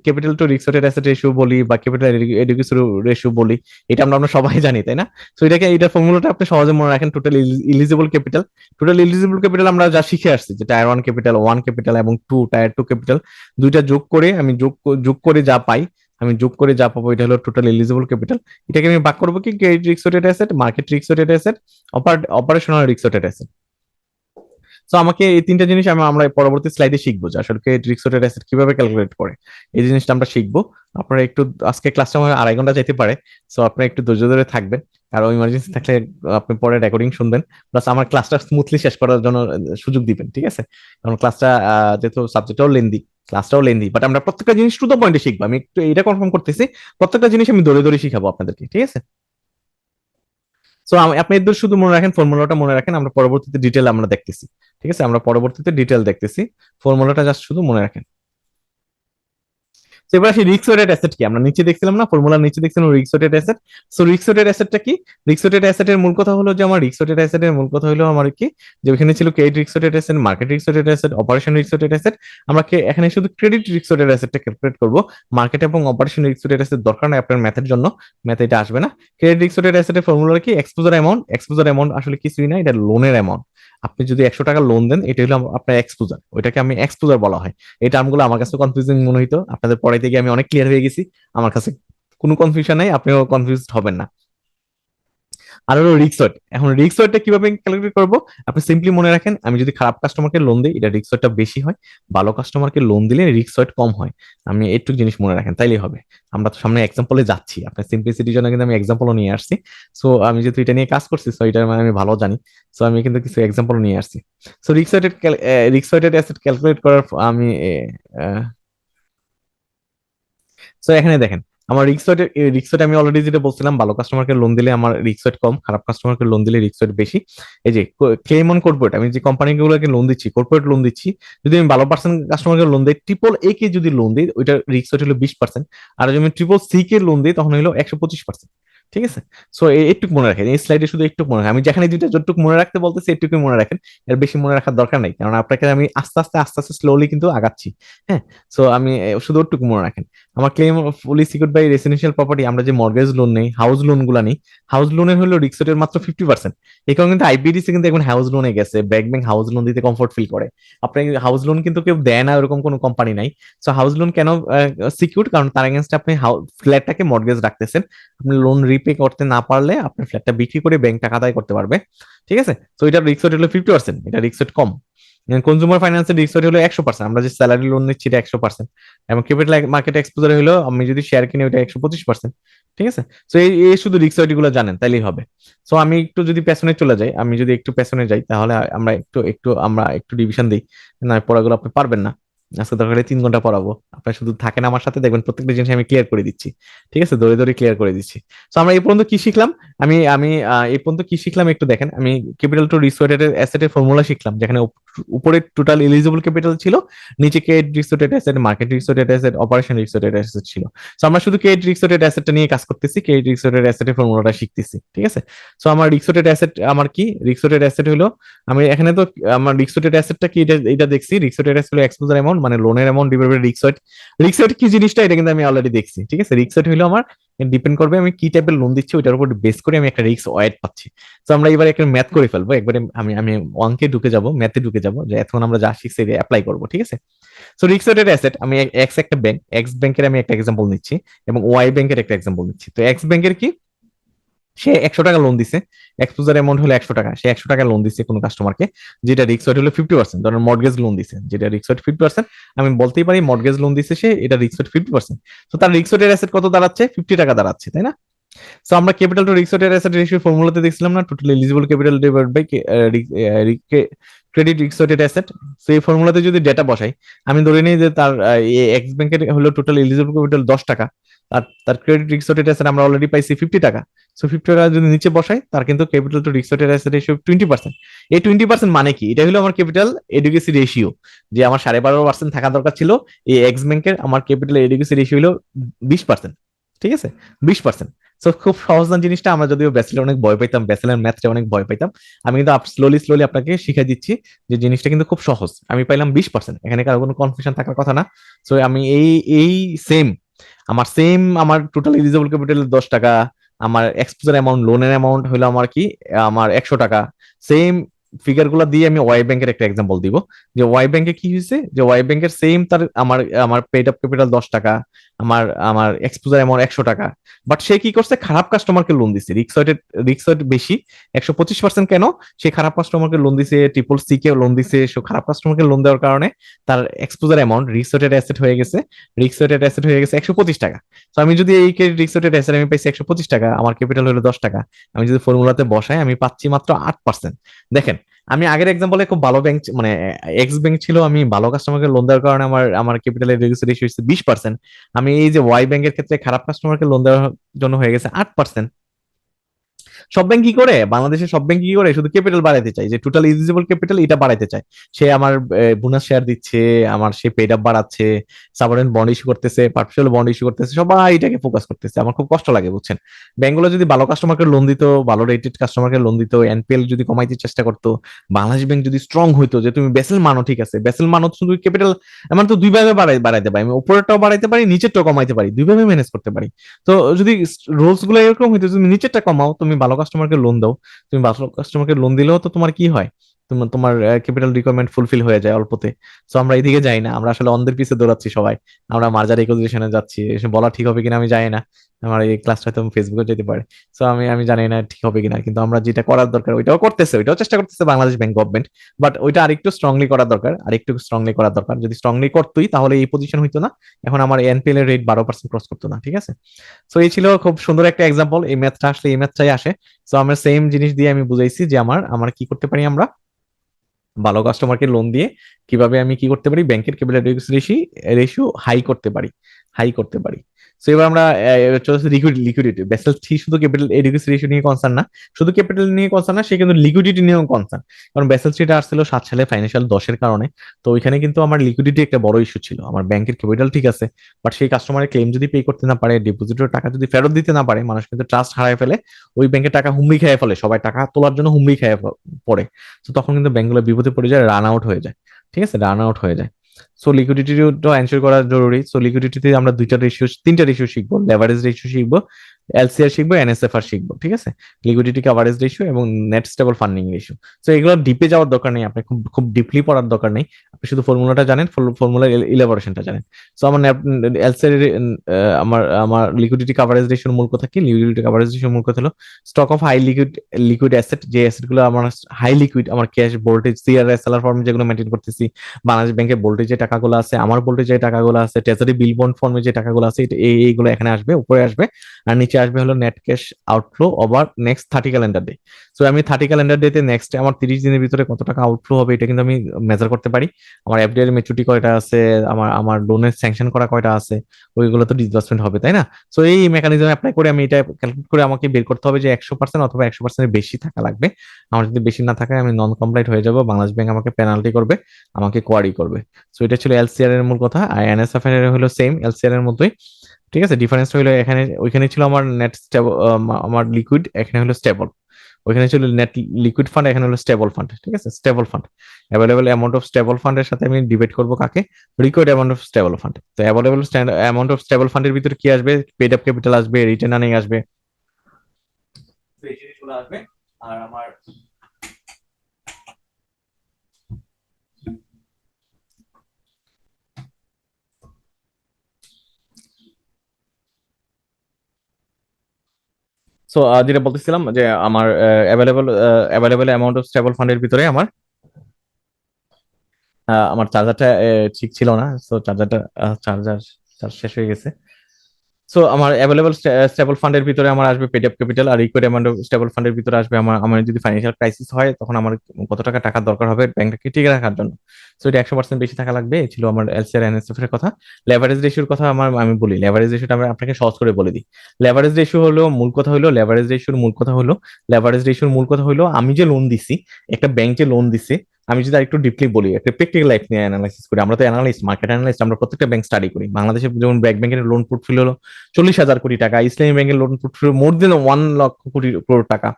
capital to risk weighted asset ratio বলি বা ক্যাপিটাল এডুকেশন রেশিও বলি, এটা আমরা সবাই জানি, তাই না? সো এটা ফর্মুলাটা আপনি সহজে মনে রাখেন। টোটাল ইলিজিবল ক্যাপিটাল, আমরা যা শিখে আসছি যে টায়ার 1 ক্যাপিটাল, 1 ক্যাপিটাল এবং টায়ার 2 ক্যাপিটাল, দুইটা যোগ করে আমি যোগ করে যা পাই, আমি যোগ করে যা পাবো, এটা হলো টোটাল এলিজিবল ক্যাপিটাল। এটাকে আমি ভাগ করবো কি, credit risk weighted asset, market risk weighted asset, operational risk weighted asset. তো আমাকে এই তিনটা জিনিস আমরা পরবর্তী স্লাইডে শিখবো যে আসলে রিস্ক ওয়েটেড অ্যাসেট কিভাবে ক্যালকুলেট করে, এই জিনিসটা আমরা শিখবো। আপনারা একটু, আজকে ক্লাসটা আমার 2.5 ঘন্টা যেতে পারে, সো আপনারা একটু ধৈর্য ধরে থাকবেন। আর ইমার্জেন্সি থাকলে আপনি পরে রেকর্ডিং শুনবেন, প্লাস আমার ক্লাসটা স্মুথলি শেষ করার জন্য সুযোগ দিবেন, ঠিক আছে? কারণ ক্লাসটা যেহেতু সাবজেক্টটাও লেন্দি, ক্লাসটাও লেন্দি, বাট আমরা প্রত্যেকটা জিনিস টু দ্য পয়েন্টে শিখবো। আমি একটু এটা কনফার্ম করতেছি, প্রত্যেকটা জিনিস আমি ধরে ধরে শিখাবো আপনাদেরকে, ঠিক আছে? সো আপনি এদের শুধু মনে রাখেন, ফর্মুলাটা মনে রাখেন, আমরা পরবর্তীতে ডিটেল আমরা দেখতেছি, ঠিক আছে? আমরা পরবর্তীতে ডিটেল দেখতেছি, ফর্মুলাটা জাস্ট শুধু মনে রাখেন। তো এবার আসি রিস্ক ওয়েটেড অ্যাসেট কি, আমরা নিচে দেখছিলাম না, ফর্মুলার নিচে দেখছিলাম risk weighted asset. So risk weighted অ্যাসেটটা কি? রিস্ক ওয়েটেড অ্যাসেটের মূল কথা হলো যে আমার রিস্ক ওয়েটেড অ্যাসেটের মূল কথা হলো আমার কি, যে ওখানে ছিল credit risk weighted asset, market risk weighted asset, operation risk weighted asset. আমরা এখানে শুধু ক্রেডিট রিস্ক ওয়েটেড অ্যাসেটটা ক্যালকুলেট করব, মার্কেট এবং অপারেশন রিস্ক ওয়েটেড অ্যাসেট দরকার নাই আপনার ম্যাথের জন্য, ম্যাথে এটা আসবে না। ক্রেডিট রিস্ক ওয়েটেড অ্যাসেটের ফর্মুলা কি? Exposure amount. এক্সপোজার অ্যামাউন্ট আসলে কিছুই না, এটা লোনের অ্যামাউন্ট। আপনি যদি 100 টাকা লোন দেন, এটা হলো আপনার এক্সপোজার, ওইটাকে আমি এক্সপোজার বলা হয়। এই টার্মগুলো আমার কাছে কনফিউজিং মনে হইতো, আপনাদের পড়াইতে গিয়ে আমি অনেক ক্লিয়ার হয়ে গেছি, আমার কাছে কোনো কনফিউশন নাই, আপনিও কনফিউজড হবেন না। আর হলো রিস্ক ওয়েট। এখন রিস্ক ওয়েটটা কিভাবে ক্যালকুলেট করবো? আপনি সিম্পলি মনে রাখেন, আমি যদি খারাপ কাস্টমারকে লোন দিই, এটা রিস্ক ওয়েটটা বেশি হয়, ভালো কাস্টমারকে লোন দিলে রিস্ক ওয়েট কম হয়। আমি এইটুকু জিনিস মনে রাখেন, তাইলেই হবে। আমরা তো সামনে এক্সাম্পলে যাচ্ছি, আপনার সিম্পলিসিটির জন্য কিন্তু আমি এক্সাম্পলও নিয়ে আসছি। সো আমি যেহেতু এটা নিয়ে কাজ করছি, সো এটা মানে আমি ভালো জানি, সো আমি কিন্তু কিছু এক্সাম্পল নিয়ে আসছি। So risk weighted asset calculate করার আমি সো এখানে দেখেন, আমার রিক্স ওয়েট আমি অলরেডি যেটা বলছিলাম, ভালো কাস্টমারকে লোন দিলে আমার রিক্স ওয়েট কম, খারাপ কাস্টমারকে লোন দিলে রিক্স ওয়েট বেশি। এই যে ক্লেম অন কর্পোরেট, আমি যে কোম্পানিগুলোকে লোন দিচ্ছি, কর্পোরেট লোন দিচ্ছি, যদি আমি ভালো পার্সেন্ট কাস্টমারকে লোন দিই, ট্রিপল A কে যদি লোন দিই, ওইটা রিক্স ওয়েট হলো 20%। আর যদি আমি ট্রিপল C কে লোন দিই, তখন হলো 125%। ঠিক আছে? সো একটু মনে রাখেন, এই স্লাইডে শুধু একটু মনে রাখেন, আমি যেখানে দুইটা যতটুকু মনে রাখতে বলতেছি একটু মনে রাখেন, এর বেশি মনে রাখার দরকার নাই, কারণ আপনাকে আমি আস্তে আস্তে স্লোলি কিন্তু আগাচ্ছি। হ্যাঁ, সো আমি শুধু ওটুকু মনে রাখেন। আমার claim fully secured by residential property, আমরা যে মর্গেজ লোন নেই, হাউস লোন গুলা নেই, হাউস লোনের হলো রিস্ক রেটের মাত্র 50%। এই কারণে কিন্তু আইবিডিসি কিন্তু এখন হাউস লোনে গেছে, ব্যাংক হাউস লোন দিতে কমফোর্ট ফিল করে। আপনি হাউস লোন কিন্তু কেউ দেয় না, এরকম কোনো কোম্পানি নাই। সো হাউস লোন কেন সিকিউর? কারণ তার এগেনস্টে আপনি ফ্ল্যাটটাকে মর্গেজ রাখতেছেন, আপনি লোন রিপে করতে না পারলে আপনার ফ্ল্যাটটা বিক্রি করে ব্যাংক টাকা আদায় করতে পারবে। ঠিক আছে? তো এটা রিস্ক রেট হলো 50%, এটা রিস্ক রেট কম। কনজিউমার ফাইন্যান্সের রিস্ক রেট হলো 100%, আমরা যে স্যালারি লোন নিচ্ছি এটা 100%। এবং ক্যাপিটাল মার্কেট এক্সপোজার হলো আমি যদি শেয়ার কিনি ওটা 125%। ঠিক আছে? তো এই শুধু রিস্ক রেট গুলো জানেন তাইলেই হবে। সো আমি একটু যদি পেছনে চলে যাই, আমি যদি একটু পেছনে যাই, তাহলে আমরা একটু ডিভিশন দিই, না পড়াগুলো আপনি পারবেন না। আজকে দরকার 3 ঘন্টা পড়াবো, আপনি শুধু থাকেন আমার সাথে, দেখবেন প্রত্যেকটা জিনিস আমি ক্লিয়ার করে দিচ্ছি। ঠিক আছে? দৌড়ে দৌড়ে ক্লিয়ার করে দিচ্ছি। তো আমরা এই পর্যন্ত কি শিখলাম? আমি আমি এই পর্যন্ত কি শিখলাম একটু দেখেন। আমি ক্যাপিটাল টু রিস্ক ওয়েটেড অ্যাসেটের ফর্মুলা শিখলাম, যেখানে উপরে টোটাল এলিজিবল ক্যাপিটাল ছিল, নিচে credit risk weighted asset, market risk weighted asset, operation risk weighted asset ছিল। তো আমরা শুধু ক্রেডিট রিস্ক ওয়েটেড অ্যাসেটটা নিয়ে কাজ করতেছি, ক্রেডিট রিস্ক ওয়েটেড অ্যাসেটের ফর্মুলাটা শিখতেছি। ঠিক আছে? তো আমার রিস্ক ওয়েটেড অ্যাসেট আমার কি? রিস্ক ওয়েটেড অ্যাসেট হলো, আমি এখানে তো আমার রিস্ক ওয়েটেড অ্যাসেটটা কি এটা দেখছি। রিস্ক ওয়েটেড অ্যাসেট হলো এক্সপোজার অ্যামাউন্ট, মানে লোনের amount divided by risk weight. Risk weight কি জিনিসটা এটা কিন্তু আমি অলরেডি দেখছি। ঠিক আছে? রিস্ক ওয়েট হলো আমার ডিপেন্ড করবে আমি কি টাইপের লোন দিচ্ছি, ওইটার উপর বেস করে আমি একটা রিস্ক ওয়েট পাচ্ছি। তো আমরা এবার একটা ম্যাথ করে ফেলবো একবারে, আমি আমি অঙ্কে ঢুকে যাব, ম্যাথে ঢুকে যাব, যে এখন আমরা যা শিখছি এটা অ্যাপ্লাই করবো। ঠিক আছে? সো রিস্ক ওয়েটেড অ্যাসেট, আমি এক্স একটা ব্যাংক, এক্স ব্যাংকের আমি একটা এক্সাম্পল নিচ্ছি, এবং ওয়াই ব্যাংকের একটা এক্সাম্পল নিচ্ছি। তো এক্স ব্যাংকের কি, সে 100 টাকা লোন দিছে, এক্সপোজার অ্যামাউন্ট হলো 100 টাকা, সে 100 টাকা লোন দিচ্ছে কোনো কাস্টমারকে, যেটা রিস্ক ওয়েট হলো 50%। ধরেন মর্গেজ লোন দিছে, যেটা রিস্ক ওয়েট 50%, আমি বলতেই পারি মর্গেজ লোন দিছে সে, এটা রিস্ক ওয়েট 50%। তো তার রিস্ক ওয়েটের অ্যাসেট কত দাঁড়াচ্ছে? 50 টাকা দাঁড়াচ্ছে, তাই না? সো আমরা capital to risk weighted asset ratio ফর্মুলাতে দেখছিলাম না, total eligible capital divide by credit risk weighted asset. So এই ফর্মুলাতে যদি ডেটা বসাই, আমি ধরে নিই যে তার এক্স ব্যাংকের হলো টোটাল এলিজিবল ক্যাপিটাল 10 টাকা, আর তার ক্রেডিট রিস্ক ওয়েটেড অ্যাসেট আমরা অলরেডি পাইছি 50 টাকা। সো 50 টাকা যদি নিচে বসাই, তার কিন্তু capital to risk weighted asset ratio 20%। এই 20% মানে কি? এটা হলো আমার ক্যাপিটাল এডিকুয়েসি রেশিও, যে আমার 12.5% থাকা দরকার ছিল, এই এক্স ব্যাংকের আমার ক্যাপিটাল এডিকুয়েসি রেশিও হলো 20%। ঠিক আছে? 20%। সো খুব সহজ না জিনিসটা, আমরা যদিও ব্যাচেলর অনেক ভয় পাইতাম, ব্যাচেলর ম্যাথটা অনেক ভয় পাইতাম, আমি কিন্তু স্লোলি স্লোলি আপনাকে শিখে দিচ্ছি যে জিনিসটা কিন্তু খুব সহজ। আমি পাইলাম 20%, এখানে কারো কোনো কনফিউশন থাকার কথা না। সো আমি এই সেম আমার টোটাল এলিজিবল ক্যাপিটাল 10 টাকা, আমার এক্সপোজার অ্যামাউন্ট লোনের অ্যামাউন্ট হলো আমার কি, আমার 100 টাকা, সেম ফিগার গুলা দিয়ে আমি ওয়াই ব্যাংকের একটা এক্সাম্পল দিব, যে ওয়াই ব্যাংকে কি হয়েছে, যে ওয়াই ব্যাংকের সেম তার আমার আমার পেড আপ ক্যাপিটাল 10 টাকা, আমার আমার এক্সপোজার অ্যামাউন্ট 100 টাকা, বাট সে কি করছে, খারাপ কাস্টমারকে লোন দিছে, রিক্স ওয়েট বেশি, 125%। কেন? সে খারাপ কাস্টমারকে লোন দিছে, ট্রিপল সি কে লোন দিছে, সে খারাপ কাস্টমারকে লোন দেওয়ার কারণে তার এক্সপোজার অ্যামাউন্ট রিক্স ওয়েটেড অ্যাসেট হয়ে গেছে, 125 টাকা। তো আমি যদি এই রিক্স ওয়েটেড অ্যাসেট আমি পাইছি 125 টাকা, আমার ক্যাপিটাল হলো 10 টাকা, আমি যদি ফর্মুলাতে বসাই আমি পাচ্ছি মাত্র 8%। দেখেন, আমি আগের এক্সাম্পলে খুব ভালো ব্যাংক, মানে এক্স ব্যাংক ছিল, আমি ভালো কাস্টমারকে লোন দেওয়ার কারণে আমার আমার ক্যাপিটালের রেশিও হচ্ছে 20%। আমি এই যে ওয়াই ব্যাংকের ক্ষেত্রে খারাপ কাস্টমারকে লোন দেওয়ার জন্য হয়ে গেছে 8%। সব ব্যাংক কি করে, বাংলাদেশের সব ব্যাংক কি করে, শুধু ক্যাপিটাল বাড়াইতে চায়, যে টোটাল ইলিজিবল ক্যাপিটাল এটা বাড়াইতে চায়। সে আমার বোনাস শেয়ার দিচ্ছে, আমার সে পেড আপ বাড়াচ্ছে, সাবরেন বন্ড ইস্যু করতেছে, পার্সোনাল বন্ড ইস্যু করতেছে, সবাই এটাকে ফোকাস করতেছে, আমার খুব কষ্ট লাগে, বুঝছেন? ব্যাংকগুলো যদি ভালো কাস্টমারকে লোন দিত, ভালো রেটেড কাস্টমারকে লোন দিত, এনপিএল যদি কমাইতে চেষ্টা করতো, বাংলাদেশ ব্যাংক যদি স্ট্রং হইতো, যে তুমি বেসেল মানো, ঠিক আছে, বেসেল মানো শুধু ক্যাপিটাল, আমার তো দুইভাবে বাড়াইতে পারি, আমি উপরেরটাও বাড়াইতে পারি, নিচেরটাও কমাইতে পারি, দুইভাবে ম্যানেজ করতে পারি। তো যদি রুলস গুলো এরকম হইতো, তুমি নিচেরটা কমাও, তুমি ভালো কাস্টমারকে লোন দাও, তুমি ভালো কাস্টমারকে লোন দিলেও তো তোমার কি হয়, তোমার ক্যাপিটাল রিকোয়ারমেন্ট ফুলফিল হয়ে যায় অল্পতে। তো আমরা এইদিকে যাই না, আমরা আসলে অন্ধের পিছে দৌড়াচ্ছি সবাই, আমরা মার্জার ইকুইজিশনে যাচ্ছি, এসে বলা ঠিক হবে কিনা আমি জানি না, আমার এই ক্লাসটা হয়তো ফেসবুকে যেতে পারে। তো আমি জানি না ঠিক হবে কিনা, কিন্তু আমরা যেটা করার দরকার ওইটাও করতেছে, ওইটাও চেষ্টা করতেছে বাংলাদেশ ব্যাংক গভর্নমেন্ট, বাট ওইটা আরেকটু স্ট্রংলি করা দরকার, আরেকটু স্ট্রংলি করা দরকার। যদি স্ট্রংলি করতোই তাহলে এই পজিশন হইতো না, এখন আমার এনপিএল এর রেট 12% ক্রস করতো না। ঠিক আছে? সো এই ছিল খুব সুন্দর একটা এক্সাম্পল, এই ম্যাথটা আসলে এই ম্যাথটাই আসে। সো আমরা সেম জিনিস দিয়ে আমি বুঝাইছি যে আমার আমার কি করতে পারি, আমরা ভালো কাস্টমারকে লোন দিয়ে কিভাবে আমি কি করতে পারি, ব্যাংকের ক্যাপিটাল রেশিও হাই করতে পারি। হাই করতে পারি। তো এবার আমরা লিকুইডিটি, বেসেল 3 শুধু ক্যাপিটাল এডিকুইটি রেশিও নিয়ে কনসার্ন না, শুধু ক্যাপিটাল নিয়ে কনসার্ন না, সে কিন্তু লিকুইডিটি নিয়েও কনসার্ন। কারণ বেসেল 3টা আসছিল 7 সালে ফাইন্যান্সিয়াল 10-এর কারণে। তো ওইখানে কিন্তু আমার লিকুইডিটি একটা বড় ইস্যু ছিল। আমার ব্যাংকের ক্যাপিটাল ঠিক আছে, বাট সেই কাস্টমারের ক্লেম যদি পে করতে না পারে, ডিপোজিটের টাকা যদি ফেরত দিতে না পারে, মানুষ কিন্তু ট্রাস্ট হারায় ফেলে, ওই ব্যাংকের টাকা হুমড়ি খেয়ে ফেলে, সবাই টাকা তোলার জন্য হুমড়ি খেয়ে পড়ে। তো তখন কিন্তু ব্যাংকগুলো বিপদে পড়ে যায়, রান আউট হয়ে যায়। ঠিক আছে, রান আউট হয়ে যায়। সো লিকুইডিটিটা এনশিওর করা জরুরি। সো লিকুইডিটিতে আমরা তিনটা রেশিও শিখবো, লেভারেজ রেশিও শিখবো, এলসিআর শিখবো, এনএসএফআর শিখবো। ঠিক আছে, লিকুইডিটি কভারেজ রেশিও এবং net stable funding ratio. So এগুলো ডিপে যাওয়ার দরকার নেই, আপনি খুব খুব ডিপলি পড়ার দরকার নেই। আপনি শুধু ফর্মুলাটা জানেন, ফর্মুলার ইলাবোরেশনটা জানেন। সো আমার এলসিআর, আমার আমার লিকুইডিটি কভারেজ রেশিওর মূল কথা কি? লিকুইডিটি কভারেজ রেশিওর মূল কথা হলো stock of high liquid asset, যে অ্যাসেট গুলো আমার হাই লিকুইড, আমার ক্যাশ ভোল্টেজ সিআরএসএলআর ফর্মে যেগুলো মেনটেন করতেছি, বাংলাদেশ ব্যাংকের বোল্টে যে টাকাগুলো আছে, আমার বোল্টে যে টাকাগুলো আছে, ট্রেজারি বিল বন্ড ফর্মে যে টাকাগুলো আছে, এইগুলো এখানে আসবে, উপরে আসবে। আর নিচে আসবে হলো net cash outflow over next 30 calendar day. So আমি 30 ক্যালেন্ডার ডেতে নেক্সট আমার 30 দিনের ভিতরে কত টাকা আউটফ্লো হবে, এটা কিন্তু আমি মেজার করতে পারি। আমার এফডি এর ম্যাচুরিটি কয়টা আছে, আমার লোনের স্যাংশন করা কয়টা আছে, ওইগুলো তো ডিসবার্সমেন্ট হবে, তাই না? সো এই মেকানিজম অ্যাপ্লাই করে আমি এটা ক্যালকুলেট করে আমাকে বের করতে হবে যে 100% অথবা 100% বেশি টাকা লাগবে। আমার যদি বেশি না থাকে আমি নন কমপ্লাইট হয়ে যাব, বাংলাদেশ ব্যাংক আমাকে পেনাল্টি করবে, আমাকে কোয়ারি করবে। সো এটা ছিল এলসিআর এর মূল কথা। আর এনএসএফআর এর হলো সেম এলসিআর এর মতোই। ঠিক আছে, ডিফারেন্স হলো এখানে, ওইখানে ছিল আমার নেট স্টেবল, আমার লিকুইড, এখানে হলো স্টেবল। ওইখানে ছিল নেট লিকুইড ফান্ড, এখানে হলো স্টেবল ফান্ড। ঠিক আছে, stable fund, available amount of stable ফান্ডের সাথে আমি ডিবেট করবো কাকে? Required amount of stable fund. তো অ্যাভেলেবল অ্যামাউন্ট অফ স্টেবল ফান্ডের ভিতরে কি আসবে? পেড আপ ক্যাপিটাল আসবে, রিটার্ন আর্নিং আসবে, এই জিনিসগুলো আসবে। আর আমার সো যেটা বলতেছিলাম যে আমার অ্যাভেলেবল অ্যামাউন্ট অফ স্টেবল ফান্ডের ভিতরে আমার চার্জারটা ঠিক ছিল না, সো চার্জার চার্জ শেষ হয়ে গেছে। সো আমার অ্যাভেলেবল স্টেবল ফান্ডের ভিতরে আমার আসবে পেড আপ ক্যাপিটাল, আর রিকোয়ার্ড অ্যামাউন্ট অফ স্টেবল ফান্ডের ভিতরে আসবে আমার আমার যদি ফাইন্যান্সিয়াল ক্রাইসিস হয় তখন আমার কত টাকা টাকার দরকার হবে ব্যাংকটাকে ঠিক রাখার জন্য। সো এটা 100% বেশি টাকা লাগবে। এই ছিল আমার এলসিআর এনএসএফ এর কথা। লেভারেজ রেশিওর কথা আমি বলি, লেভারেজ রেশিওটা আমি আপনাকে সহজ করে বলে দিই। লেভারেজ রেশিও হলো মূল কথা হলো, লেভারেজ রেশিওর মূল কথা হলো আমি যে লোন দিছি, একটা ব্যাংক যে লোন দিছে, আমি যদি আরেকটু ডিপলি বলি, একটা প্র্যাকটিক্যাল লাইফ নিয়ে অ্যানালাইসিস করি, আমরা তো অ্যানালিস্ট, মার্কেট অ্যানালিস্ট, আমরা প্রত্যেকটা ব্যাংক স্টাডি করি। বাংলাদেশে যেমন ব্র্যাক ব্যাংকের লোন পোর্টফোলিও হলো 40,000 কোটি টাকা, ইসলামী ব্যাংকের লোন পোর্টফোলিও মোর দেন 1 লক্ষ কোটি টাকা।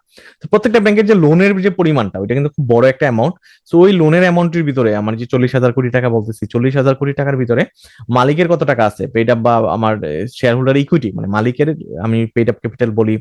তো প্রত্যেকটা ব্যাংকের যে লোনের যে পরিমাণটা, ওইটা কিন্তু খুব বড় একটা অ্যামাউন্ট। সো ওই লোনের অ্যামাউন্টের ভিতরে আমার যে 40,000 কোটি টাকা বলতেছি, 40,000 কোটি টাকার ভিতরে মালিকের কত টাকা আছে পেড আপ, বা আমার শেয়ার হোল্ডার ইকুইটি, মানে মালিকের আমি পেড আপ ক্যাপিটাল বলি।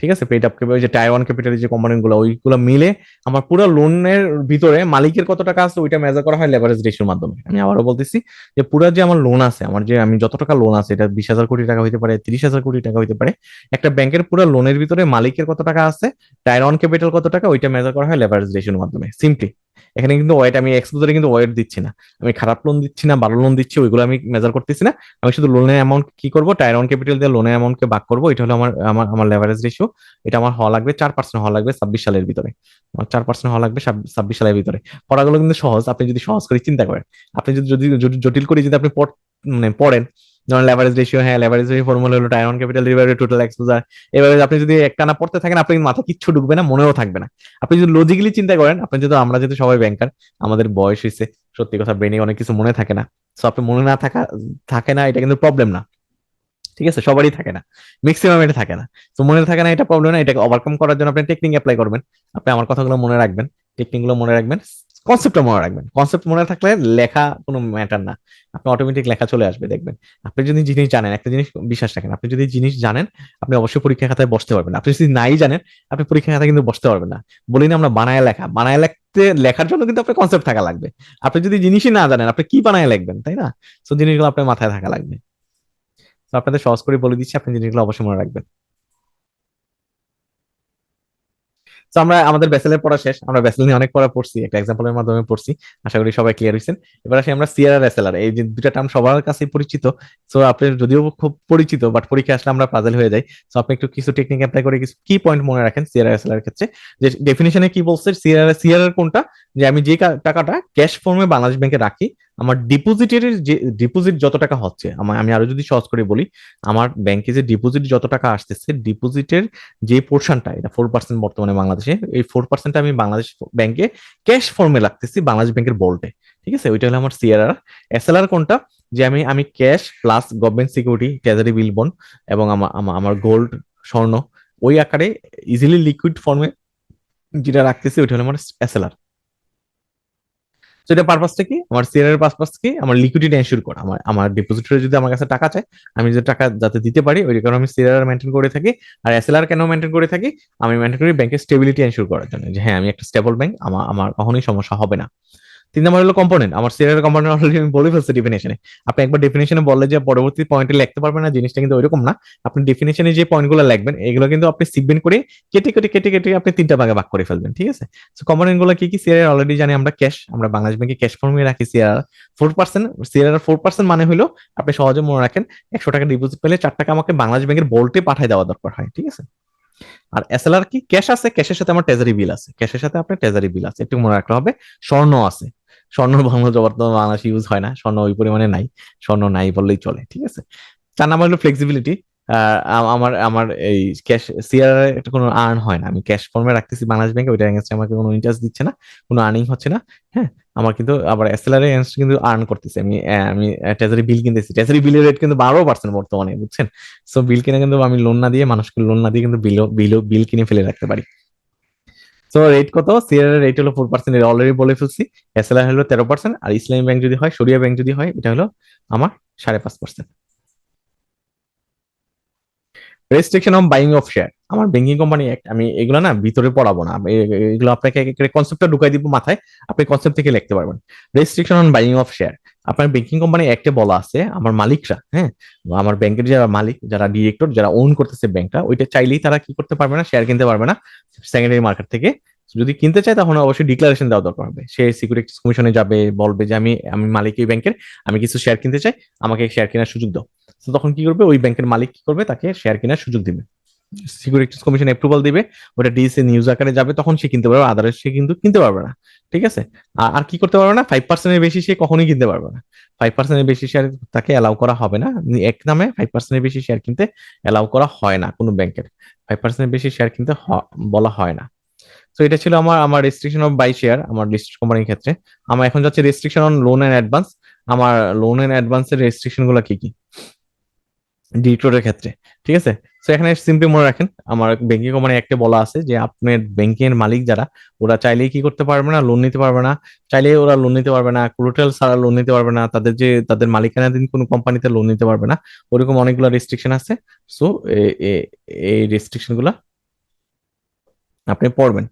ঠিক আছে, পেড আপ ক্যাপিটাল, যে টায়ার ওয়ান ক্যাপিটালের যে কোম্পানিগুলো, ওইগুলো মিলে আমার পুরো লোনের ভিতরে মালিকের কত টাকা আছে ওইটা মেজার করা হয় লেভারেজ রেশিওর মাধ্যমে। আমি আবারও বলতেছি যে পুরো যে আমার লোন আছে, আমার যে আমি যত টাকা লোন আছে, এটা 20,000 কোটি টাকা হইতে পারে, 30,000 কোটি টাকা হইতে পারে, একটা ব্যাংকের পুরো লোনের ভিতরে মালিকের কত টাকা আছে, টায়ার ওয়ান ক্যাপিটাল কত টাকা, ওইটা মেজার করা হয় লেভারেজ রেশিওর মাধ্যমে সিম্পলি। এখানে কিন্তু ওয়েট, আমি এক্সপোজারে কিন্তু ওয়েট দিচ্ছি না, আমি খারাপ লোন দিচ্ছি না, ভালো লোন দিচ্ছি, ওইগুলো আমি মেজার করতেছি না। আমি শুধু লোনের অ্যামাউন্ট কি করবো, টায়ার ওয়ান ক্যাপিটাল দিয়ে লোনের অ্যামাউন্টকে ভাগ করবো, এটা হলো আমার আমার আমার লেভারেজ রেশিও। এটা আমার হওয়া লাগবে 4% হওয়া লাগবে 26 সালের ভিতরে। আমার 4% হওয়া লাগবে 26 সালের ভিতরে। পড়াগুলো কিন্তু সহজ, আপনি যদি সহজ করে চিন্তা করেন। আপনি যদি জটিল করে যদি আপনি মানে পড়েন, যেমন লেভারেজ রেশিও, হ্যাঁ লেভারেজ রেশিও ফর্মুলা হলো time on capital divided total exposure. এভাবে আপনি যদি একটানা পড়তে থাকেন, আপনার মাথা কিচ্ছু ঢুকবে না, মনেও থাকবে না। আপনি যদি লজিক্যালি চিন্তা করেন, আপনি যেহেতু আমরা যেহেতু সবাই ব্যাংকার, আমাদের বয়স হয়েছে, সত্যি কথা ব্রেনে অনেক কিছু মনে থাকে না। সো আপনি মনে না থাকে না, এটা কিন্তু প্রবলেম না। ঠিক আছে, সবারই থাকে না, ম্যাক্সিমাম এটা থাকে না। তো মনে থাকে না, এটা প্রবলেম না। এটাকে ওভারকাম করার জন্য আপনি টেকনিক অ্যাপ্লাই করবেন। আপনি আমার কথাগুলো মনে রাখবেন, টেকনিক গুলো মনে রাখবেন, কনসেপ্টটা মনে রাখবেন। কনসেপ্ট মনে থাকলে লেখা কোনো ম্যাটার না, আপনি অটোমেটিক লেখা চলে আসবে দেখবেন। আপনি যদি জিনিস জানেন, একটা জিনিস বিশ্বাস রাখেন, আপনি যদি জিনিস জানেন, আপনি অবশ্যই পরীক্ষা খাতায় বসতে পারবেন। আপনি যদি নাই জানেন, আপনি পরীক্ষা খাতায় কিন্তু বসতে পারবেন না। বলি না আমরা বানায় লেখা, বানায় লেখার জন্য কিন্তু আপনার কনসেপ্ট থাকা লাগবে। আপনি যদি জিনিসই না জানেন, আপনি কি বানায় লিখবেন, তাই না? তো জিনিসগুলো আপনার মাথায় থাকা লাগবে। তো আপনাদের সহজ করে বলে দিচ্ছি, আপনি জিনিসগুলো অবশ্যই মনে রাখবেন। তো আমরা আমাদের বেসেলের পড়া শেষ, আমরা বেসেল নিয়ে অনেক পড়া পড়ছি, একটা এক্সাম্পলের মাধ্যমে পড়ছি। আশা করি সবাই ক্লিয়ার হয়েছেন। এবার আসি আমরা সিআরআর এসএলআর, এই যে দুটা টার্ম সবার কাছে পরিচিত। সো আপনি যদিও খুব পরিচিত, বাট পরীক্ষা আসলে আমরা পাজল হয়ে যাই। সো আপনি একটু কিছু টেকনিক অ্যাপ্লাই করে কিছু কি পয়েন্ট মনে রাখেন সিআরআর এসএলআর ক্ষেত্রে। যে ডেফিনিশনে কি বলছে সিআরআর কোনটা, যে আমি যে টাকাটা ক্যাশ ফর্মে বাংলাদেশ ব্যাংকে রাখি, আমার ডিপোজিটের যে ডিপোজিট যত টাকা হচ্ছে, আমি আরো যদি সহজ করে বলি, আমার ব্যাংকে যে ডিপোজিট যত টাকা আসতেছে, ডিপোজিটের যে পোর্শনটা, এটা 4% বর্তমানে বাংলাদেশে, এই 4% আমি বাংলাদেশ ব্যাংকে ক্যাশ ফর্মে রাখতেছি বাংলাদেশ ব্যাংকের বোল্টে। ঠিক আছে, ওইটা হলো আমার সিআরআর। এসএলআর কোনটা? যে আমি cash plus government security, treasury bill bond এবং আমার গোল্ড, স্বর্ণ, ওই আকারে ইজিলি লিকুইড ফর্মে যেটা রাখতেছি, ওইটা হলো আমার এসএলআর। তো এটা পারপাসটা কি? আমার সিআর এর পারপাস কি? আমার লিকুইডিটি এনশিওর করা। আমার ডিপোজিটরে যদি আমার কাছে টাকা চায়, আমি যদি টাকা যাতে দিতে পারি, ওই কারণে আমি সিআর মেনটেন করে থাকি। আর এসএলআর কেন মেনটেন করে থাকি? আমি মেনটেন করি ব্যাংকের স্টেবিলিটি এনশিওর করার জন্য, যে হ্যাঁ আমি একটা স্টেবল ব্যাংক, আমার কখনোই সমস্যা হবে না। 3 নম্বর হলো কম্পোনেন্ট। আমার সিআর কম্পোনেন্ট অলরেডি আমি বলে ফেলছি ডেফিনেশনে। আপনি একবার ডেফিনেশনে বললে যে পরবর্তী পয়েন্টে লিখতে পারবেন না, জিনিসটা কিন্তু ওইরকম না। আপনি ডেফিনেশনে যে পয়েন্টগুলো লিখবেন, এগুলো কিন্তু আপনি সিগমেন্ট করে কেটে কেটে কেটে কেটে আপনি 3টা ভাগে ভাগ করে ফেলবেন। ঠিক আছে, তো কম্পোনেন্ট গুলো কি কি? সিআর অলরেডি জানি আমরা, ক্যাশ আমরা বাংলাদেশ ব্যাংকে ক্যাশ ফর্মে রাখি সিআর 4%। সিআর 4% মানে হলো, আপনি সহজে মনে রাখেন, 100 টাকা ডিপোজিট পেলে 4 টাকা আমাকে বাংলাদেশ ব্যাংকের বোল্টে পাঠিয়ে দেওয়া দরকার হয়। ঠিক আছে, আর এসএলআর কি? ক্যাশ আছে, ক্যাশের সাথে আমার ট্রেজারি বিল আছে, ক্যাশের সাথে আপনার ট্রেজারি বিল আছে, একটু মনে রাখতে হবে। স্বর্ণ আছে, স্বর্ণ বর্তমানে বাংলাদেশে ইউজ হয় না, স্বর্ণ ওই পরিমাণে নাই, স্বর্ণ নাই বললেই চলে। ঠিক আছে, 4 নম্বর হলো ফ্লেক্সিবিলিটি। আমার আমার এই ক্যাশ সিআর একটা কোনো আর্ন হয় না, আমি ক্যাশ ফর্মে রাখতেছি বাংলাদেশ ব্যাংকে, ওইটা এগেনস্টে আমাকে কোনো ইন্টারেস্ট দিচ্ছে না, কোনো আর্নিং হচ্ছে না। হ্যাঁ, আমার কিন্তু আবার এসএলআর এগেনস্ট কিন্তু আর্ন করতেছে। আমি ট্রেজারি বিল কিনতেছি, ট্রেজারি বিলের রেট কিন্তু 12% বর্তমানে, বুঝছেন? সো বিল কিনে কিন্তু আমি লোন না দিয়ে, মানুষকে লোন না দিয়ে কিন্তু বিল কিনে ফেলে রাখতে পারি। তো রেট কত? সিআর এর রেট হলো 4%, অলরেডি বলে ফেলছি। এসএলআর হলো 13%, আর ইসলামী ব্যাংক যদি হয়, শরিয়া ব্যাংক যদি হয়, এটা হলো আমার 5.5%। Restriction on buying of share, আমার ব্যাংকিং কোম্পানি অ্যাক্ট, আমি এগুলো না ভিতরে পড়াবো না, এগুলো আপনাকে কনসেপ্টটা ঢুকাই দিব মাথায়, আপনি কনসেপ্ট থেকে লিখতে পারবেন। Restriction on buying of share, আপনার ব্যাংকিং কোম্পানি অ্যাক্টে বলা আছে, আমার মালিকরা, হ্যাঁ, আমার ব্যাংকের যারা মালিক, যারা ডিরেক্টর, যারা ওন করতেছে ব্যাংকটা, ওইটা চাইলেই তারা কি করতে পারবে না? শেয়ার কিনতে পারবে না সেকেন্ডারি মার্কেট থেকে। যদি কিনতে চায়, তখন অবশ্যই ডিক্লারেশন দেওয়া দরকার হবে। সে সিকিউরিটিজ কমিশনে যাবে, বলবে যে আমি আমি মালিক এই ব্যাংকের, আমি কিছু শেয়ার কিনতে চাই, আমাকে শেয়ার কেনার সুযোগ দাও। তো তখন কি করবে? ওই ব্যাংকের মালিক কি করবে? তাকে শেয়ার কেনার সুযোগ দিবে, সিকিউরিটিজ কমিশন অ্যাপ্রুভাল দিবে, ওটা ডিএসএ নিউজ আকারে যাবে, তখন সে কিনতে পারবে, আদারওয়াইজ সে কিন্তু কিনতে পারবে না। ঠিক আছে, আর কি করতে পারবে না? 5%-এর বেশি সে কখনোই কিনতে পারবে না। 5%-এর বেশি শেয়ার তাকে অ্যালাউ করা হবে না। এক নামে 5%-এর বেশি শেয়ার কিনতে অ্যালাউ করা হয় না কোনো ব্যাংকের। 5%-এর বেশি শেয়ার কিনতে বলা হয় না। তো এটা ছিল আমার রেস্ট্রিকশন অফ বাই শেয়ার আমার লিস্টেড কোম্পানির ক্ষেত্রে। আমার এখন যাচ্ছে restriction on loan and advance. আমার লোন এন্ড অ্যাডভান্সের রেস্ট্রিকশন গুলো কি কি ডিরেক্টরের ক্ষেত্রে? ঠিক আছে, তো এখানে সিম্পলি মনে রাখেন, আমার ব্যাংকিং কোম্পানি একটা বলা আছে যে আপনার ব্যাংকিং এর মালিক যারা, ওরা চাইলেই কি করতে পারবে না? লোন নিতে পারবে না। চাইলেই ওরা লোন নিতে পারবে না, কোলাটেরাল ছাড়া লোন নিতে পারবে না, তাদের মালিকানাধীন কোনো কোম্পানিতে লোন নিতে পারবে না। ওরকম অনেকগুলো রেস্ট্রিকশন আছে। সো এই রেস্ট্রিকশন গুলা আপনি পড়বেন।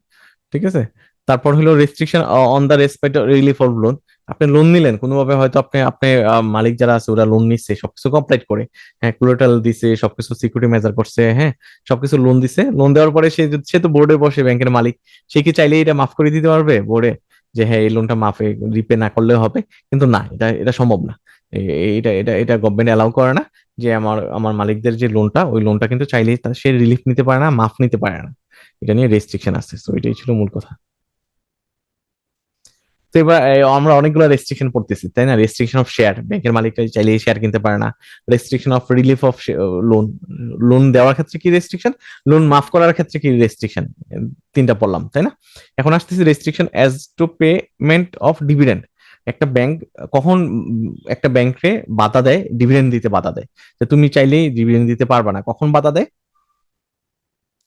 ঠিক আছে, তারপর হলো restriction on the respect relief of loan. আপনি লোন নিলেন কোনোভাবে, হয়তো আপনি আপনি মালিক যারা আছে ওরা লোন নিচ্ছে, সবকিছু কমপ্লিট করে, হ্যাঁ, কোলাটেরাল দিছে, সবকিছু সিকিউরিটি মেজার করছে, হ্যাঁ, সবকিছু লোন দিছে। লোন দেওয়ার পরে সে তো বোর্ডে বসে, ব্যাংকের মালিক, সে কি চাইলে এটা মাফ করে দিতে পারবে বোর্ডে, যে হ্যাঁ এই লোনটা মাফে রিপে না করলেও হবে? কিন্তু না, এটা এটা সম্ভব না। এটা এটা এটা গভর্নমেন্ট অ্যালাউ করে না, যে আমার আমার মালিকদের যে লোনটা, ওই লোনটা কিন্তু চাইলেই সে রিলিফ নিতে পারে না, মাফ নিতে পারে না। এটা নিয়ে রেস্ট্রিকশন আছে। তো এটাই ছিল মূল কথা। তো এবার আমরা অনেকগুলো রেস্ট্রিকশন পড়তেছি, তাই না? রেস্ট্রিকশন অফ শেয়ার, ব্যাংকের মালিকরা চাইলে শেয়ার কিনতে পারে না। Restriction of relief of loan, loan দেওয়ার ক্ষেত্রে কি রেস্ট্রিকশন, লোন মাফ করার ক্ষেত্রে কি রেস্ট্রিকশন, 3টা পড়লাম, তাই না? এখন আসতেছি restriction as to payment of dividend. একটা ব্যাংক কখন একটা ব্যাংকে বাধা দেয়, ডিভিডেন্ড দিতে বাধা দেয়, যে তুমি চাইলেই ডিভিডেন্ড দিতে পারবা না, কখন বাধা দেয়?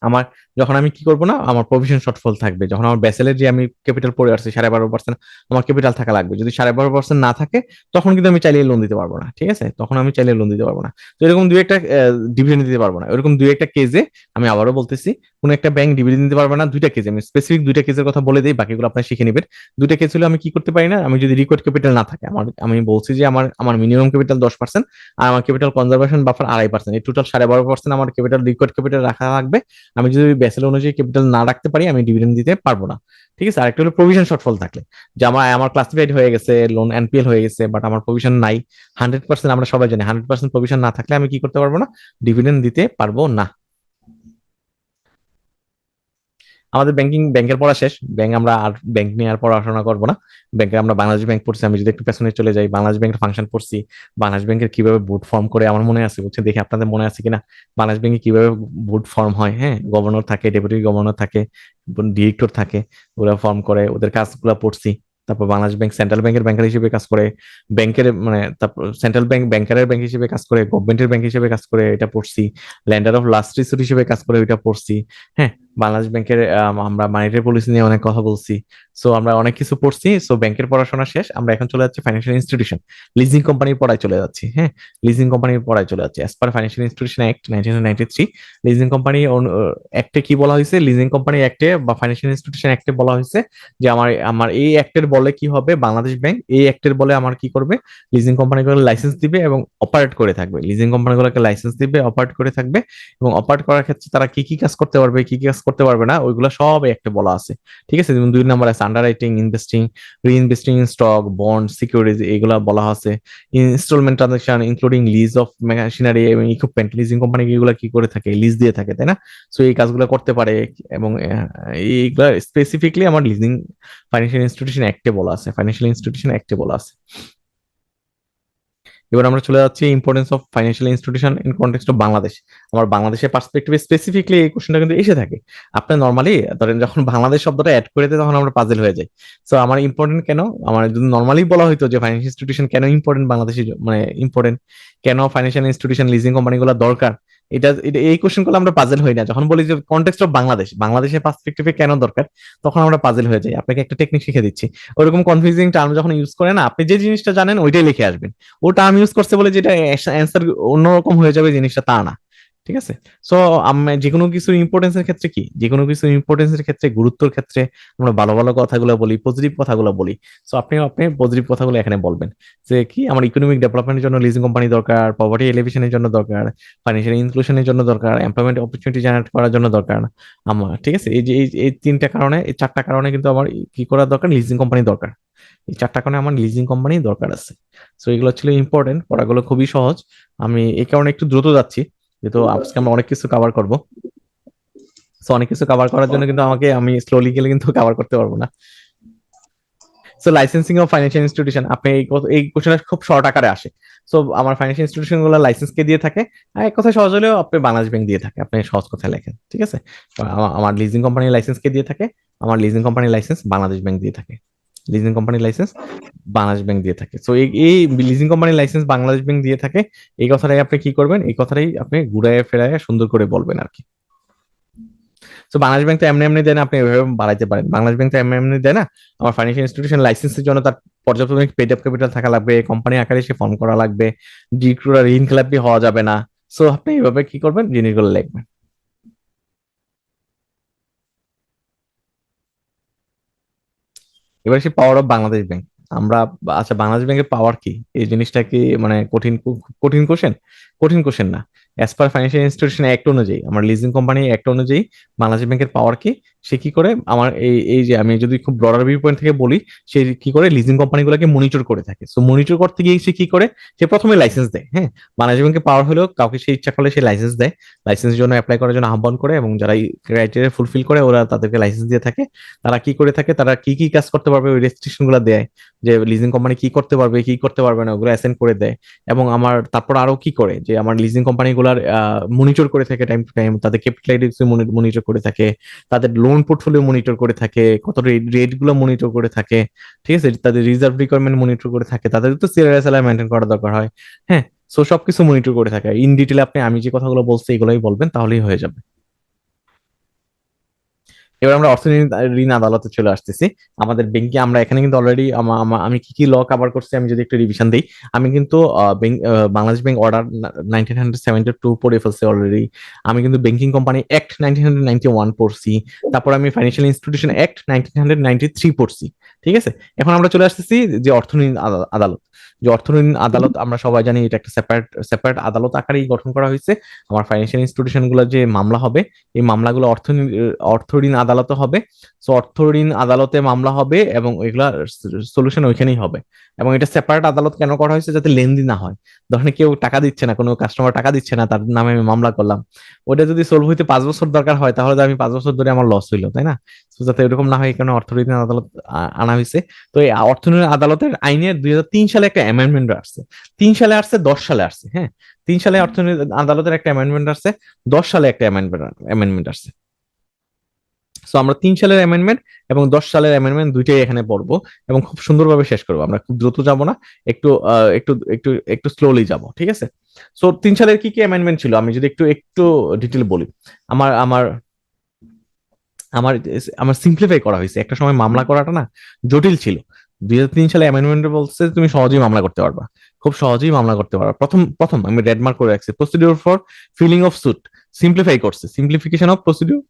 আমার যখন আমি কি করবো না, আমার প্রভিশন শর্টফল থাকবে, যখন আমার ব্যাসেলের যে আমি ক্যাপিটাল পড়ে আসছি 12.5%, আমার ক্যাপিটাল থাকা লাগবে। যদি 12.5% না থাকে, তখন কিন্তু আমি চাইলে লোন দিতে পারবো না। ঠিক আছে, তখন আমি চাইলে লোন দিতে পারবো না। তো এরকম দুই একটা ডিভিডেন্ড দিতে পারবো না, এরকম দুই একটা কেজে, আমি আবারও বলতেছি, কোন একটা ব্যাংক ডিভিডেন্ড দিতে পারবে না। 2টা কেজে, আমি স্পেসিফিক 2টা কেজের কথা বলে দিই, বাকিগুলো আপনার শিখে নেবেন। 2টা কেজ হলে আমি কি করতে পারি না, আমি যদি রিকোয়ার্ড ক্যাপিটাল না থাকে, আমি বলছি যে আমার আমার মিনিমাম ক্যাপিটাল 10%, আর আমার ক্যাপিটাল কনজারভেশন বাফার 2.5%, এই টোটাল 12.5% আমার ক্যাপিটাল, রিকোয়ার্ড ক্যাপিটাল রাখা লাগবে। আমি যদি ব্যাসেল অনুযায়ী ক্যাপিটাল না রাখতে পারি, আমি ডিভিডেন্ড দিতে পারবো না। ঠিক আছে, আরেকটা হলো প্রভিশন শর্টফল থাকলে, যে আমার ক্লাসিফাইড হয়ে গেছে, লোন এনপিএল হয়ে গেছে, বাট আমার প্রভিশন নাই 100%। আমরা সবাই জানি 100% প্রভিশন না থাকলে আমি কি করতে পারবো না? ডিভিডেন্ড দিতে পারবো না। আমাদের ব্যাংকের পড়া শেষ। আমরা আর ব্যাংক নিয়ে আর পড়াশোনা করবো না। ব্যাংকে আমরা বাংলাদেশ ব্যাংক পড়ছি। আমি যদি একটু পেছনে চলে যাই, বাংলাদেশ ব্যাংকের ফাংশন পড়ছি, বাংলাদেশ ব্যাংকের কিভাবে বোর্ড ফর্ম করে আমার মনে আছে, বুঝছেন, দেখি আপনাদের মনে আছে কিনা। বাংলাদেশ ব্যাংকে কিভাবে বোর্ড ফর্ম হয়, হ্যাঁ, গভর্নর থাকে, ডেপুটি গভর্নর থাকে, ডিরেক্টর থাকে, ওরা ফর্ম করে, ওদের কাজগুলো পড়ছি। তারপর বাংলাদেশ ব্যাংক সেন্ট্রাল ব্যাংকের ব্যাংকার হিসেবে কাজ করে, ব্যাংকের মানে তারপর সেন্ট্রাল ব্যাংক ব্যাংকারের ব্যাংক হিসেবে কাজ করে, গভর্নমেন্টের ব্যাংক হিসেবে কাজ করে, এটা পড়ছি। ল্যান্ডার অফ লাস্ট রিসোর্ট হিসেবে কাজ করে, ওইটা পড়ছি। হ্যাঁ, বাংলাদেশ ব্যাংকের আমরা মানিটারি পলিসি নিয়ে অনেক কথা বলছি। সো আমরা অনেক কিছু পড়ছি। সো ব্যাংকের পড়াশোনা শেষ, আমরা এখন চলে যাচ্ছি ফাইন্যান্সিয়াল ইনস্টিটিউশন, লিজিং কোম্পানির পড়ায় চলে যাচ্ছি। হ্যাঁ, লিজিং কোম্পানির পড়ায় চলে যাচ্ছি। As per financial institution act 1993, leasing company অ্যাক্টে কি বলা হয়েছে, লিজিং কোম্পানি অ্যাক্টে বা ফাইন্যান্সিয়াল ইনস্টিটিউশন অ্যাক্টে বলা হয়েছে যে আমার আমার এই অ্যাক্টের বলে কি হবে, বাংলাদেশ ব্যাংক এই অ্যাক্টের বলে আমার কি করবে, লিজিং কোম্পানিগুলো লাইসেন্স দিবে এবং অপারেট করে থাকবে। লিজিং কোম্পানিগুলোকে লাইসেন্স দিবে, অপারেট করে থাকবে, এবং অপারেট করার ক্ষেত্রে তারা কি কি কাজ করতে পারবে, কি কি কাজ করতে পারবে না, ওইগুলো সব একটা বলা আছে। ঠিক আছে, যেমন 2 নম্বর আছে underwriting, investing, reinvesting in stock, bond, securities, এগুলা বলা আছে। Instalment transaction including lease of machinery এবং ইকুইপমেন্ট, লিজিং কোম্পানি এগুলা কি করে থাকে, লিজ দিয়ে থাকে, তাই না? সো এই কাজগুলো করতে পারে। এবং এইগুলা স্পেসিফিকলি আমার লিজিং ফাইন্যান্সিয়াল ইনস্টিটিউশন অ্যাক্টে বলা আছে, ফাইন্যান্সিয়াল ইনস্টিটিউশন অ্যাক্টে বলা আছে। এবার আমরা চলে যাচ্ছি importance of financial institution in context of Bangladesh. আমার বাংলাদেশের পার্সপেক্টিভে স্পেসিফিকলি এই কোশ্চেনটা কিন্তু এসে থাকে। আপনি নর্মালি ধরেন যখন বাংলাদেশ শব্দটা অ্যাড করে দেয় তখন আমরা পাজেল হয়ে যাই। সো আমার ইম্পর্টেন্ট কেন, আমার যদি নর্মালি বলা হইতো যে ফাইন্যান্সিয়াল ইনস্টিটিউশন কেন ইম্পর্টেন্ট বাংলাদেশে, মানে ইম্পর্টেন্ট কেন, ফাইন্যান্সিয়াল ইনস্টিটিউশন লিজিং কোম্পানিগুলো দরকার, এই কোশ্চেন গুলো আমরা পাজেল হই না। যখন বলি যে কনটেক্সট অফ বাংলাদেশ, বাংলাদেশের পার্সপেক্টিভে কেন দরকার, তখন আমরা পাজেল হয়ে যাই। আপনাকে একটা টেকনিক শিখে দিচ্ছি, ওরকম কনফিউজিং টার্ম যখন ইউজ করে না, আপনি যে জিনিসটা জানেন ওইটাই লিখে আসবেন। ও টার্ম ইউজ করছে বলে যেটা অ্যান্সার অন্যরকম হয়ে যাবে জিনিসটা তা না। ঠিক আছে? সো আমরা যে কোনো কিছু ইম্পর্টেন্সের ক্ষেত্রে কি, যে কোনো কিছু ইম্পর্টেন্সের ক্ষেত্রে, গুরুত্বর ক্ষেত্রে আমরা ভালো ভালো কথাগুলো বলি, পজিটিভ কথাগুলো বলি। সো আপনি পজিটিভ কথাগুলো এখানে বলবেন যে কি, আমার ইকোনমিক ডেভেলপমেন্টের জন্য লিজিং কোম্পানি দরকার, পভার্টি এলিভেশনের জন্য দরকার, ফাইন্যান্সিয়াল ইনক্লুশনের জন্য দরকার, এমপ্লয়মেন্ট অপরচুনিটি জেনারেট করার জন্য দরকার আমার। ঠিক আছে, এই যে এই 3টা কারণে, এই 4টা কারণে কিন্তু আমার কি করা দরকার, লিজিং কোম্পানি দরকার। এই 4টা কারণে আমার লিজিং কোম্পানি দরকার আছে। সো এগুলো ছিল ইম্পর্টেন্ট, পড়াগুলো খুবই সহজ। আমি এই কারণে একটু দ্রুত যাচ্ছি, যেহেতু আজকে আমরা অনেক কিছু কভার করব। সো অনেক কিছু কভার করার জন্য কিন্তু আমি স্লোলি গেলে কিন্তু কভার করতে পারবো না। So licensing of financial institution, আপনি এই কোশ্চেনটা খুব শর্ট আকারে আসে। সো আমার ফাইন্যান্সিয়াল ইনস্টিটিউশন গুলো লাইসেন্স কে দিয়ে থাকে, আর এক কথায় সহজ হলেও আপনি বাংলাদেশ ব্যাংক দিয়ে থাকে, আপনি সহজ কথায় লেখেন। ঠিক আছে, আমার লিজিং কোম্পানির লাইসেন্স কে দিয়ে থাকে, আমার লিজিং কোম্পানির লাইসেন্স বাংলাদেশ ব্যাংক দিয়ে থাকে, লিজিং কোম্পানির লাইসেন্স বাংলাদেশ ব্যাংক দিয়ে থাকে। সো এই লিজিং কোম্পানির লাইসেন্স বাংলাদেশ ব্যাংক দিয়ে থাকে, এই কথাটাই আপনি কি করবেন, এই কথাটাই আপনি ঘুরায় ফেরায় সুন্দর করে বলবেন আর কি। তো বাংলাদেশ ব্যাংক তো এমনি এমনি দেয় না, আপনি এভাবে বাড়াইতে পারেন। বাংলাদেশ ব্যাংক তো এমনি এমনি দেয় না, আমার ফাইন্যান্সিয়াল ইনস্টিটিউশন লাইসেন্সের জন্য তার পর্যাপ্ত পেড আপ ক্যাপিটাল থাকা লাগবে, কোম্পানি আকারে সে ফর্ম করা লাগবে, ডিরেক্টর ঋণ খেলাপি হওয়া যাবে না। সো আপনি এইভাবে কি করবেন, জিনিসগুলো লিখবেন। এবার সে পাওয়ার অফ বাংলাদেশ ব্যাংক, আমরা, আচ্ছা বাংলাদেশ ব্যাংকের পাওয়ার কি, এই জিনিসটা কি মানে কঠিন কোশ্চেন? কঠিন কোশ্চেন না। As per financial institution act অনুযায়ী, আমার লিজিং কোম্পানি অ্যাক্ট অনুযায়ী বাংলাদেশ ব্যাংকের পাওয়ার কি, সে কি করে, আমার এই যে আমি যদি খুব ব্রডার ভিউ পয়েন্ট থেকে বলি, সে কি করে লিজিং কোম্পানিগুলোকে মনিটর করে থাকে। সো মনিটর করতে গিয়ে সে কি করে, সে প্রথমে লাইসেন্স দেয়। হ্যাঁ, বাংলাদেশ ব্যাংকের পাওয়ার হলেও কাউকে সে ইচ্ছা করলে সে লাইসেন্স দেয়, লাইসেন্সের জন্য অ্যাপ্লাই করার জন্য আহ্বান করে, এবং যারা ক্রাইটেরিয়া ফুলফিল করে ওরা তাদেরকে লাইসেন্স দিয়ে থাকে। তারা কি করে থাকে, তারা কি কি কাজ করতে পারবে ওই রেস্ট্রিকশন গুলো দেয়, যে লিজিং কোম্পানি কি করতে পারবে কি করতে পারবে না, ওগুলো অ্যাসাইন করে দেয়। এবং আমার তারপর আরো কি করে, যে আমার লিজিং কোম্পানি গুলার মনিটর করে থাকে টাইম টু টাইম, তাদের ক্যাপিটাল মনিটর করে থাকে, তাদের লোন পোর্টফোলিও মনিটর করে থাকে, কত রেট গুলো মনিটর করে থাকে। ঠিক আছে, তাদের রিজার্ভ রিকোয়ারমেন্ট মনিটর করে থাকে, তাদের তো সিআরএসএলআর মেনটেন করা দরকার হয়। হ্যাঁ, সো সবকিছু মনিটর করে থাকে। ইন ডিটেল আপনি আমি যে কথাগুলো বলছি এগুলোই বলবেন, তাহলেই হয়ে যাবে। এবার আমরা অর্থনীতি ঋণ আদালতে চলে আসতেছি। আমাদের ব্যাংকে আমরা এখানে কিন্তু অলরেডি আমি কি কি ল কভার করছি আমি যদি একটু রিভিশন দিই। আমি কিন্তু বাংলাদেশ ব্যাংক অর্ডার 1972 পড়ে ফেলছি অলরেডি। আমি কিন্তু ব্যাংকিং কোম্পানি অ্যাক্ট 1991 পড়ছি। তারপর আমি ফাইন্যান্সিয়াল ইনস্টিটিউশন অ্যাক্ট 1993 পড়ছি। ঠিক আছে, এখন আমরা চলে আসতেছি যে অর্থনীতি আদালত। যে অর্থ ঋণ আদালত আমরা সবাই জানি এটা একটা সেপারেট আদালত আকারেই গঠন করা হয়েছে। আমার ফাইন্যান্সিয়াল ইনস্টিটিউশন গুলো যে মামলা হবে, এই মামলাগুলো অর্থ ঋণ আদালতে হবে। সো অর্থ ঋণ আদালতে মামলা হবে এবং এগুলা সলিউশন ওইখানেই হবে। এবং এটা সেপারেট আদালত কেন করা হয়েছে? যাতে লেনদেন না হয়। ধরেন কেউ টাকা দিচ্ছে না, কোনো কাস্টমার টাকা দিচ্ছে না, তার নামে আমি মামলা করলাম, ওটা যদি সলভ হইতে 5 বছর দরকার হয়, তাহলে তো আমি 5 বছর ধরে আমার লস হইলো, তাই না? তো যাতে এরকম না হয়, এই কারণে অর্থনীতি আদালত আনা হয়েছে। তো এই অর্থনীতি আদালতের আইনের 2003 সালে একটা অ্যামেন্ডমেন্ট আসছে। 3 সালে আসছে, 10 সালে আসছে, হ্যাঁ। 3 সালে অর্থনীতি আদালতের একটা অ্যামেন্ডমেন্ট আসছে, 10 সালে একটা অ্যামেন্ডমেন্ট আসছে। সো আমরা 3 সালের অ্যামেন্ডমেন্ট এবং 10 সালের অ্যামেন্ডমেন্ট দুইটাই এখানে পড়বো এবং খুব সুন্দরভাবে শেষ করবো। আমরা খুব দ্রুত যাব না, একটু একটু স্লোলি যাব, ঠিক আছে? সো 3 সালের কি কি অ্যামেন্ডমেন্ট ছিল আমি যদি একটু একটু ডিটেল বলি। আমার আমার আমার আমার সিম্পলিফাই করা হয়েছে। একটা সময় মামলা করাটা না জটিল ছিল। 2003 সালে অ্যামেন্ডমেন্ট বলছে তুমি সহজেই মামলা করতে পারবা, খুব সহজেই মামলা করতে পারবা। প্রথম প্রথম আমি রেড মার্ক করে রাখছি, procedure for filing of suit simplify করছে, simplification of procedure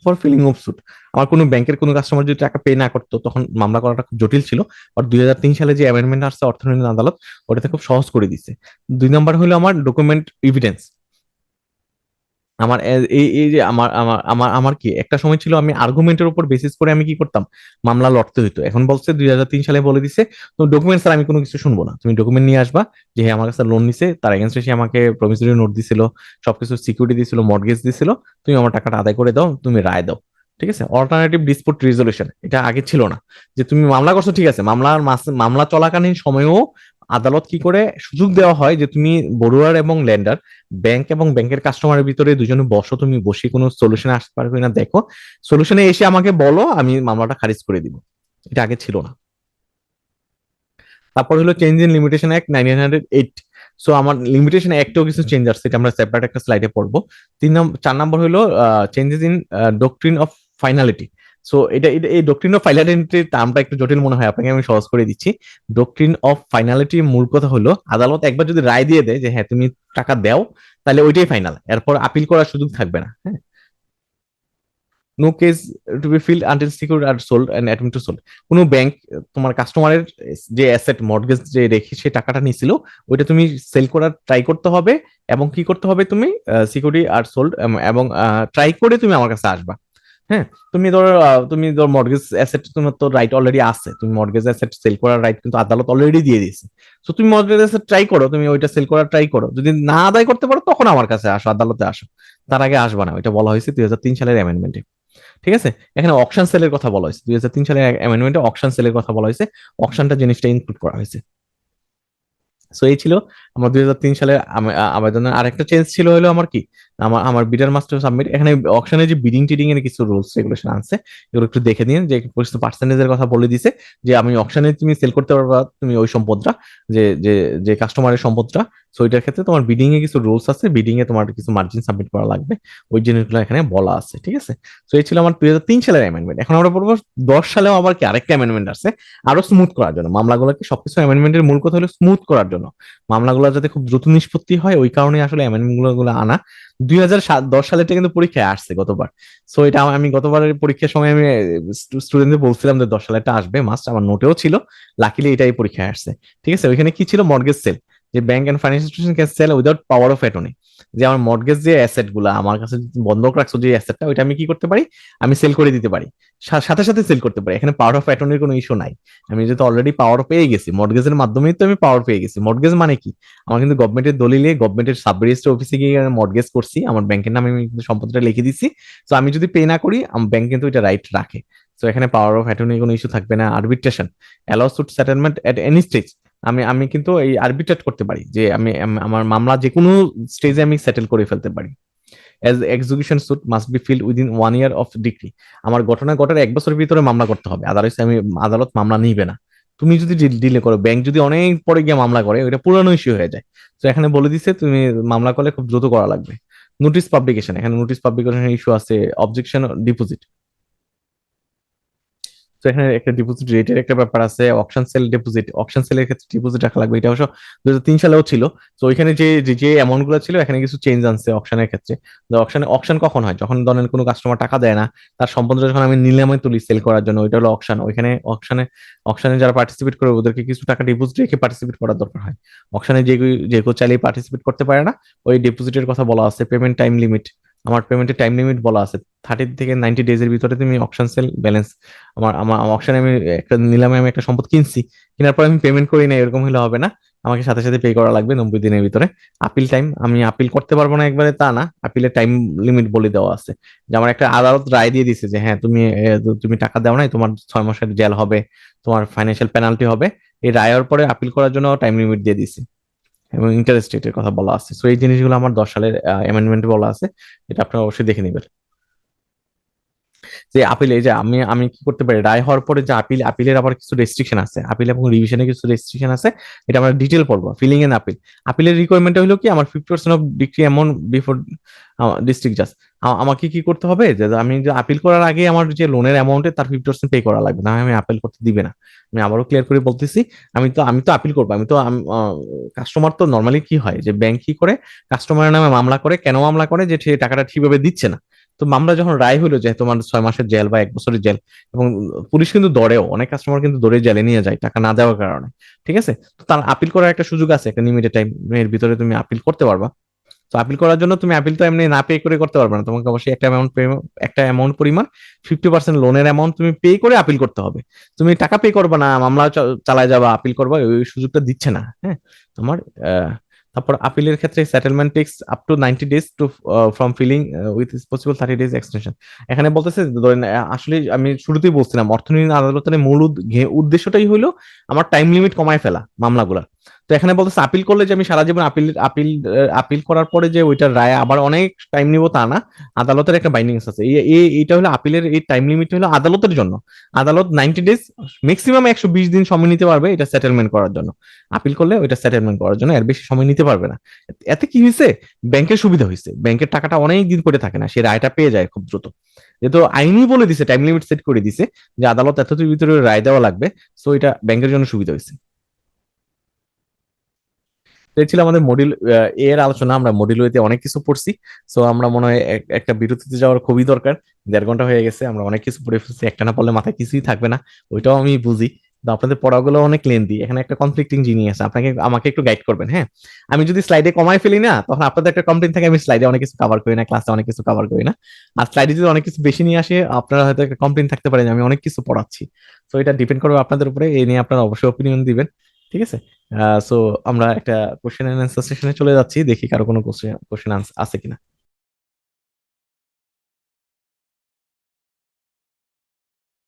for filing of suit. আমার কোনো ব্যাংকের কোনো কাস্টমার যদি টাকা পে না করতো, তখন মামলা করাটা খুব জটিল ছিল। আর 2003 সালে যে অ্যামেন্ডমেন্ট আসছে অর্থনৈতিক আদালত, ওটাতে খুব সহজ করে দিচ্ছে। 2 নম্বর হলো আমার ডকুমেন্ট এভিডেন্স। আমার এই যে আমার কি একটা সময় ছিল আমি আর্গুমেন্টের উপর বেসিস করে আমি কি করতাম, মামলা লড়তে হইতো। এখন বলছে 2003 সালে বলে দিছে, তো ডকুমেন্ট স্যার আমি কোনো কিছু শুনবো না, তুমি ডকুমেন্ট নিয়ে আসবা যে হ্যাঁ আমার কাছে লোন নিছে, তার এগেনস্টে সে আমাকে প্রমিসরি নোট দিছিল, সবকিছু সিকিউরিটি দিছিল, মর্টগেজ দিছিল, তুমি আমার টাকাটা আদায় করে দাও, তুমি রায় দাও। ঠিক আছে, অল্টারনেটিভ ডিসপুট রেজলিউশন এটা আগে ছিল না। যে তুমি মামলা করছো, ঠিক আছে, মামলা চলাকালীন সময়েও আদালত কি করে সুযোগ দেওয়া হয় যে তুমি বড়ুয়ার এবং ল্যান্ডার, ব্যাংক এবং ব্যাংকের কাস্টমারের ভিতরে দুজনে বসো, তুমি বসে কোনো সলিউশনে আসতে পারবে কিনা দেখো, সলিউশনে এসে আমাকে বলো, আমি মামলাটা খারিজ করে দিব। এটা আগে ছিল না। তারপর হলো change in limitation act 1908। So আমার লিমিটেশন অ্যাক্টেও কিছু চেঞ্জ আসছে, এটা আমরা সেপারেট একটা স্লাইডে পড়বো। 4 নম্বর হলো changes in doctrine of finality. So এই ডক্ট্রিন অফ ফাইনালিটির টার্মটা একটু জটিল মনে হয় আপনাকে, আমি সহজ করে দিচ্ছি। ডক্ট্রিন অফ ফাইনালিটির মূল কথা হলো আদালত একবার যদি রায় দিয়ে দেয় যে হ্যাঁ তুমি টাকা দাও, তাহলে ওইটাই ফাইনাল, এরপর আপিল করার সুযোগ থাকবে না। হ্যাঁ, no case to be filed until secure or sold and attempt to sold. কোনো ব্যাংক তোমার কাস্টমারের যে অ্যাসেট মর্টগেজ যে রেখে সে টাকাটা নিছিল, ওইটা তুমি সেল করার ট্রাই করতে হবে এবং কি করতে হবে, তুমি সিকিউরিটি আর সোল্ড এবং ট্রাই করে তুমি আমার কাছে আসবা। হ্যাঁ, তুমি ধর মর্টগেজ অ্যাসেট তোমার তো রাইট অলরেডি আছে, তুমি মর্টগেজ অ্যাসেট সেল করার রাইট কিন্তু আদালত অলরেডি দিয়ে দিয়েছে। তো তুমি মর্টগেজ অ্যাসেট ট্রাই করো, তুমি ওইটা সেল করার ট্রাই করো, যদি না আদায় করতে পারো তখন আমার কাছে আসো, আদালতে আসো, তার আগে আসবা না। ওইটা বলা হয়েছে 2003 সালের অ্যামেন্ডমেন্টে। ঠিক আছে, এখানে অকশন সেলের কথা বলা হয়েছে, 2003 সালের অ্যামেন্ডমেন্টে অকশন সেলের কথা বলা হয়েছে, অকশনটা জিনিসটা ইনক্লুড করা হয়েছে। সো এই ছিল আমার 2003 সালের আবেদনের। আরেকটা চেঞ্জ ছিল হলো আমার কি, আমার বিডার মাস্টার সাবমিট, এখানে অকশনে যে বিডিং টিডিং এর কিছু রুলস রেগুলেশন আছে, এগুলো একটু দেখে নিন। যে পার্সেন্টেজের কথা বলে দিছে যে আমি অকশনে তুমি সেল করতে পারবা তুমি ওই সম্পদটা, যে যে যে কাস্টমারের সম্পদটা। সো এটার ক্ষেত্রে তোমার বিডিং এ কিছু রুলস আছে, বিডিং এ তোমার কিছু মার্জিন সাবমিট করা লাগবে, ওই জিনিসগুলো এখানে বলা আছে। ঠিক আছে, সো এই ছিল আমার 2003 সালের অ্যামেন্ডমেন্ট। এখন আমরা পড়বো 10 সালেও আবার কি আরেকটা অ্যামেন্ডমেন্ট আছে, আরো স্মুথ করার জন্য মামলাগুলোকে। সবকিছু অ্যামেন্ডমেন্টের মূল কথা হলো স্মুথ করার জন্য, মামলাগুলো যাতে খুব দ্রুত নিষ্পত্তি হয়, ওই কারণে আসলে অ্যামেন্ডমেন্ট গুলো আনা। 2010 সালেরটা কিন্তু পরীক্ষায় আসছে গতবার। সো এটা আমি গতবারের পরীক্ষার সময় আমি স্টুডেন্টদের বলছিলাম যে 10 সালেরটা আসবে মাস্ট, আমার নোটেও ছিল। লাকিলি এটাই পরীক্ষায় আসছে। ঠিক আছে, ওইখানে কি ছিল, মর্টগেজ সেল, যে bank and financial institution can sell without power of attorney. যে আমার মর্টগেজ যে অ্যাসেট গুলা আমার কাছে বন্ধক রাখছো, যে অ্যাসেটটা, ওইটা আমি কি করতে পারি, আমি সেল করে দিতে পারি, সাথে সাথে সেল করতে পারি। এখানে পাওয়ার অফ অ্যাটর্নির কোনো ইস্যু নাই। আমি যেহেতু অলরেডি পাওয়ার পেয়ে গেছি, মর্টগেজের মাধ্যমেই তো আমি পাওয়ার পেয়ে গেছি। মর্টগেজ মানে কি, আমার কিন্তু গভর্নমেন্টের দলিলে গভর্নমেন্টের সাব রেজিস্ট্রার অফিসে গিয়ে মর্টগেজ করছি, আমার ব্যাংকের নামে আমি কিন্তু সম্পত্তিটা লিখে দিছি। তো আমি যদি পে না করি, ব্যাংক কিন্তু এটা রাইট রাখে। তো এখানে পাওয়ার অফ অ্যাটর্নি কোনো ইস্যু থাকবে না। Arbitration allow suit settlement at any stage. আমি কিন্তু এই আরবিট্রেট করতে পারি, যে আমার মামলা যে কোনো স্টেজে আমি সেটেল করে ফেলতে পারি। As execution suit must be filed within 1 year of decree. আমার ঘটনা ঘটার 1 বছরের ভিতরে মামলা করতে হবে, আদারওয়াইজ আদালত মামলা নিবে না। তুমি যদি ডিলে করো, ব্যাংক যদি অনেক পরে গিয়ে মামলা করে, ওইটা পুরানো ইস্যু হয়ে যায়। তো এখানে বলে দিছে তুমি মামলা করলে খুব দ্রুত করা লাগবে। নোটিশ পাবলিকেশন, এখানে নোটিশ পাবলিকেশন ইস্যু আছে। অবজেকশন ডিপোজিট, তো এখানে একটা ডিপোজিট রেটের একটা ব্যাপার আছে, অকশন সেল ডিপোজিট, অকশন সেলের ক্ষেত্রে ডিপোজিট রাখা লাগবে, এটা অবশ্য 2003 সালেও ছিল। তো ওইখানে যে যে যে অ্যামাউন্ট গুলো ছিল এখানে কিছু চেঞ্জ আনছে অকশনের ক্ষেত্রে। অকশনে অকশন কখন হয়, যখন ধরেন কোনো কাস্টমার টাকা দেয় না, তার সম্পদটা যখন আমি নিলামে তুলি সেল করার জন্য, ওইটা হলো অকশন। ওইখানে অকশনে অকশনে যারা পার্টিসিপেট করে ওদেরকে কিছু টাকা ডিপোজিট রেখে পার্টিসিপেট করার দরকার হয়। অকশনে যে যে কেউ চাইলেই পার্টিসিপেট করতে পারে না। ওই ডিপোজিটের কথা বলা আছে, পেমেন্ট টাইম লিমিট, আমার পেমেন্টের টাইম লিমিট বলা আছে 30 থেকে 90 ডেজ এর ভিতরে তুমি অকশন সেল ব্যালেন্স, আমার আমার অকশনে আমি একটা নিলামে আমি একটা সম্পদ কিনছি, কেনার পর আমি পেমেন্ট করি না এরকম হলে হবে না, আমাকে সাথে সাথে পে করা লাগবে 90 দিনের ভিতরে। আপিল টাইম, আমি আপিল করতে পারবো না একবারে তা না, আপিলের টাইম লিমিট বলে দেওয়া আছে। যে আমার একটা আদালত রায় দিয়ে দিছে যে হ্যাঁ তুমি তুমি টাকা দাও নাই, তোমার 6 মাসের জেল হবে, তোমার ফাইন্যান্সিয়াল পেনাল্টি হবে, এই রায়ের পরে আপিল করার জন্য টাইম লিমিট দিয়ে দিছে, এবং ইন্টারেস্ট রেটের কথা বলা আছে। সো এই জিনিসগুলো আমার 10 সালের অ্যামেন্ডমেন্ট বলা আছে, এটা আপনারা অবশ্যই দেখে নেবেন। যে আপিল, এই যে আমি আমি কি করতে পারি, রায় হওয়ার পরে যে আপিল, আপিলের আবার কিছু রেস্ট্রিকশন আছে, আপিল এবং রিভিশনে কিছু রেস্ট্রিকশন আছে, এটা আমরা ডিটেল পড়বো। ফিলিং এন্ড আপিল, আপিলের রিকোয়ারমেন্ট হলো কি, আমার 50% of degree amount before district জাজ। আমাকে কি করতে হবে, যে আমি যে আপিল করার আগে আমার যে লোনের অ্যামাউন্টে তার 50% পে করা লাগবে, না আমি আপিল করতে দিবে না। আমি আবারও ক্লিয়ার করে বলতেছি, আমি তো আপিল করবো, আমি তো কাস্টমার তো নর্মালি কি হয় যে ব্যাংক কি করে, কাস্টমারের নামে মামলা করে, কেন মামলা করে, যে সে টাকাটা ঠিকভাবে দিচ্ছে না। তো মামলা যখন রায় হলো যে তোমার 6 মাসের জেল বা 1 বছরের জেল, এবং পুলিশ কিন্তু দৌড়েও, অনেক কাস্টমার কিন্তু দৌড়ে জেলে নিয়ে যায় টাকা না দেওয়ার কারণে, ঠিক আছে। তো তার আপিল করার একটা সুযোগ আছে, একটা লিমিটেড টাইমের ভিতরে তুমি আপিল করতে পারবা। তো আপিল করার জন্য তুমি আপিল তো এমনি না পে করে করতে পারবে না, তোমাকে অবশ্যই একটা অ্যামাউন্ট পরিমাণ 50% লোনের অ্যামাউন্ট তুমি পে করে আপিল করতে হবে। তুমি টাকা পে করবে না, মামলা চালায় যাবা, আপিল করবা, ওই সুযোগটা দিচ্ছে না, হ্যাঁ তোমার। তারপর আপিলের ক্ষেত্রে settlement takes up to 90 days to from filing with possible 30 days extension. এখানে বলতেছে ধরেন আসলে আমি শুরুতেই বলছিলাম অর্থনীতি আদালতের মূল উদ্দেশ্যটাই হলো আমার টাইম লিমিট কমায় ফেলা মামলাগুলা। তো এখানে বলতেছে আপিল করলে যে আমি সারা জীবন আপিল আপিল আপিল করার পরে যে ওইটার রায় আবার অনেক টাইম নিব তা না, আদালতের একটা বাইন্ডিংস আছে। এইটা হলো আপিলের এই টাইম লিমিট হলো আদালতের জন্য। আদালত 90 ডেজ, ম্যাক্সিমাম 120 দিন সময় নিতে পারবে এটা সেটেলমেন্ট করার জন্য। আপিল করলে ওইটা সেটেলমেন্ট করার জন্য এর বেশি সময় নিতে পারবে না। এতে কি হয়েছে, ব্যাংকের সুবিধা হয়েছে, ব্যাংকের টাকাটা অনেক দিন পরে থাকে না, সে রায়টা পেয়ে যায় খুব দ্রুত। যেহেতু আইনই বলে দিছে, টাইম লিমিট সেট করে দিছে যে আদালত এতটির ভিতরে রায় দেওয়া লাগবে, সো এটা ব্যাংকের জন্য সুবিধা হয়েছে। তো এই ছিল আমাদের মডিউল এর আলোচনা। আমরা মডিউল এতে অনেক কিছু পড়ছি। সো আমরা মনে হয় একটা বিরতিতে যাওয়ার খুবই দরকার। 1.5 ঘন্টা হয়ে গেছে, আমরা অনেক কিছু পড়ে ফেলছি, একটা না পড়লে মাথায় কিছুই থাকবে না, ওইটাও আমি বুঝি। তো আপনাদের পড়াগুলো অনেক লেন্দি, এখানে একটা কনফ্লিক্টিং জিনিস আছে, আমাকে একটু গাইড করবেন, হ্যাঁ। আমি যদি স্লাইডে কমাই ফেলি না, তখন আপনাদের একটা কমপ্লেন থাকে আমি স্লাইডে অনেক কিছু কভার করি না, ক্লাসে অনেক কিছু কভার করি না। আর স্লাইডে যদি অনেক কিছু বেশি নিয়ে আসে, আপনারা হয়তো একটা কমপ্লেন থাকতে পারে যে আমি অনেক কিছু পড়াচ্ছি। তো এটা ডিপেন্ড করবে আপনাদের উপরে, এই নিয়ে আপনারা অবশ্যই অপিনিয়ন দিবেন, ঠিক আছে। সো আমরা একটা কোশ্চেন এন্ড অ্যান্সার সেশনে চলে যাচ্ছি, দেখি কারো কোনো কোশ্চেন আছে কিনা।